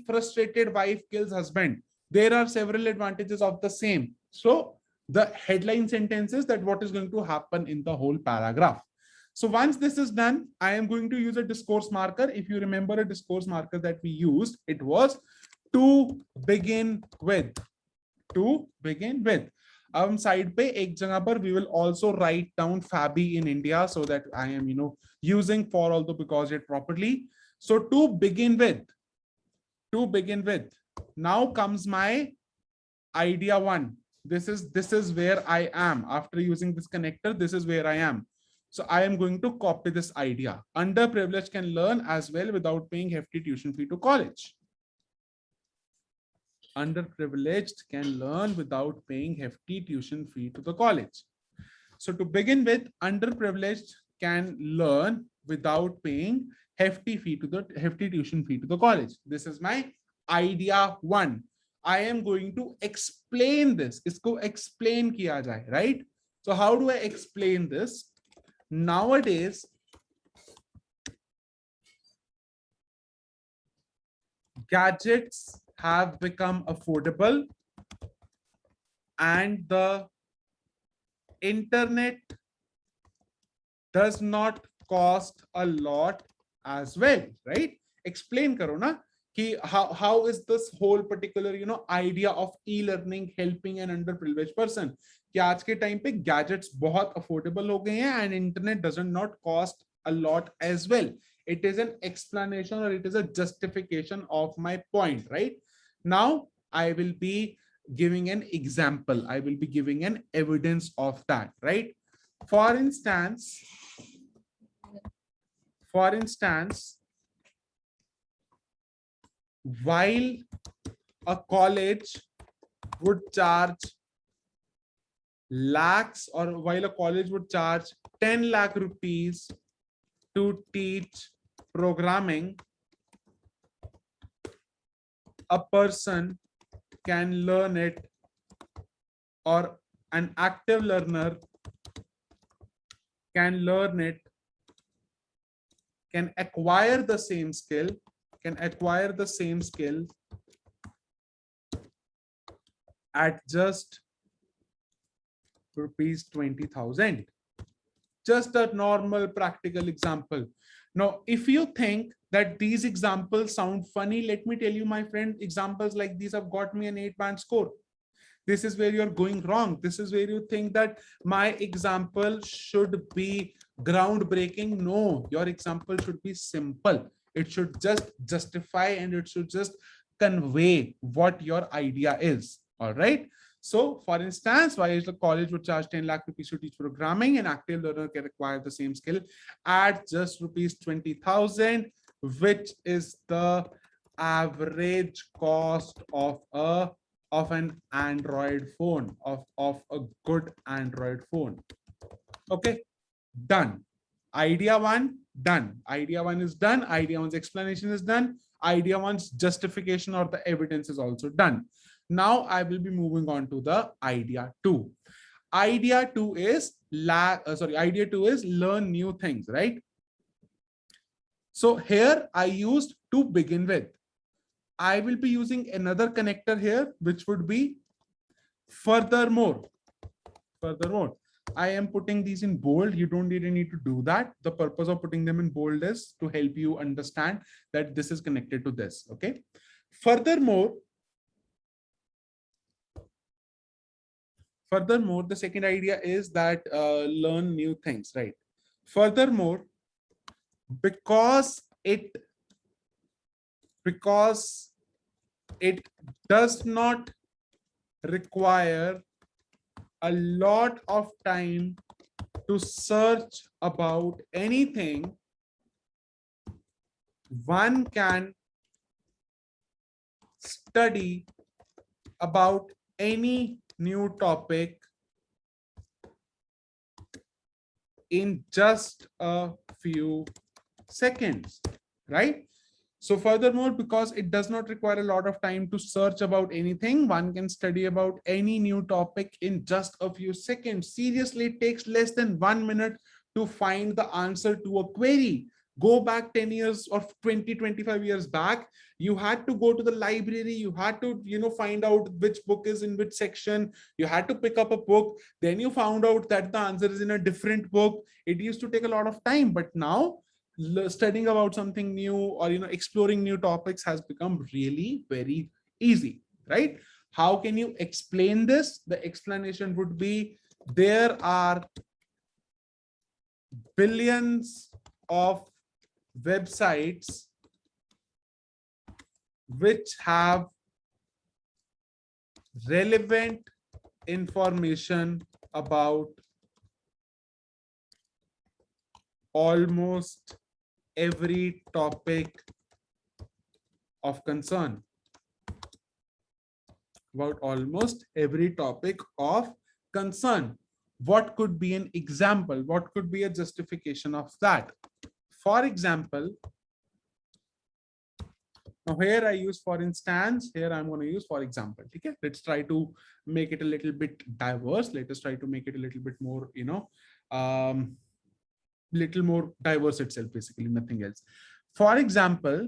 frustrated wife kills husband. There are several advantages of the same. So the headline sentence is that what is going to happen in the whole paragraph. So once this is done, I am going to use a discourse marker. If you remember a discourse marker that we used, it was to begin with. To begin with. Side pe ek jagah par we will also write down Fabi in India so that I am using for although because it properly. So to begin with, now comes my idea one. This is where I am. After using this connector, this is where I am. So I am going to copy this idea. Underprivileged can learn as well without paying hefty tuition fee to college. Underprivileged can learn without paying hefty tuition fee to the college. So to begin with, underprivileged can learn without paying hefty tuition fee to the college. This is my idea one. I am going to explain this. Isko explain kiya jaye, right? So how do I explain this? Nowadays, gadgets have become affordable and the internet does not cost a lot as well, right? Explain karo na ki how is this whole particular idea of e-learning helping an underprivileged person. कि आज के time पे gadgets बहुत affordable हो गए हैं and internet does not cost a lot as well. It is an explanation or it is a justification of my point, right? Now I will be giving an example. I will be giving an evidence of that, right? For instance, while a college would charge lakhs, or while a college would charge 10 lakh rupees to teach programming, a person can learn it, or an active learner can learn it, can acquire the same skill, at just rupees 20,000. Just a normal practical example. Now, if you think that these examples sound funny, let me tell you, my friend, examples like these have got me an 8-band score. This is where you're going wrong. This is where you think that my example should be groundbreaking. No, your example should be simple. It should just justify and it should just convey what your idea is. All right. So for instance, why is the college would charge 10 lakh rupees to teach programming? An active learner can acquire the same skill at just rupees 20,000, which is the average cost of an Android phone, of a good Android phone. Okay, done. Idea one, done. Idea one is done. Idea one's explanation is done. Idea one's justification or the evidence is also done. Now I will be moving on to the idea two. Idea two is idea two is learn new things, right? So here I used to begin with. I will be using another connector here, which would be furthermore. Furthermore, I am putting these in bold. You don't really need to do that. The purpose of putting them in bold is to help you understand that this is connected to this. Okay. Furthermore, the second idea is that learn new things, right? Furthermore, because it does not require a lot of time to search about anything, one can study about any new topic in just a few seconds, right? So furthermore, because it does not require a lot of time to search about anything, one can study about any new topic in just a few seconds. Seriously, it takes less than 1 minute to find the answer to a query. Go back 10 years or 20, 25 years back, you had to go to the library, you had to, find out which book is in which section, you had to pick up a book, then you found out that the answer is in a different book. It used to take a lot of time, but now studying about something new or exploring new topics has become really very easy, right? How can you explain this? The explanation would be there are billions of websites which have relevant information about almost every topic of concern. About almost every topic of concern. What could be an example? What could be a justification of that? For example, now here I use for instance, here I'm going to use for example. Okay, let's try to make it a little bit diverse. Let us try to make it a little bit more, little more diverse itself, basically, nothing else. For example,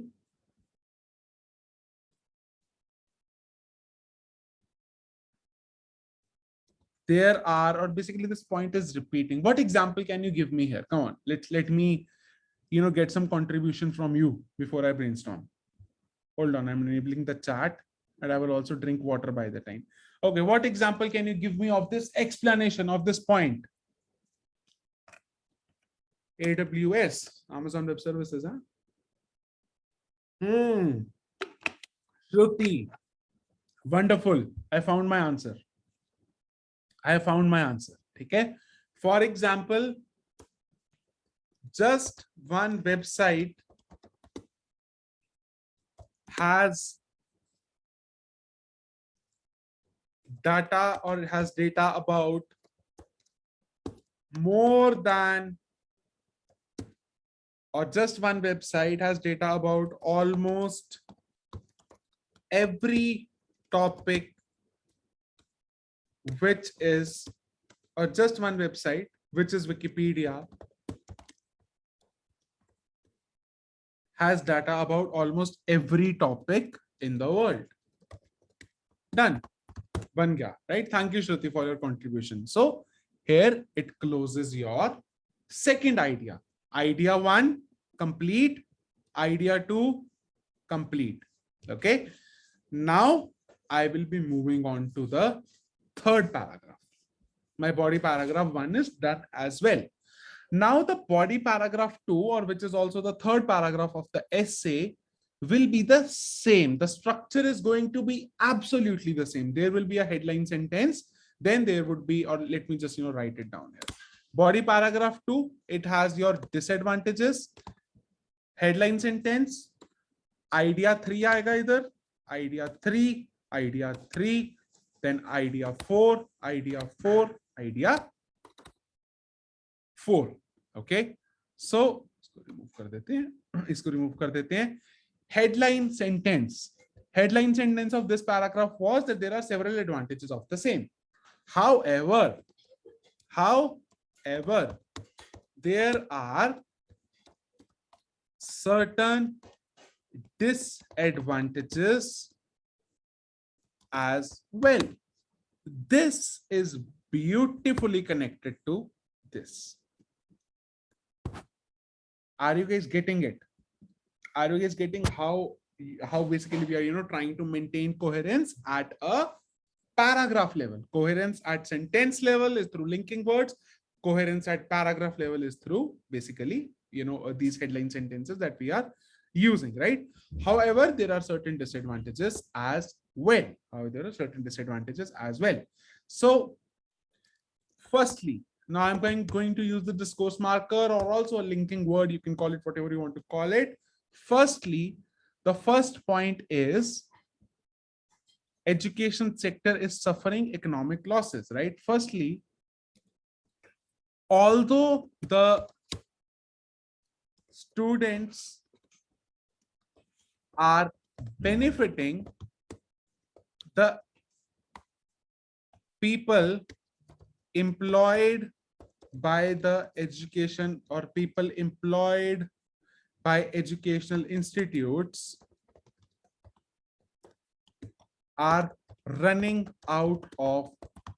there are, or basically this point is repeating. What example can you give me here? Come on, let me, get some contribution from you before I brainstorm. Hold on, I'm enabling the chat and I will also drink water by the time. Okay, what example can you give me of this explanation of this point? AWS, Amazon Web Services, huh? Shruti, wonderful. I found my answer. Okay. For example, just one website has data or has data about more than, or just one website has data about almost every topic which is, or just one website, which is Wikipedia, has data about almost every topic in the world. Done. Ban gaya, right? Thank you, Shruti, for your contribution. So here it closes your second idea. Idea one, complete. Idea two, complete. Okay. Now I will be moving on to the third paragraph. My body paragraph one is done as well. Now the body paragraph two, or which is also the third paragraph of the essay, will be the same. The structure is going to be absolutely the same. There will be a headline sentence, then there would be, or let me just write it down here. Body paragraph 2, it has your disadvantages, headline sentence, idea 3 aega idhar, idea 3, idea 3, then idea 4, idea 4, idea 4. Okay, so इसको remove कर देते हैं. Headline sentence of this paragraph was that there are several advantages of the same. However, there are certain disadvantages as well. This is beautifully connected to this. Are you guys getting it? Are you guys getting how basically we are trying to maintain coherence at a paragraph level? Coherence at sentence level is through linking words. Coherence at paragraph level is through basically these headline sentences that we are using, right? However, there are certain disadvantages as well. So firstly, now I'm going to use the discourse marker or also a linking word. You can call it whatever you want to call it. Firstly, the first point is education sector is suffering economic losses, right? Firstly, although the students are benefiting, the people employed by the education or people employed by educational institutes are running out of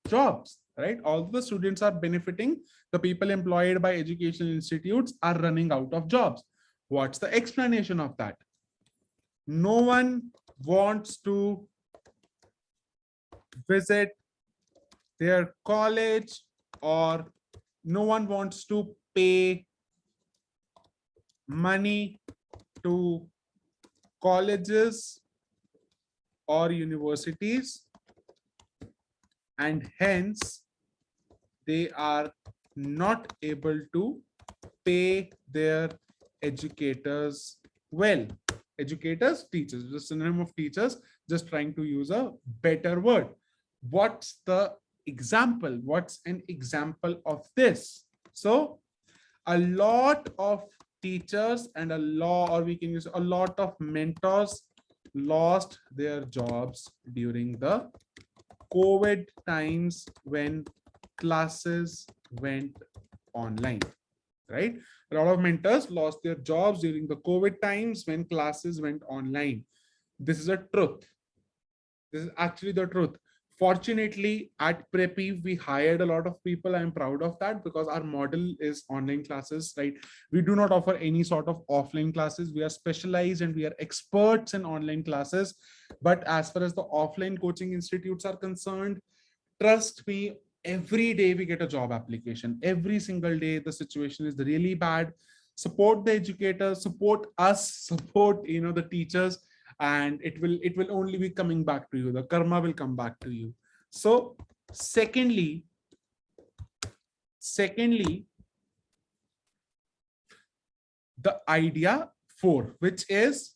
jobs, right? Although the students are benefiting, the people employed by educational institutes are running out of jobs. What's the explanation of that? No one wants to visit their college, or no one wants to pay money to colleges or universities, and hence they are not able to pay their educators well. Educators, teachers, just a name of teachers, just trying to use a better word. What's the example? What's an example of this? So a lot of teachers and a lot of mentors lost their jobs during the COVID times when classes went online, right? A lot of mentors lost their jobs during the COVID times when classes went online. This is a truth. This is actually the truth. Fortunately, at Preppy, we hired a lot of people. I'm proud of that because our model is online classes, right? We do not offer any sort of offline classes. We are specialized and we are experts in online classes. But as far as the offline coaching institutes are concerned, trust me, every day we get a job application. Every single day, the situation is really bad. Support the educators, support us, support the teachers, and it will only be coming back to you. The karma will come back to you. So secondly, the idea 4, which is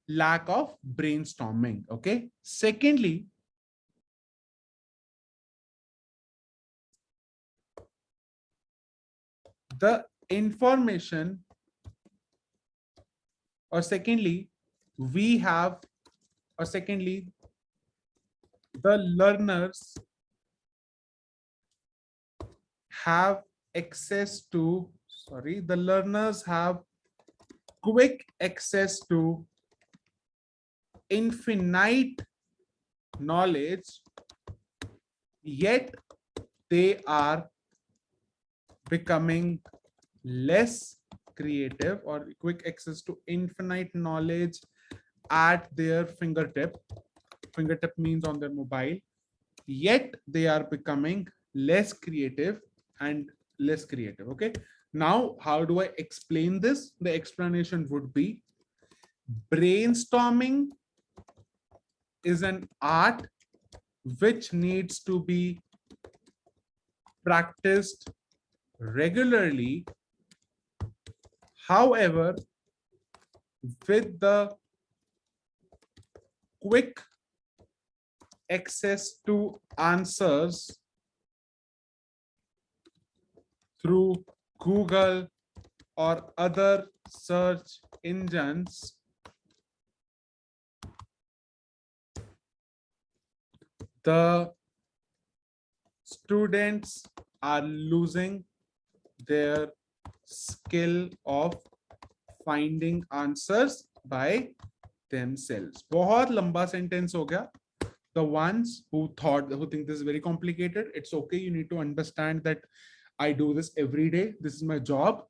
lack of brainstorming. Okay, secondly, the information, or secondly, we have, or secondly, the learners have access to, the learners have quick access to infinite knowledge, yet they are becoming less creative, or quick access to infinite knowledge at their fingertip. Fingertip means on their mobile, yet they are becoming less creative and less creative. Okay, now how do I explain this? The explanation would be brainstorming is an art which needs to be practiced regularly. However, with the quick access to answers through Google or other search engines, the students are losing their skill of finding answers by themselves. बहुत लंबा sentence हो गया. The ones who think this is very complicated, it's okay. You need to understand that I do this every day. This is my job.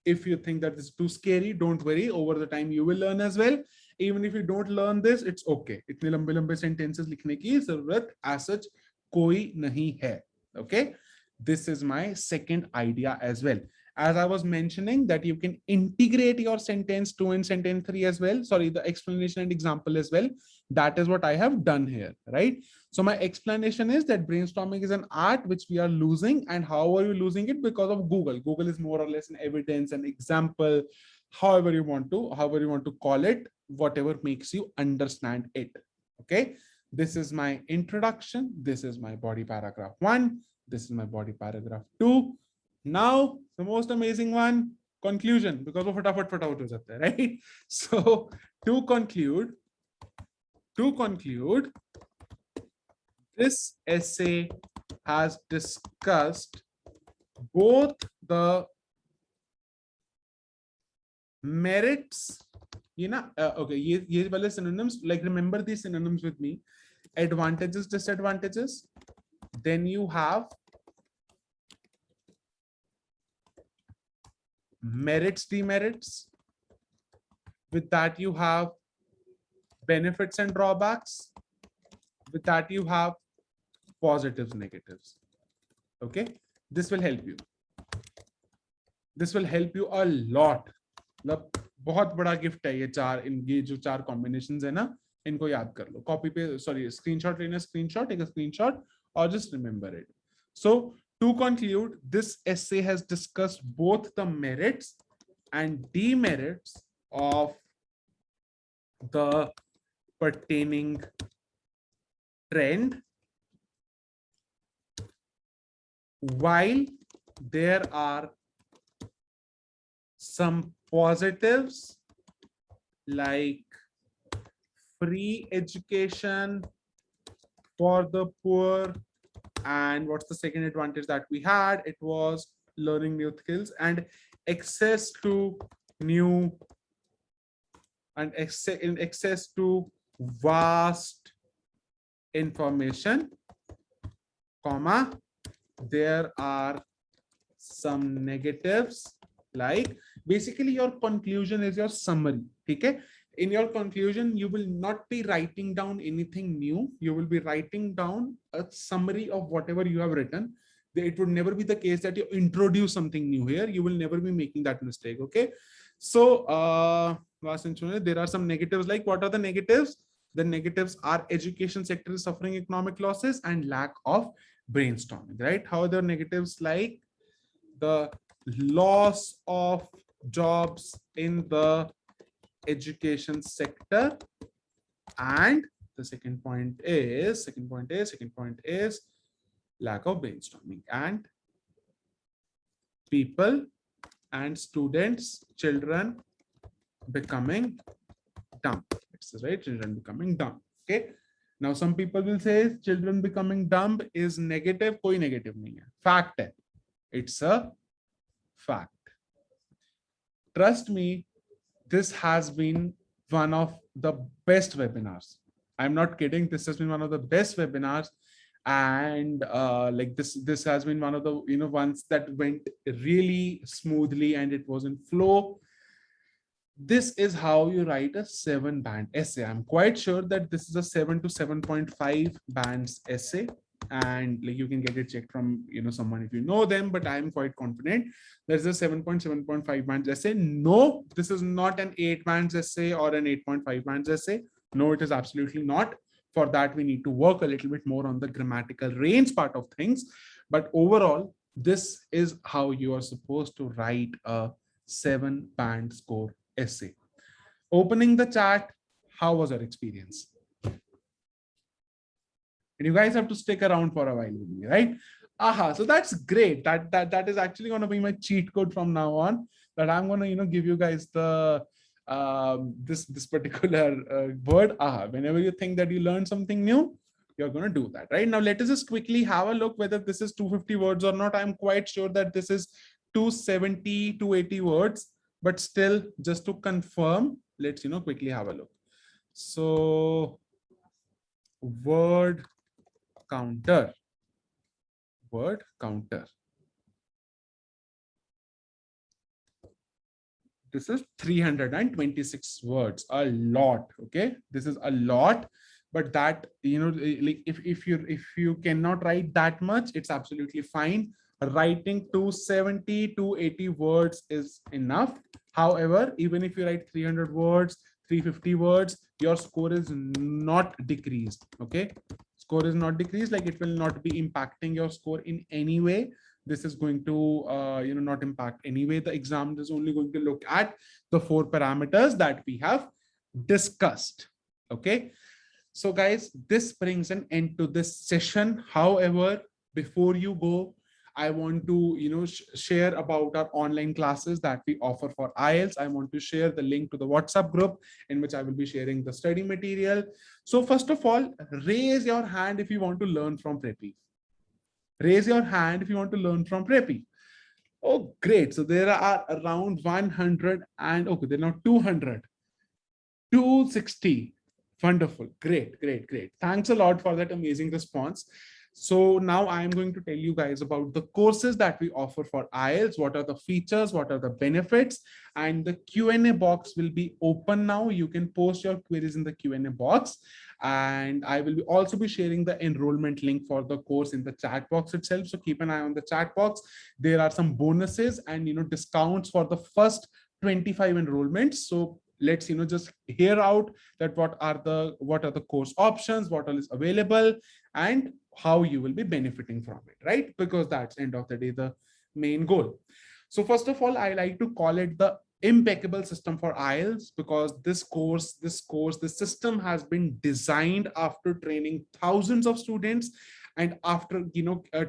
If you think that this is too scary, don't worry. Over the time, you will learn as well. Even if you don't learn this, it's okay. इतने लंबे लंबे sentences लिखने की जरूरत as such कोई नहीं है. Okay. This is my second idea as well. As I was mentioning that you can integrate your sentence 2 and sentence 3 as well. Sorry, the explanation and example as well. That is what I have done here, right? So my explanation is that brainstorming is an art which we are losing. And how are you losing it? Because of Google. Google is more or less an evidence, an example, however you want to call it, whatever makes you understand it. Okay. This is my introduction. This is my body paragraph 1. This is my body paragraph 2. Now, the most amazing one, conclusion, because of फटाफट फटाफट हो जाता है, right? So to conclude, this essay has discussed both the merits, okay, ये वाले synonyms, like remember these synonyms with me, advantages, disadvantages, then you have merits, demerits. With that, you have benefits and drawbacks. With that, you have positives, negatives. Okay, this will help you. This will help you a lot. मतलब बहुत बड़ा gift है ये जो चार combinations है ना, इनको याद कर लो. कॉपी पे, सॉरी, स्क्रीनशॉट लेना, take a screenshot or just remember it. So to conclude, this essay has discussed both the merits and demerits of the pertaining trend. While there are some positives like free education for the poor, and what's the second advantage that we had? It was learning new skills and access to new and access to vast information, comma, there are some negatives, like basically your conclusion is your summary. Okay, in your conclusion you will not be writing down anything new, you will be writing down a summary of whatever you have written. It would never be the case that you introduce something new here. You will never be making that mistake. Okay, so there are some negatives. Like, what are the negatives? The negatives are education sector is suffering economic losses and lack of brainstorming, right? How are the negatives? Like the loss of jobs in the education sector, and the second point is lack of brainstorming, and people and students, children becoming dumb. It's right, children becoming dumb. Okay, now some people will say children becoming dumb is negative. Koi negative nahi hai, fact hai. It's a fact. Trust me, this has been one of the best webinars. I'm not kidding. This has been one of the best webinars, and like this has been one of the ones that went really smoothly and it was in flow. This is how you write a 7-band essay. I'm quite sure that this is a 7 to 7.5 bands essay. and like you can get it checked from someone if you know them, but I am quite confident there's a 7.7.5 bands essay. No, this is not an 8 bands essay or an 8.5 bands essay. No, it is absolutely not. For that, we need to work a little bit more on the grammatical range part of things. But overall, this is how you are supposed to write a 7-band score essay. Opening the chat, how was your experience? And you guys have to stick around for a while with me, right? Aha, so that's great. That is actually going to be my cheat code from now on. That I'm going to give you guys the this particular word. Aha, whenever you think that you learned something new, you're going to do that, right? Now let us just quickly have a look whether this is 250 words or not. I'm quite sure that this is 270, 280 words, but still, just to confirm, let's quickly have a look. So word counter. Word counter. This is 326 words, a lot. Okay, this is a lot, but that like if you cannot write that much, it's absolutely fine. Writing 270 to 80 words is enough. However, even if you write 300 words, 350 words, your score is not decreased. Okay, score is not decreased, like it will not be impacting your score in any way. This is going to not impact anyway. The exam is only going to look at the 4 parameters that we have discussed. Okay, so guys, this brings an end to this session. However, before you go, I want to share about our online classes that we offer for IELTS. I want to share the link to the WhatsApp group in which I will be sharing the study material. So first of all, raise your hand if you want to learn from Preppy. Raise your hand if you want to learn from Preppy. Oh, great. So there are around 100 and okay, they're now 200, 260. Wonderful. Great, great, great. Thanks a lot for that amazing response. So now I'm going to tell you guys about the courses that we offer for IELTS. What are the features? What are the benefits? And the Q&A box will be open now. You can post your queries in the Q&A box. And I will also be sharing the enrollment link for the course in the chat box itself. So keep an eye on the chat box. There are some bonuses and discounts for the first 25 enrollments. So let's just hear out that what are the course options, what all is available, and how you will be benefiting from it, right? Because that's end of the day the main goal. So first of all, I like to call it the impeccable system for IELTS, because this system has been designed after training thousands of students and after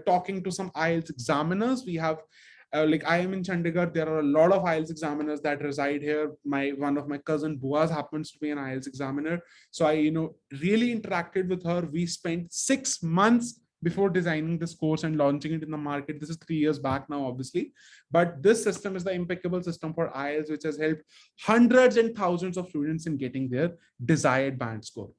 talking to some IELTS examiners. We have like I am in Chandigarh, there are a lot of IELTS examiners that reside here. One of my cousin Boaz happens to be an IELTS examiner. So I, really interacted with her. We spent 6 months before designing this course and launching it in the market. This is 3 years back now, obviously. But this system is the impeccable system for IELTS, which has helped hundreds and thousands of students in getting their desired band score.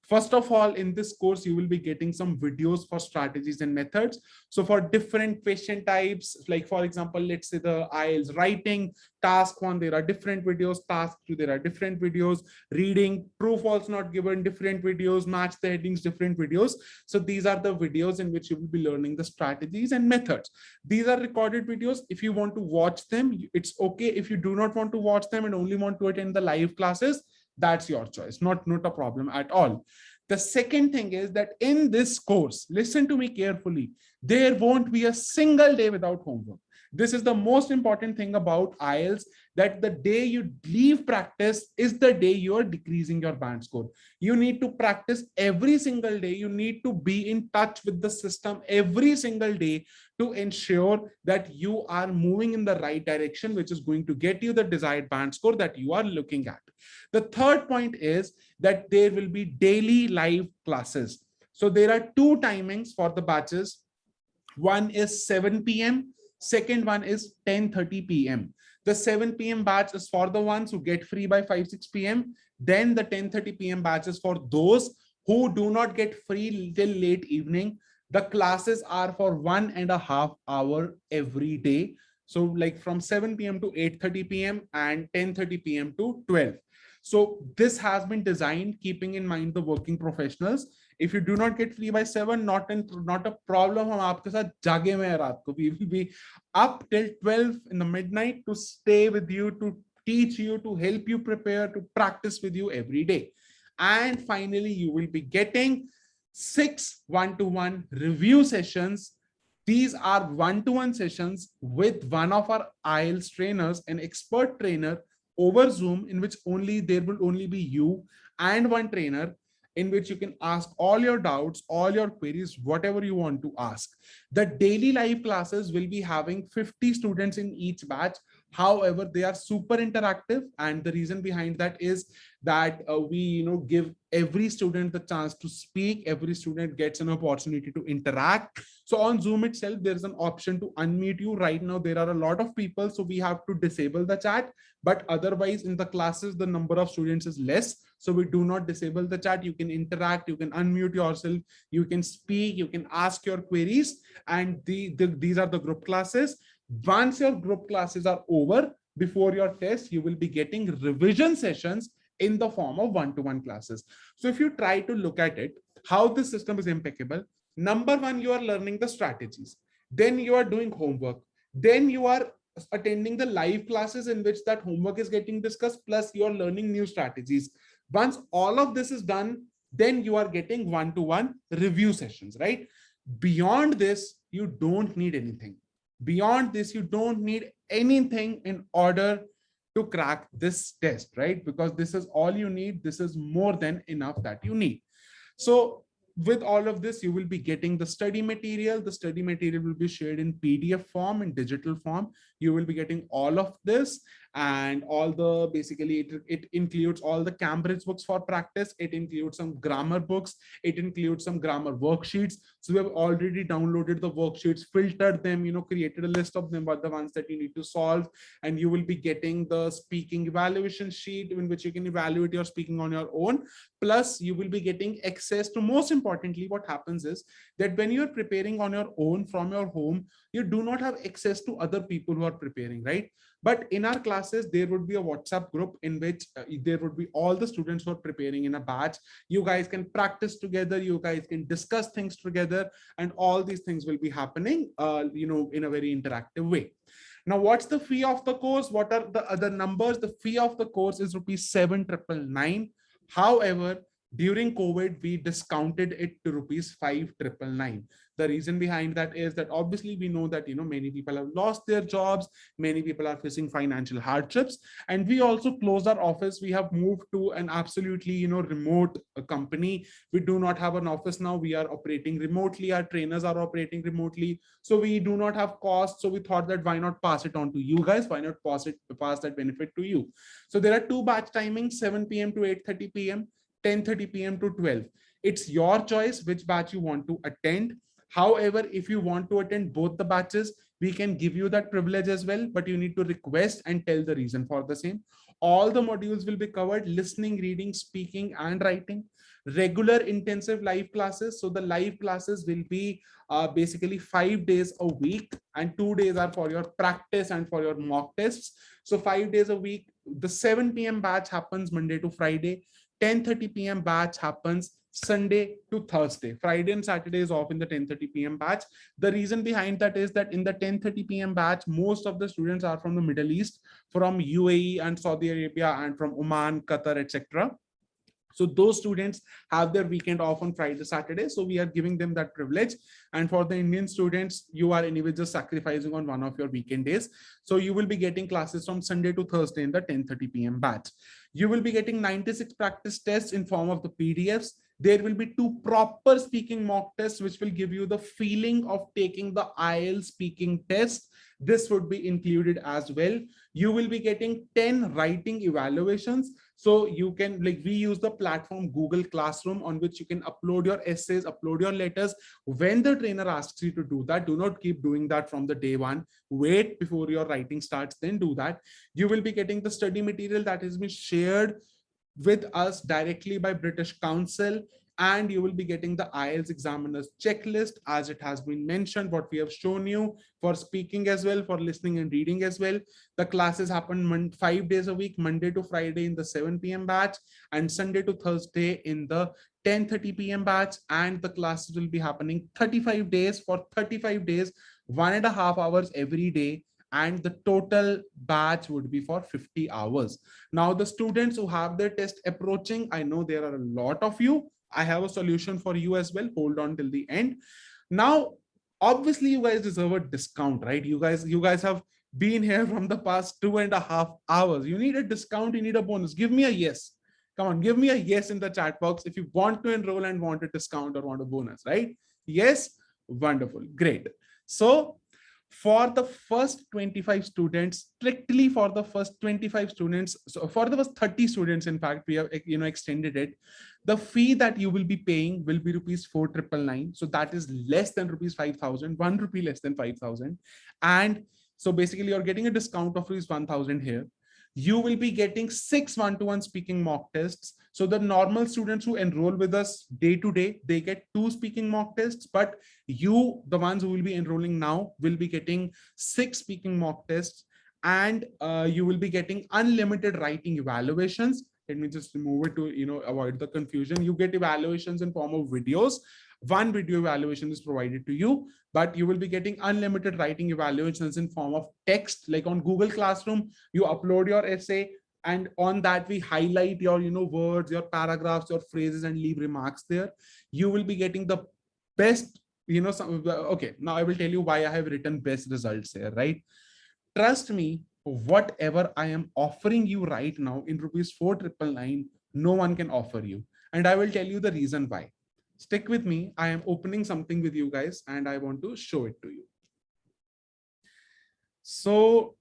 First of all, in this course, you will be getting some videos for strategies and methods. So for different question types, like for example, let's say the IELTS writing, task 1, there are different videos, task 2, there are different videos, reading, true, false, not given, different videos, match the headings, different videos. So these are the videos in which you will be learning the strategies and methods. These are recorded videos. If you want to watch them, it's okay. If you do not want to watch them and only want to attend the live classes, that's your choice, not a problem at all. The second thing is that in this course, listen to me carefully, there won't be a single day without homework. This is the most important thing about IELTS, that the day you leave practice is the day you are decreasing your band score. You need to practice every single day. You need to be in touch with the system every single day to ensure that you are moving in the right direction, which is going to get you the desired band score that you are looking at. The third point is that there will be daily live classes. So there are 2 timings for the batches. One is 7 p.m. Second one is 10:30 p.m. The 7 p.m. batch is for the ones who get free by 5-6 p.m. Then the 10:30 p.m. batch is for those who do not get free till late evening. The classes are for 1.5 hours every day. So like from 7 p.m. to 8:30 p.m. and 10:30 p.m. to 12. So this has been designed keeping in mind the working professionals. If you do not get free by 7, not a problem. हम आपके साथ जागे में हैं रात को. We will be up till 12 in the midnight to stay with you, to teach you, to help you prepare, to practice with you every day. And finally, you will be getting 6 one-to-one review sessions. These are one-to-one sessions with one of our IELTS trainers, an expert trainer over Zoom, in which there will only be you and one trainer, in which you can ask all your doubts, all your queries, whatever you want to ask. The daily live classes will be having 50 students in each batch. However, they are super interactive, and the reason behind that is that we give every student the chance to speak. Every student gets an opportunity to interact. So on Zoom itself, there's an option to unmute you. Right now, there are a lot of people, so we have to disable the chat. But otherwise, in the classes, the number of students is less. So we do not disable the chat. You can interact, you can unmute yourself, you can speak, you can ask your queries. And these are the group classes. Once your group classes are over, before your test, you will be getting revision sessions in the form of one-to-one classes. So if you try to look at it, how this system is impeccable. Number one, you are learning the strategies. Then you are doing homework. Then you are attending the live classes in which that homework is getting discussed, plus you are learning new strategies. Once all of this is done, then you are getting one-to-one review sessions, right? Beyond this, you don't need anything. Beyond this, you don't need anything in order to crack this test, right? Because this is all you need. This is more than enough that you need. So with all of this, you will be getting the study material. The study material will be shared in PDF form, in digital form. You will be getting all of this, and all the basically it includes all the Cambridge books for practice. It includes some grammar books. It includes some grammar worksheets. So we have already downloaded the worksheets, filtered them, created a list of them, but the ones that you need to solve. And you will be getting the speaking evaluation sheet in which you can evaluate your speaking on your own. Plus, you will be getting access to, most importantly, what happens is that when you're preparing on your own from your home, you do not have access to other people who are preparing, right? But in our classes, there would be a WhatsApp group in which there would be all the students who are preparing in a batch. You guys can practice together. You guys can discuss things together, and all these things will be happening, in a very interactive way. Now, what's the fee of the course? What are the other numbers? The fee of the course is rupees 7,999. However, during COVID, we discounted it to rupees 5,999. The reason behind that is that obviously we know that many people have lost their jobs, many people are facing financial hardships, and we also closed our office. We have moved to an absolutely remote company. We do not have an office now. We are operating remotely. Our trainers are operating remotely, so we do not have costs. So we thought that why not pass it on to you guys? Why not pass that benefit to you? So there are two batch timings: 7 p.m. to 8:30 p.m., 10:30 p.m. to 12. It's your choice which batch you want to attend. However, if you want to attend both the batches, we can give you that privilege as well, but you need to request and tell the reason for the same. All the modules will be covered: listening, reading, speaking, and writing. Regular intensive live classes. So the live classes will be basically 5 days a week, and 2 days are for your practice and for your mock tests. So 5 days a week. The 7 p.m. batch happens Monday to Friday. 10:30 p.m. batch happens Sunday to Thursday. Friday and Saturday is off in the 10:30 p.m. batch. The reason behind that is that in the 10:30 p.m. batch, most of the students are from the Middle East, from UAE and Saudi Arabia, and from Oman, Qatar, etc. So those students have their weekend off on Friday, Saturday. So we are giving them that privilege. And for the Indian students, you are anyway just sacrificing on one of your weekend days. So you will be getting classes from Sunday to Thursday in the 10:30 p.m. batch. You will be getting 96 practice tests in form of the PDFs. There will be 2 proper speaking mock tests, which will give you the feeling of taking the IELTS speaking test. This would be included as well. You will be getting 10 writing evaluations. So you can, we use the platform Google Classroom, on which you can upload your essays, upload your letters. When the trainer asks you to do that, do not keep doing that from the day one. Wait before your writing starts, then do that. You will be getting the study material that has been shared with us directly by British Council, and you will be getting the IELTS examiner's checklist as it has been mentioned, what we have shown you for speaking as well, for listening and reading as well. The classes happen 5 days a week, Monday to Friday in the 7 p.m. batch and Sunday to Thursday in the 10:30 p.m. batch. And the classes will be happening 35 days for 35 days, 1.5 hours every day. And the total batch would be for 50 hours. Now, the students who have their test approaching, I know there are a lot of you. I have a solution for you as well. Hold on till the end. Now, obviously, you guys deserve a discount, right? You guys have been here from the past 2.5 hours. You need a discount, you need a bonus. Give me a yes. Come on, give me a yes in the chat box if you want to enroll and want a discount or want a bonus, right? Yes, wonderful, great. So for the first 25 students, strictly for the first 25 students, so for the first 30 students, in fact, we have extended it. The fee that you will be paying will be rupees 4,999. So that is less than rupees 5,000, 1 rupee less than 5,000. And so basically you're getting a discount of rupees 1,000 here. You will be getting 6 one-to-one speaking mock tests. So the normal students who enroll with us day to day, they get 2 speaking mock tests, but you, the ones who will be enrolling now, will be getting 6 speaking mock tests, and you will be getting unlimited writing evaluations. Let me just remove it to avoid the confusion. You get evaluations in form of videos. One video evaluation is provided to you, but you will be getting unlimited writing evaluations in form of text. Like on Google Classroom, you upload your essay, and on that we highlight your words, your paragraphs, your phrases, and leave remarks there. You will be getting the best, okay, now I will tell you why I have written best results here, right? Trust me, whatever I am offering you right now in rupees 4,999, no one can offer you. And I will tell you the reason why. Stick with me. I am opening something with you guys and I want to show it to you. So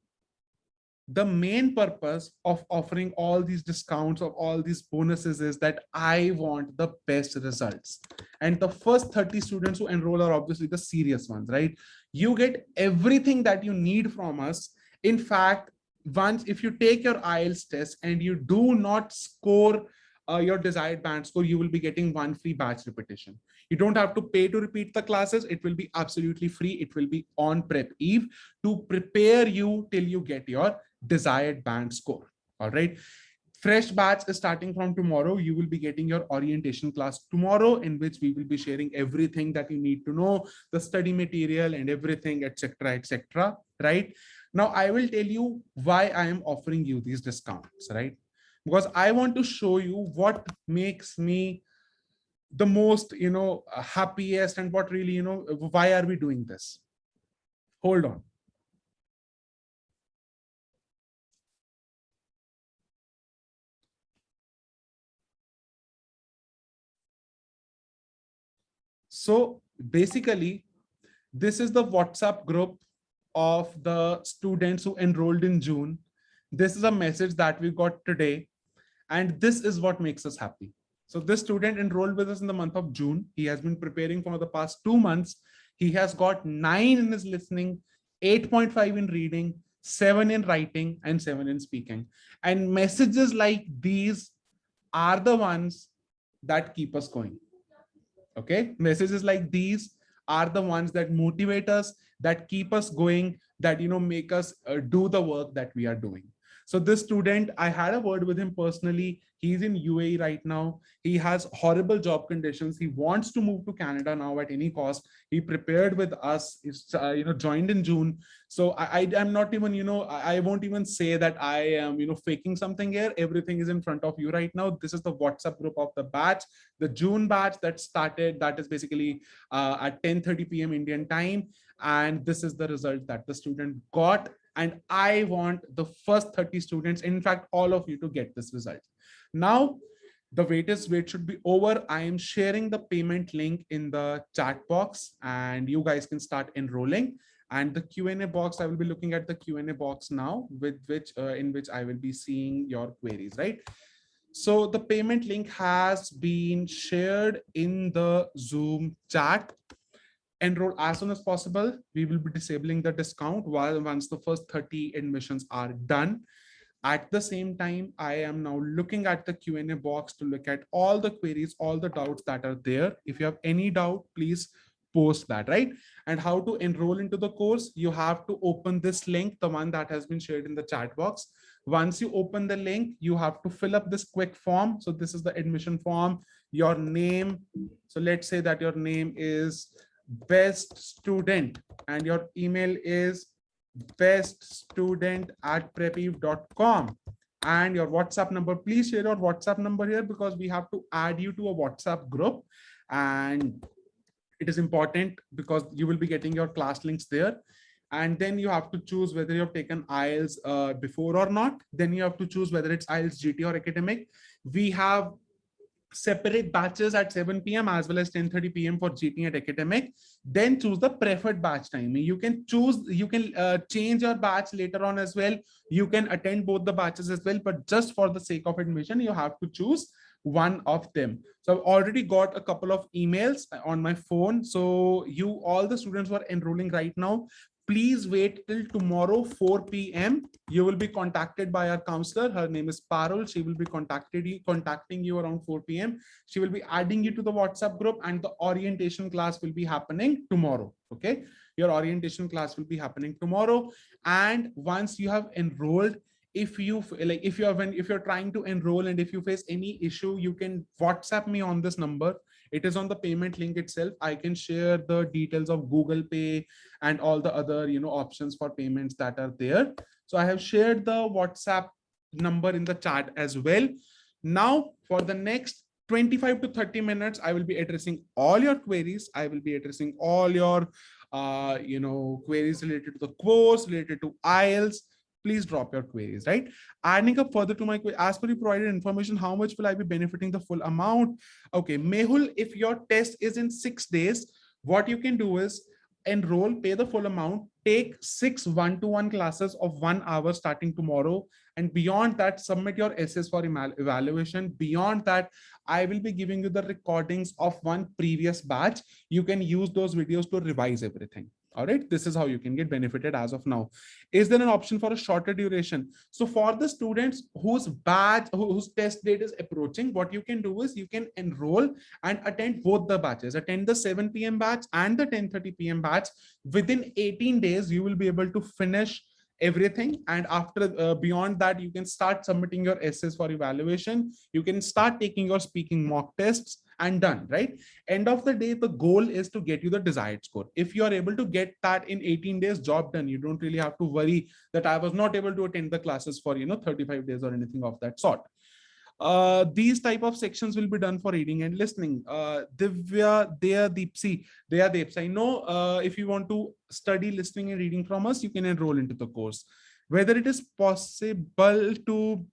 the main purpose of offering all these discounts, of all these bonuses, is that I want the best results. And the first 30 students who enroll are obviously the serious ones, right? You get everything that you need from us. In fact, once if you take your IELTS test and you do not score your desired band score, you will be getting 1 free batch repetition. You don't have to pay to repeat the classes. It will be absolutely free. It will be on prep eve to prepare you till you get your desired band score. All right. Fresh batch is starting from tomorrow. You will be getting your orientation class tomorrow, in which we will be sharing everything that you need to know, the study material and everything, etc., etc. Right now, I will tell you why I am offering you these discounts, right? Because I want to show you what makes me the most, happiest, and what really, why are we doing this? Hold on. So basically, this is the WhatsApp group of the students who enrolled in June. This is a message that we got today, and this is what makes us happy. So this student enrolled with us in the month of June. He has been preparing for the past 2 months. He has got 9 in his listening, 8.5 in reading, 7 in writing, and 7 in speaking. And messages like these are the ones that keep us going. Okay, messages like these are the ones that motivate us, that keep us going, that make us do the work that we are doing. So this student, I had a word with him personally. He's in UAE right now. He has horrible job conditions. He wants to move to Canada now at any cost. He prepared with us. He's joined in June. So I'm not even, I won't even say that I am, faking something here. Everything is in front of you right now. This is the WhatsApp group of the batch, the June batch that started. That is basically at 10:30 p.m. Indian time. And this is the result that the student got. And I want the first 30 students, in fact, all of you, to get this result. Now, the wait should be over. I am sharing the payment link in the chat box, and you guys can start enrolling. And the Q&A box, I will be looking at the Q&A box now, in which I will be seeing your queries, right? So the payment link has been shared in the Zoom chat. Enroll as soon as possible. We will be disabling the discount once the first 30 admissions are done. At the same time, I am now looking at the Q&A box to look at all the queries, all the doubts that are there. If you have any doubt, please post that, right? And how to enroll into the course, you have to open this link, the one that has been shared in the chat box. Once you open the link, you have to fill up this quick form. So this is the admission form, your name. So let's say that your name is best student and your email is beststudent@prepev.com, and your WhatsApp number. Please share your WhatsApp number here because we have to add you to a WhatsApp group, and it is important because you will be getting your class links there. And then you have to choose whether you have taken IELTS before or not. Then you have to choose whether it's IELTS GT or academic. We have separate batches at 7 p.m. as well as 10:30 p.m. for GT and academic. Then choose the preferred batch timing. You can choose, you can change your batch later on as well. You can attend both the batches as well, but just for the sake of admission, you have to choose one of them. So I've already got a couple of emails on my phone. So you, all the students who are enrolling right now, please wait till tomorrow 4 p.m. You will be contacted by our counselor. Her name is Parul. She will be contacting you around 4 p.m. She will be adding you to the WhatsApp group, and the orientation class will be happening tomorrow. Okay, your orientation class will be happening tomorrow. And once you have enrolled, if you're trying to enroll and if you face any issue, you can WhatsApp me on this number. It is on the payment link itself. I can share the details of Google Pay and all the other options for payments that are there. So I have shared the WhatsApp number in the chat as well. Now for the next 25 to 30 minutes, I will be addressing all your queries. I will be addressing all your queries related to the course, related to IELTS. Please drop your queries, right? Adding up further to my query, as per you provided information, how much will I be benefiting the full amount? Okay, Mehul, if your test is in 6 days, what you can do is enroll, pay the full amount, take 6 one-to-one classes of 1 hour starting tomorrow. And beyond that, submit your essays for evaluation. Beyond that, I will be giving you the recordings of one previous batch. You can use those videos to revise everything. All right, this is how you can get benefited as of now. Is there an option for a shorter duration? So for the students whose test date is approaching, what you can do is you can enroll and attend both the batches, attend the 7 p.m. batch and the 10:30 p.m. batch. Within 18 days, you will be able to finish everything. And after beyond that, you can start submitting your essays for evaluation. You can start taking your speaking mock tests and done, right? End of the day, the goal is to get you the desired score. If you are able to get that in 18 days, job done. You don't really have to worry that I was not able to attend the classes for 35 days or anything of that sort. These type of sections will be done for reading and listening. Divya, Deeps. I know if you want to study listening and reading from us, you can enroll into the course. Whether it is possible to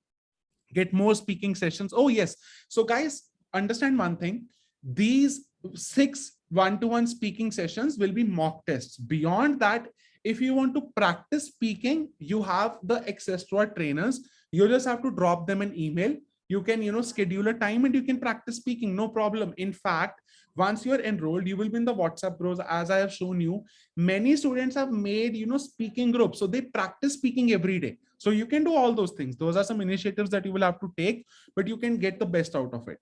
get more speaking sessions. Oh, yes. So guys, understand one thing. These 6 one-to-one speaking sessions will be mock tests. Beyond that, if you want to practice speaking, you have the access to our trainers. You just have to drop them an email. You can schedule a time and you can practice speaking, no problem. In fact, once you're enrolled, you will be in the WhatsApp groups. As I have shown you, many students have made speaking groups, so they practice speaking every day. So you can do all those things. Those are some initiatives that you will have to take, but you can get the best out of it.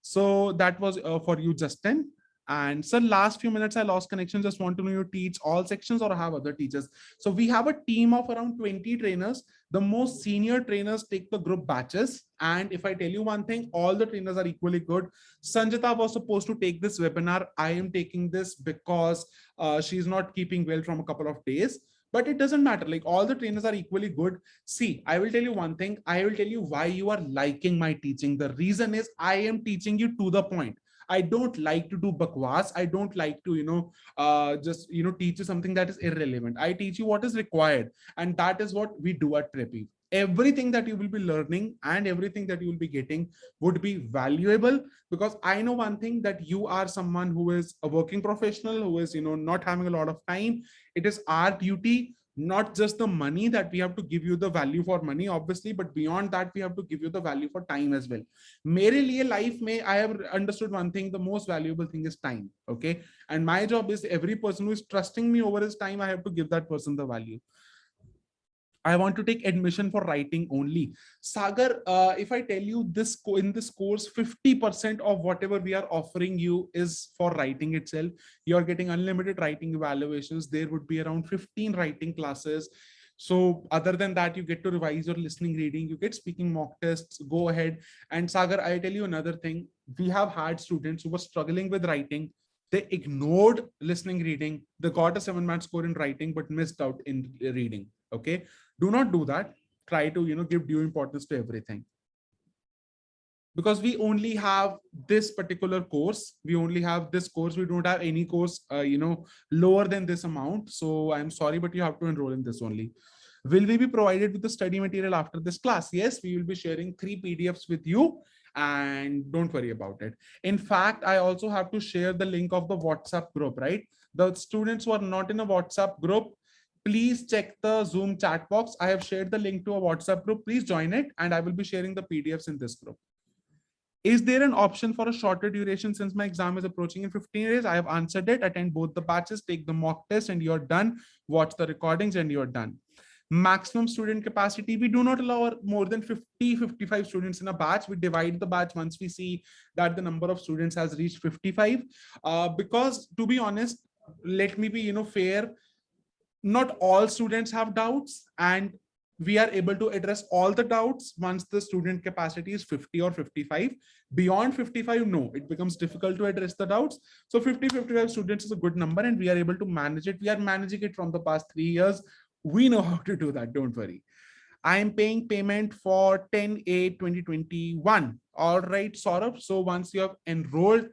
So that was for you, Justin. And sir, last few minutes I lost connection. Just want to know, you teach all sections or have other teachers? So we have a team of around 20 trainers. The most senior trainers take the group batches. And if I tell you one thing, all the trainers are equally good. Sanjita was supposed to take this webinar. I am taking this because she's not keeping well from a couple of days. But it doesn't matter. Like, all the trainers are equally good. See, I will tell you one thing. I will tell you why you are liking my teaching. The reason is I am teaching you to the point. I don't like to do bakwas. I don't like to, just, teach you something that is irrelevant. I teach you what is required. And that is what we do at Preppy. Everything that you will be learning and everything that you will be getting would be valuable, because I know one thing, that you are someone who is a working professional, who is, not having a lot of time. It is our duty, not just the money, that we have to give you the value for money, obviously, but beyond that, we have to give you the value for time as well. Mere liye life mein, I have understood one thing, the most valuable thing is time. Okay. And my job is, every person who is trusting me over his time, I have to give that person the value. I want to take admission for writing only. Sagar, if I tell you this in this course, 50% of whatever we are offering you is for writing itself. You're getting unlimited writing evaluations. There would be around 15 writing classes. So other than that, you get to revise your listening, reading, you get speaking mock tests, go ahead. And Sagar, I tell you another thing. We have had students who were struggling with writing. They ignored listening, reading. They got a 7 month score in writing, but missed out in reading. Okay, do not do that. Try to give due importance to everything, because we only have this particular course. We only have this course. We don't have any course lower than this amount. So I'm sorry, but you have to enroll in this only. Will we be provided with the study material after this class? Yes, we will be sharing 3 PDFs with you, and don't worry about it. In fact, I also have to share the link of the WhatsApp group, right? The students who are not in a WhatsApp group, please check the Zoom chat box. I have shared the link to a WhatsApp group. Please join it, and I will be sharing the PDFs in this group. Is there an option for a shorter duration since my exam is approaching in 15 days? I have answered it. Attend both the batches, take the mock test, and you're done. Watch the recordings and you're done. Maximum student capacity, we do not allow more than 50-55 students in a batch. We divide the batch once we see that the number of students has reached 55. Because to be honest, let me be fair, not all students have doubts, and we are able to address all the doubts once the student capacity is 50 or 55. Beyond 55, no, it becomes difficult to address the doubts. So 50-55 students is a good number, and we are able to manage it. We are managing it from the past 3 years. We know how to do that, don't worry. I am paying payment for 10/8/2021. All right, Saurabh. So once you have enrolled,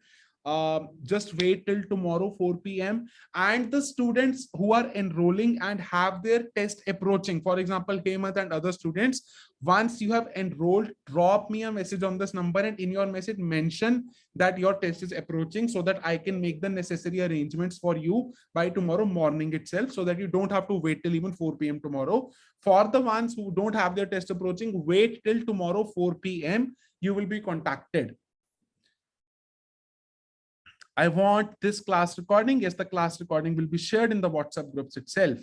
just wait till tomorrow 4 p.m. and the students who are enrolling and have their test approaching, for example Hemant and other students, once you have enrolled, drop me a message on this number, and in your message mention that your test is approaching, so that I can make the necessary arrangements for you by tomorrow morning itself, so that you don't have to wait till even 4 p.m. tomorrow. For the ones who don't have their test approaching, wait till tomorrow 4 p.m. You will be contacted. I want this class recording. Yes, the class recording will be shared in the WhatsApp groups itself.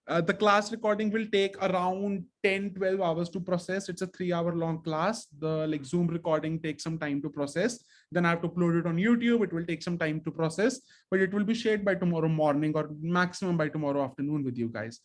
The class recording will take around 10-12 hours to process. It's a 3-hour long class. The Zoom recording takes some time to process. Then I have to upload it on YouTube. It will take some time to process, but it will be shared by tomorrow morning or maximum by tomorrow afternoon with you guys.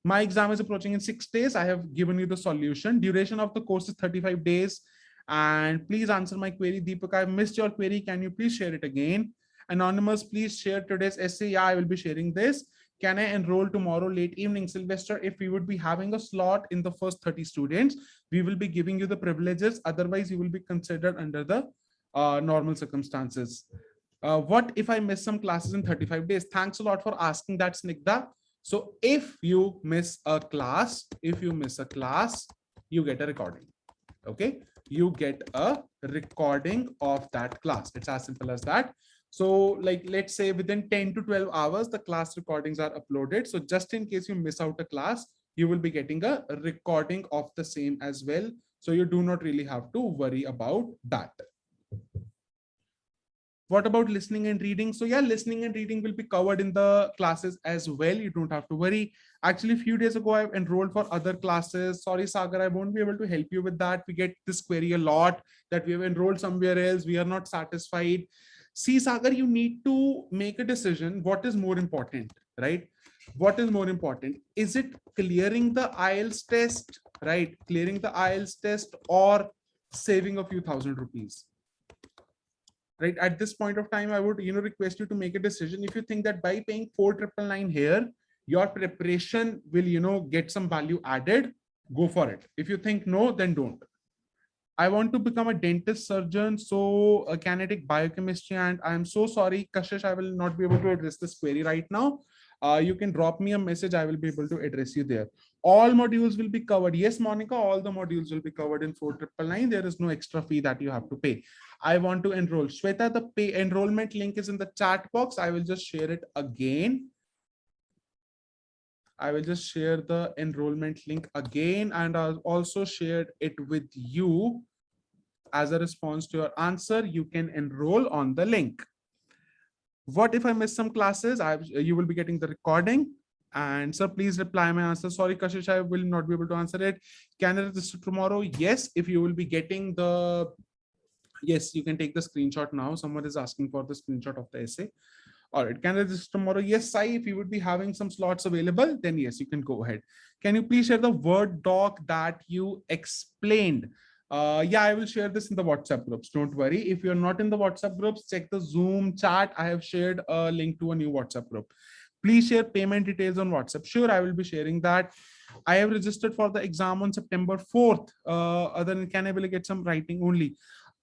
My exam is approaching in 6 days. I have given you the solution. Duration of the course is 35 days. And please answer my query. Deepak, I missed your query. Can you please share it again? Anonymous, please share today's essay. Yeah, I will be sharing this. Can I enroll tomorrow late evening? Sylvester, if we would be having a slot in the first 30 students, we will be giving you the privileges. Otherwise, you will be considered under the normal circumstances. What if I miss some classes in 35 days? Thanks a lot for asking that, Snigdha. So if you miss a class, you get a recording. Okay, you get a recording of that class. It's as simple as that. So let's say within 10 to 12 hours, the class recordings are uploaded. So just in case you miss out a class, you will be getting a recording of the same as well. So you do not really have to worry about that. What about listening and reading? So yeah, listening and reading will be covered in the classes as well. You don't have to worry. Actually, a few days ago, I've enrolled for other classes. Sorry, Sagar, I won't be able to help you with that. We get this query a lot that we have enrolled somewhere else. We are not satisfied. See, Sagar, you need to make a decision. What is more important, right? What is more important? Is it clearing the IELTS test, right? Clearing the IELTS test or saving a few thousand rupees? Right at this point of time, I would request you to make a decision. If you think that by paying 4,999 here, your preparation will get some value added, go for it. If you think no, then don't. I want to become a dentist, surgeon, so a kinetic biochemistry, and I'm so sorry, Kashish, I will not be able to address this query right now. You can drop me a message. I will be able to address you there. All modules will be covered. Yes, Monica, all the modules will be covered in 4,999. There is no extra fee that you have to pay. I want to enroll. Shweta, the pay enrollment link is in the chat box. I will just share it again. I will just share the enrollment link again, and I'll also share it with you as a response to your answer. You can enroll on the link. What if I miss some classes? You will be getting the recording. And sir, please reply my answer. Sorry, Kashish, I will not be able to answer it. Can I register tomorrow? Yes, if you will be getting the, yes, you can take the screenshot now. Someone is asking for the screenshot of the essay. All right, can I register tomorrow? Yes, Sai, if you would be having some slots available, then yes, you can go ahead. Can you please share the Word doc that you explained? Yeah, I will share this in the WhatsApp groups. Don't worry. If you're not in the WhatsApp groups, check the Zoom chat. I have shared a link to a new WhatsApp group. Please share payment details on WhatsApp. Sure, I will be sharing that. I have registered for the exam on September 4th. Other than can I will get some writing only.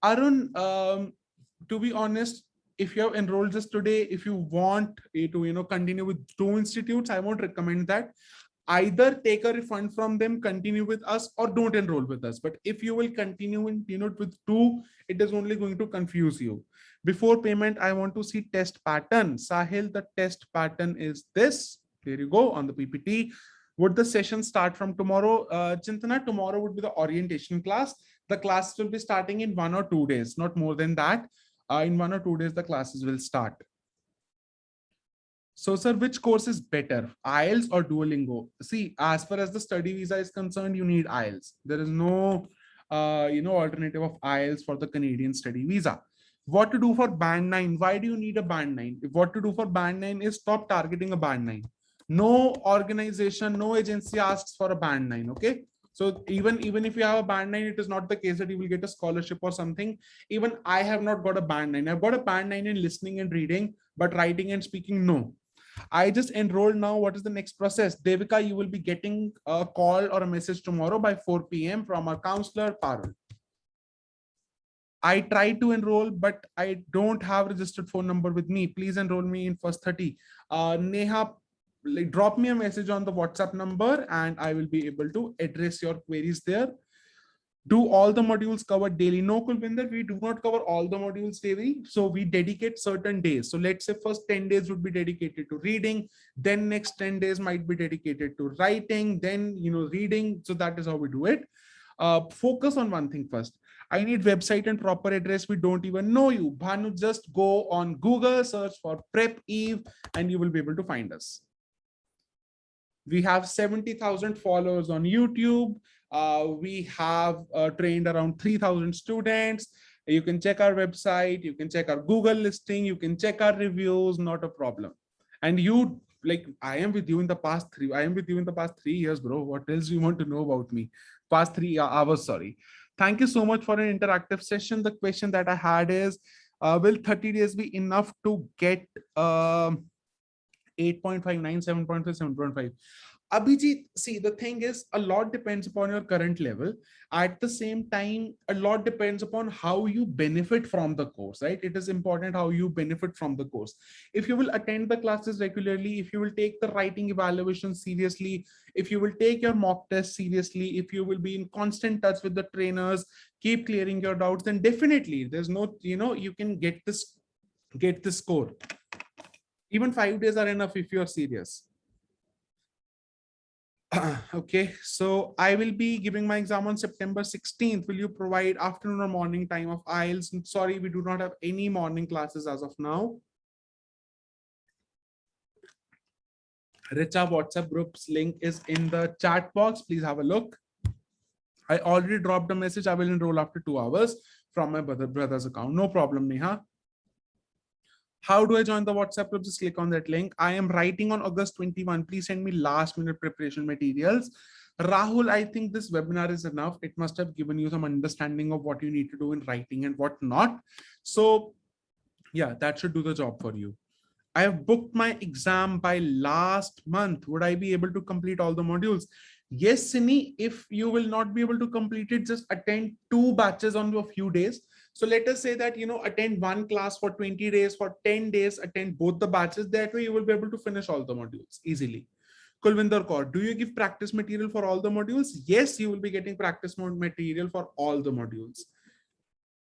Arun, to be honest, if you have enrolled just today, if you want to continue with two institutes, I won't recommend that. Either take a refund from them, continue with us, or don't enroll with us. But if you will continue in with two, it is only going to confuse you. Before payment, I want to see test pattern. Sahil, the test pattern is this. There you go on the PPT. Would the session start from tomorrow? Chintana, tomorrow would be the orientation class. The class will be starting in 1 or 2 days, not more than that. In 1 or 2 days, the classes will start. So, sir, which course is better, IELTS or Duolingo? See, as far as the study visa is concerned, you need IELTS. There is no, alternative of IELTS for the Canadian study visa. What to do for band 9? Why do you need a band 9? What to do for band 9 is stop targeting a band 9. No organization, no agency asks for a band 9. Okay. So even if you have a band 9, it is not the case that you will get a scholarship or something. Even I have not got a band 9. I've got a band 9 in listening and reading, but writing and speaking, no. I just enrolled now. What is the next process? Devika, you will be getting a call or a message tomorrow by 4 p.m. from our counselor, Parul. I tried to enroll, but I don't have registered phone number with me. Please enroll me in first 30. Neha, drop me a message on the WhatsApp number and I will be able to address your queries there. Do all the modules covered daily? No, Kulvinder, we do not cover all the modules daily. So we dedicate certain days. So let's say first 10 days would be dedicated to reading. Then next 10 days might be dedicated to writing, then, reading. So that is how we do it. Focus on one thing first. I need website and proper address. We don't even know you. Bhanu, just go on Google, search for Prep Eve, and you will be able to find us. We have 70,000 followers on YouTube. We have trained around 3,000 students. You can check our website. You can check our Google listing. You can check our reviews. Not a problem. And you, I am with you in the past 3 years, bro. What else do you want to know about me? Past 3 hours, sorry. Thank you so much for an interactive session. The question that I had is, will 30 days be enough to get 8.59, 7.5, 7.5? Abhijit, see, the thing is, a lot depends upon your current level. At the same time, a lot depends upon how you benefit from the course, right? It is important how you benefit from the course. If you will attend the classes regularly, if you will take the writing evaluation seriously, if you will take your mock test seriously, if you will be in constant touch with the trainers, keep clearing your doubts, then definitely there's no, you can get this score. Even 5 days are enough if you're serious. Okay, so I will be giving my exam on September 16th. Will you provide afternoon or morning time of IELTS? And sorry, we do not have any morning classes as of now. Richa WhatsApp groups link is in the chat box. Please have a look. I already dropped a message. I will enroll after 2 hours from my brother's account. No problem, Neha. How do I join the WhatsApp group? Just click on that link. I am writing on August 21. Please send me last minute preparation materials. Rahul, I think this webinar is enough. It must have given you some understanding of what you need to do in writing and what not. So yeah, that should do the job for you. I have booked my exam by last month. Would I be able to complete all the modules? Yes, Sini, if you will not be able to complete it, just attend 2 batches on a few days. So let us say that, attend one class for 20 days, for 10 days, attend both the batches. That way you will be able to finish all the modules easily. Kulvinder Kaur, do you give practice material for all the modules? Yes, you will be getting practice material for all the modules.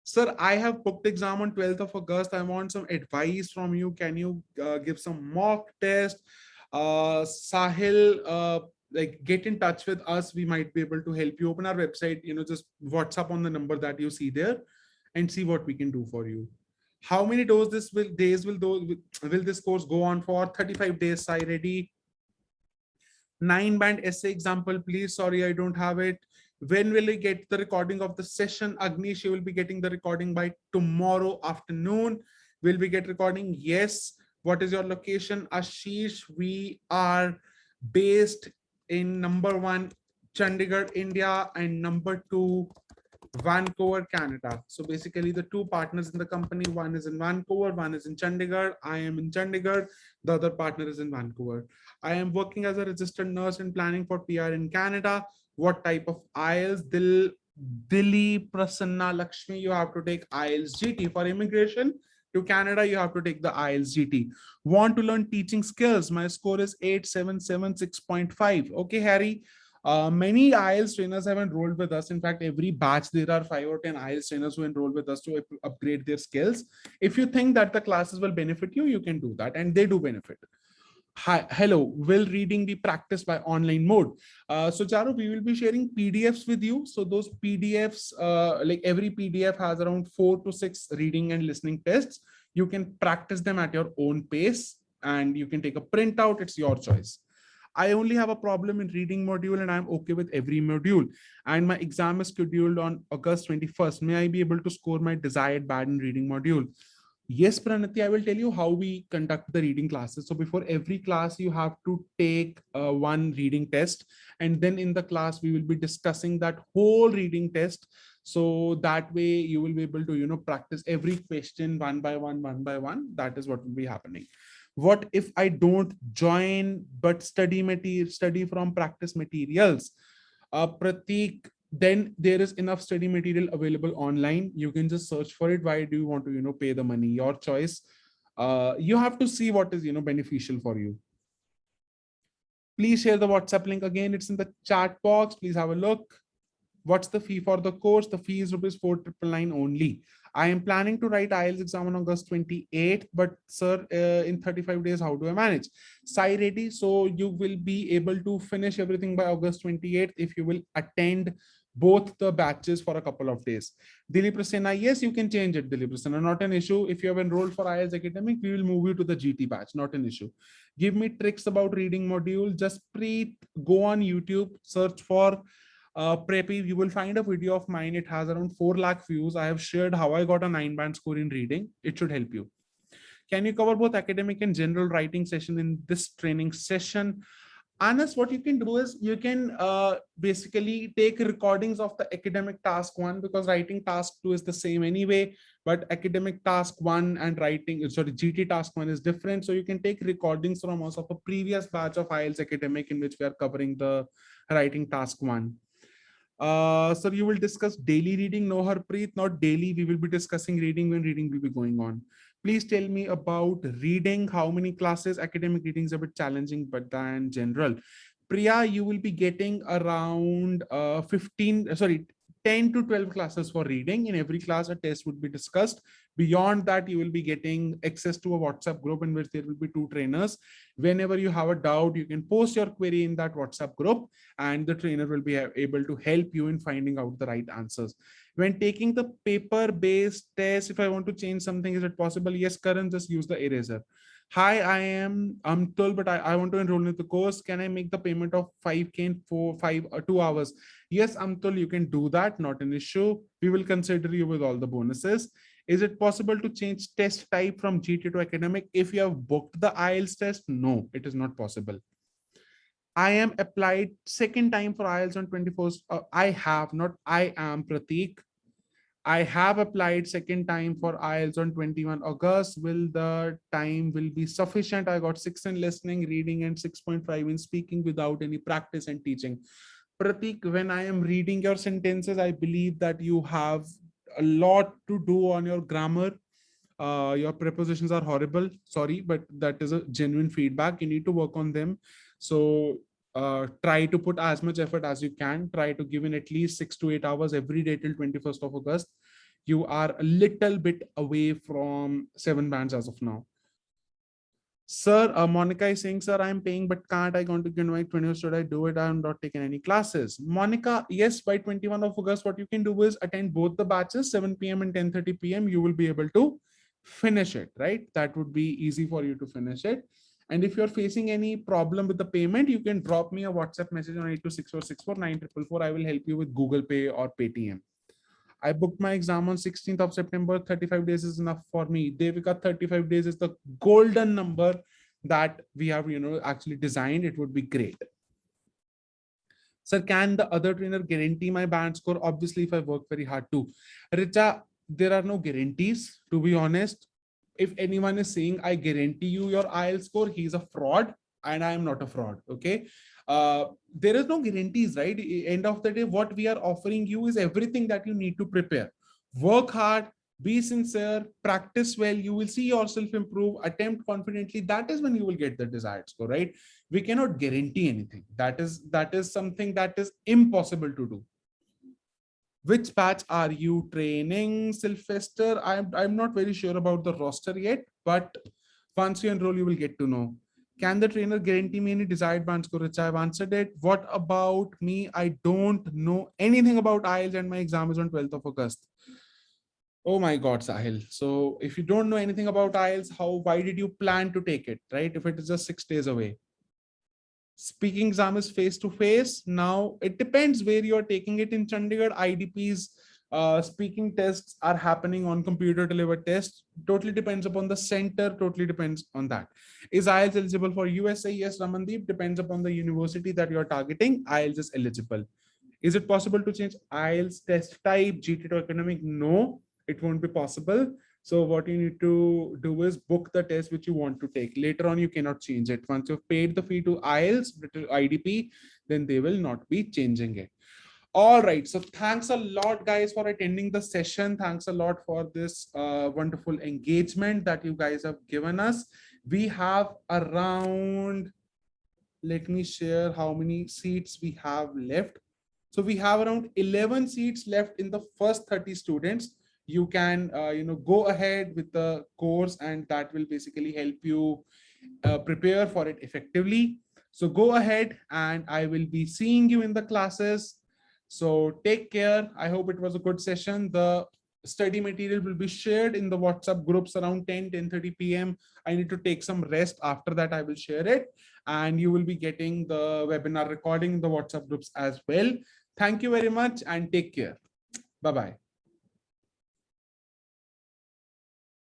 Sir, I have booked exam on 12th of August. I want some advice from you. Can you give some mock test? Sahil, get in touch with us. We might be able to help you. Open our website, just WhatsApp on the number that you see there and see what we can do for you. How many days will this course go on for? 35 days, Sai, ready? 9-band essay example, please. Sorry, I don't have it. When will I get the recording of the session? Agnish, you will be getting the recording by tomorrow afternoon. Will we get recording? Yes. What is your location? Ashish, we are based in number 1, Chandigarh, India, and number 2, Vancouver, Canada. So basically the two partners in the company, one is in Vancouver, one is in Chandigarh. I am in Chandigarh. The other partner is in Vancouver. I am working as a registered nurse and planning for PR in Canada. What type of IELTS? Dili Prasanna Lakshmi, you have to take IELTS GT. For immigration to Canada, you have to take the IELTS GT. Want to learn teaching skills? My score is 8776.5. Okay, Harry. Many IELTS trainers have enrolled with us. In fact, every batch, there are 5 or 10 IELTS trainers who enroll with us to upgrade their skills. If you think that the classes will benefit you, you can do that. And they do benefit. Hi, hello, will reading be practiced by online mode? So Charu, we will be sharing PDFs with you. So those PDFs, like every PDF has around 4 to 6 reading and listening tests. You can practice them at your own pace and you can take a printout. It's your choice. I only have a problem in reading module and I'm okay with every module. And my exam is scheduled on August 21st. May I be able to score my desired band in reading module? Yes, Pranati, I will tell you how we conduct the reading classes. So before every class, you have to take one reading test. And then in the class, we will be discussing that whole reading test. So that way you will be able to, practice every question one by one, one by one. That is what will be happening. What if I don't join but study from practice materials? Pratik, then there is enough study material available online. You can just search for it. Why do you want to pay the money? Your choice. You have to see what is beneficial for you. Please share the WhatsApp link again. It's in the chat box. Please have a look. What's the fee for the course? The fee is rupees 4,999 only. I am planning to write IELTS exam on August 28th, but sir, in 35 days, how do I manage? Sai ready. So you will be able to finish everything by August 28th if you will attend both the batches for a couple of days. Dilip Prasanna, yes, you can change it, Dilip Prasanna, not an issue. If you have enrolled for IELTS academic, we will move you to the GT batch, not an issue. Give me tricks about reading module. Just go on YouTube, search for Preppy, you will find a video of mine. It has around 4 lakh views. I have shared how I got a 9-band score in reading. It should help you. Can you cover both academic and general writing session in this training session? Anas, what you can do is you can basically take recordings of the academic task 1 because writing task 2 is the same anyway, but academic task 1 and GT task 1 is different. So you can take recordings from us of a previous batch of IELTS academic in which we are covering the writing task 1. Sir, you will discuss daily reading. No, Harpreet, not daily. We will be discussing reading when reading will be going on. Please tell me about reading. How many classes? Academic readings are a bit challenging, but than general. Priya, you will be getting around 10 to 12 classes for reading. In every class, a test would be discussed. Beyond that, you will be getting access to a WhatsApp group in which there will be 2 trainers. Whenever you have a doubt, you can post your query in that WhatsApp group and the trainer will be able to help you in finding out the right answers. When taking the paper-based test, if I want to change something, is it possible? Yes, Karan, just use the eraser. Hi, I am Amtul, but I want to enroll in the course. Can I make the payment of 5K in 2 hours? Yes, Amtul, you can do that. Not an issue. We will consider you with all the bonuses. Is it possible to change test type from GT to academic? If you have booked the IELTS test, no, it is not possible. I am applied second time for IELTS on 21st. I have, not I am, Pratik. I have applied second time for IELTS on 21 August. Will the time will be sufficient? I got 6 in listening, reading, and 6.5 in speaking without any practice and teaching. Pratik, when I am reading your sentences, I believe that you have a lot to do on your grammar. Your prepositions are horrible. Sorry, but that is a genuine feedback. You need to work on them. So try to put as much effort as you can. Try to give in at least 6 to 8 hours every day till 21st of August. You are a little bit away from 7 bands as of now. Sir, Monica is saying, sir, I'm paying, but can't I go to Invite 20? Should I do it? I'm not taking any classes. Monica, yes, by 21 of August, what you can do is attend both the batches, 7 p.m. and 10:30 p.m. You will be able to finish it, right? That would be easy for you to finish it. And if you're facing any problem with the payment, you can drop me a WhatsApp message on 8264649444. I will help you with Google Pay or Paytm. I booked my exam on 16th of September. 35 days is enough for me. Devika, 35 days is the golden number that we have, actually designed. It would be great. Sir, can the other trainer guarantee my band score? Obviously, if I work very hard too. Richa, there are no guarantees, to be honest. If anyone is saying, I guarantee you your IELTS score, he's a fraud, and I am not a fraud, okay? There is no guarantees, right? End of the day, what we are offering you is everything that you need to prepare. Work hard, be sincere, practice well, you will see yourself improve, attempt confidently. That is when you will get the desired score, right? We cannot guarantee anything. That is something that is impossible to do. Which batch are you training, Sylvester? I'm not very sure about the roster yet, but once you enroll, you will get to know. Can the trainer guarantee me any desired band score? Which I've answered it. What about me? I don't know anything about IELTS and my exam is on 12th of August. Oh my God, Sahil. So if you don't know anything about IELTS, why did you plan to take it, right? If it is just 6 days away. Speaking exam is face to face. Now it depends where you're taking it. In Chandigarh, IDP's speaking tests are happening on computer delivered tests. Totally depends upon the center, totally depends on that. Is IELTS eligible for USA? Yes, Ramandeep, depends upon the university that you're targeting. IELTS is eligible. Is it possible to change IELTS test type, GT to academic? No, it won't be possible. So what you need to do is book the test which you want to take. Later on, you cannot change it. Once you've paid the fee to IELTS, IDP, then they will not be changing it. All right. So thanks a lot, guys, for attending the session. Thanks a lot for this wonderful engagement that you guys have given us. We have around, let me share how many seats we have left. So we have around 11 seats left in the first 30 students. You can, go ahead with the course and that will basically help you prepare for it effectively. So go ahead and I will be seeing you in the classes. So take care. I hope it was a good session. The study material will be shared in the WhatsApp groups around 10:30 p.m. I need to take some rest. After that, I will share it. And you will be getting the webinar recording in the WhatsApp groups as well. Thank you very much and take care. Bye-bye.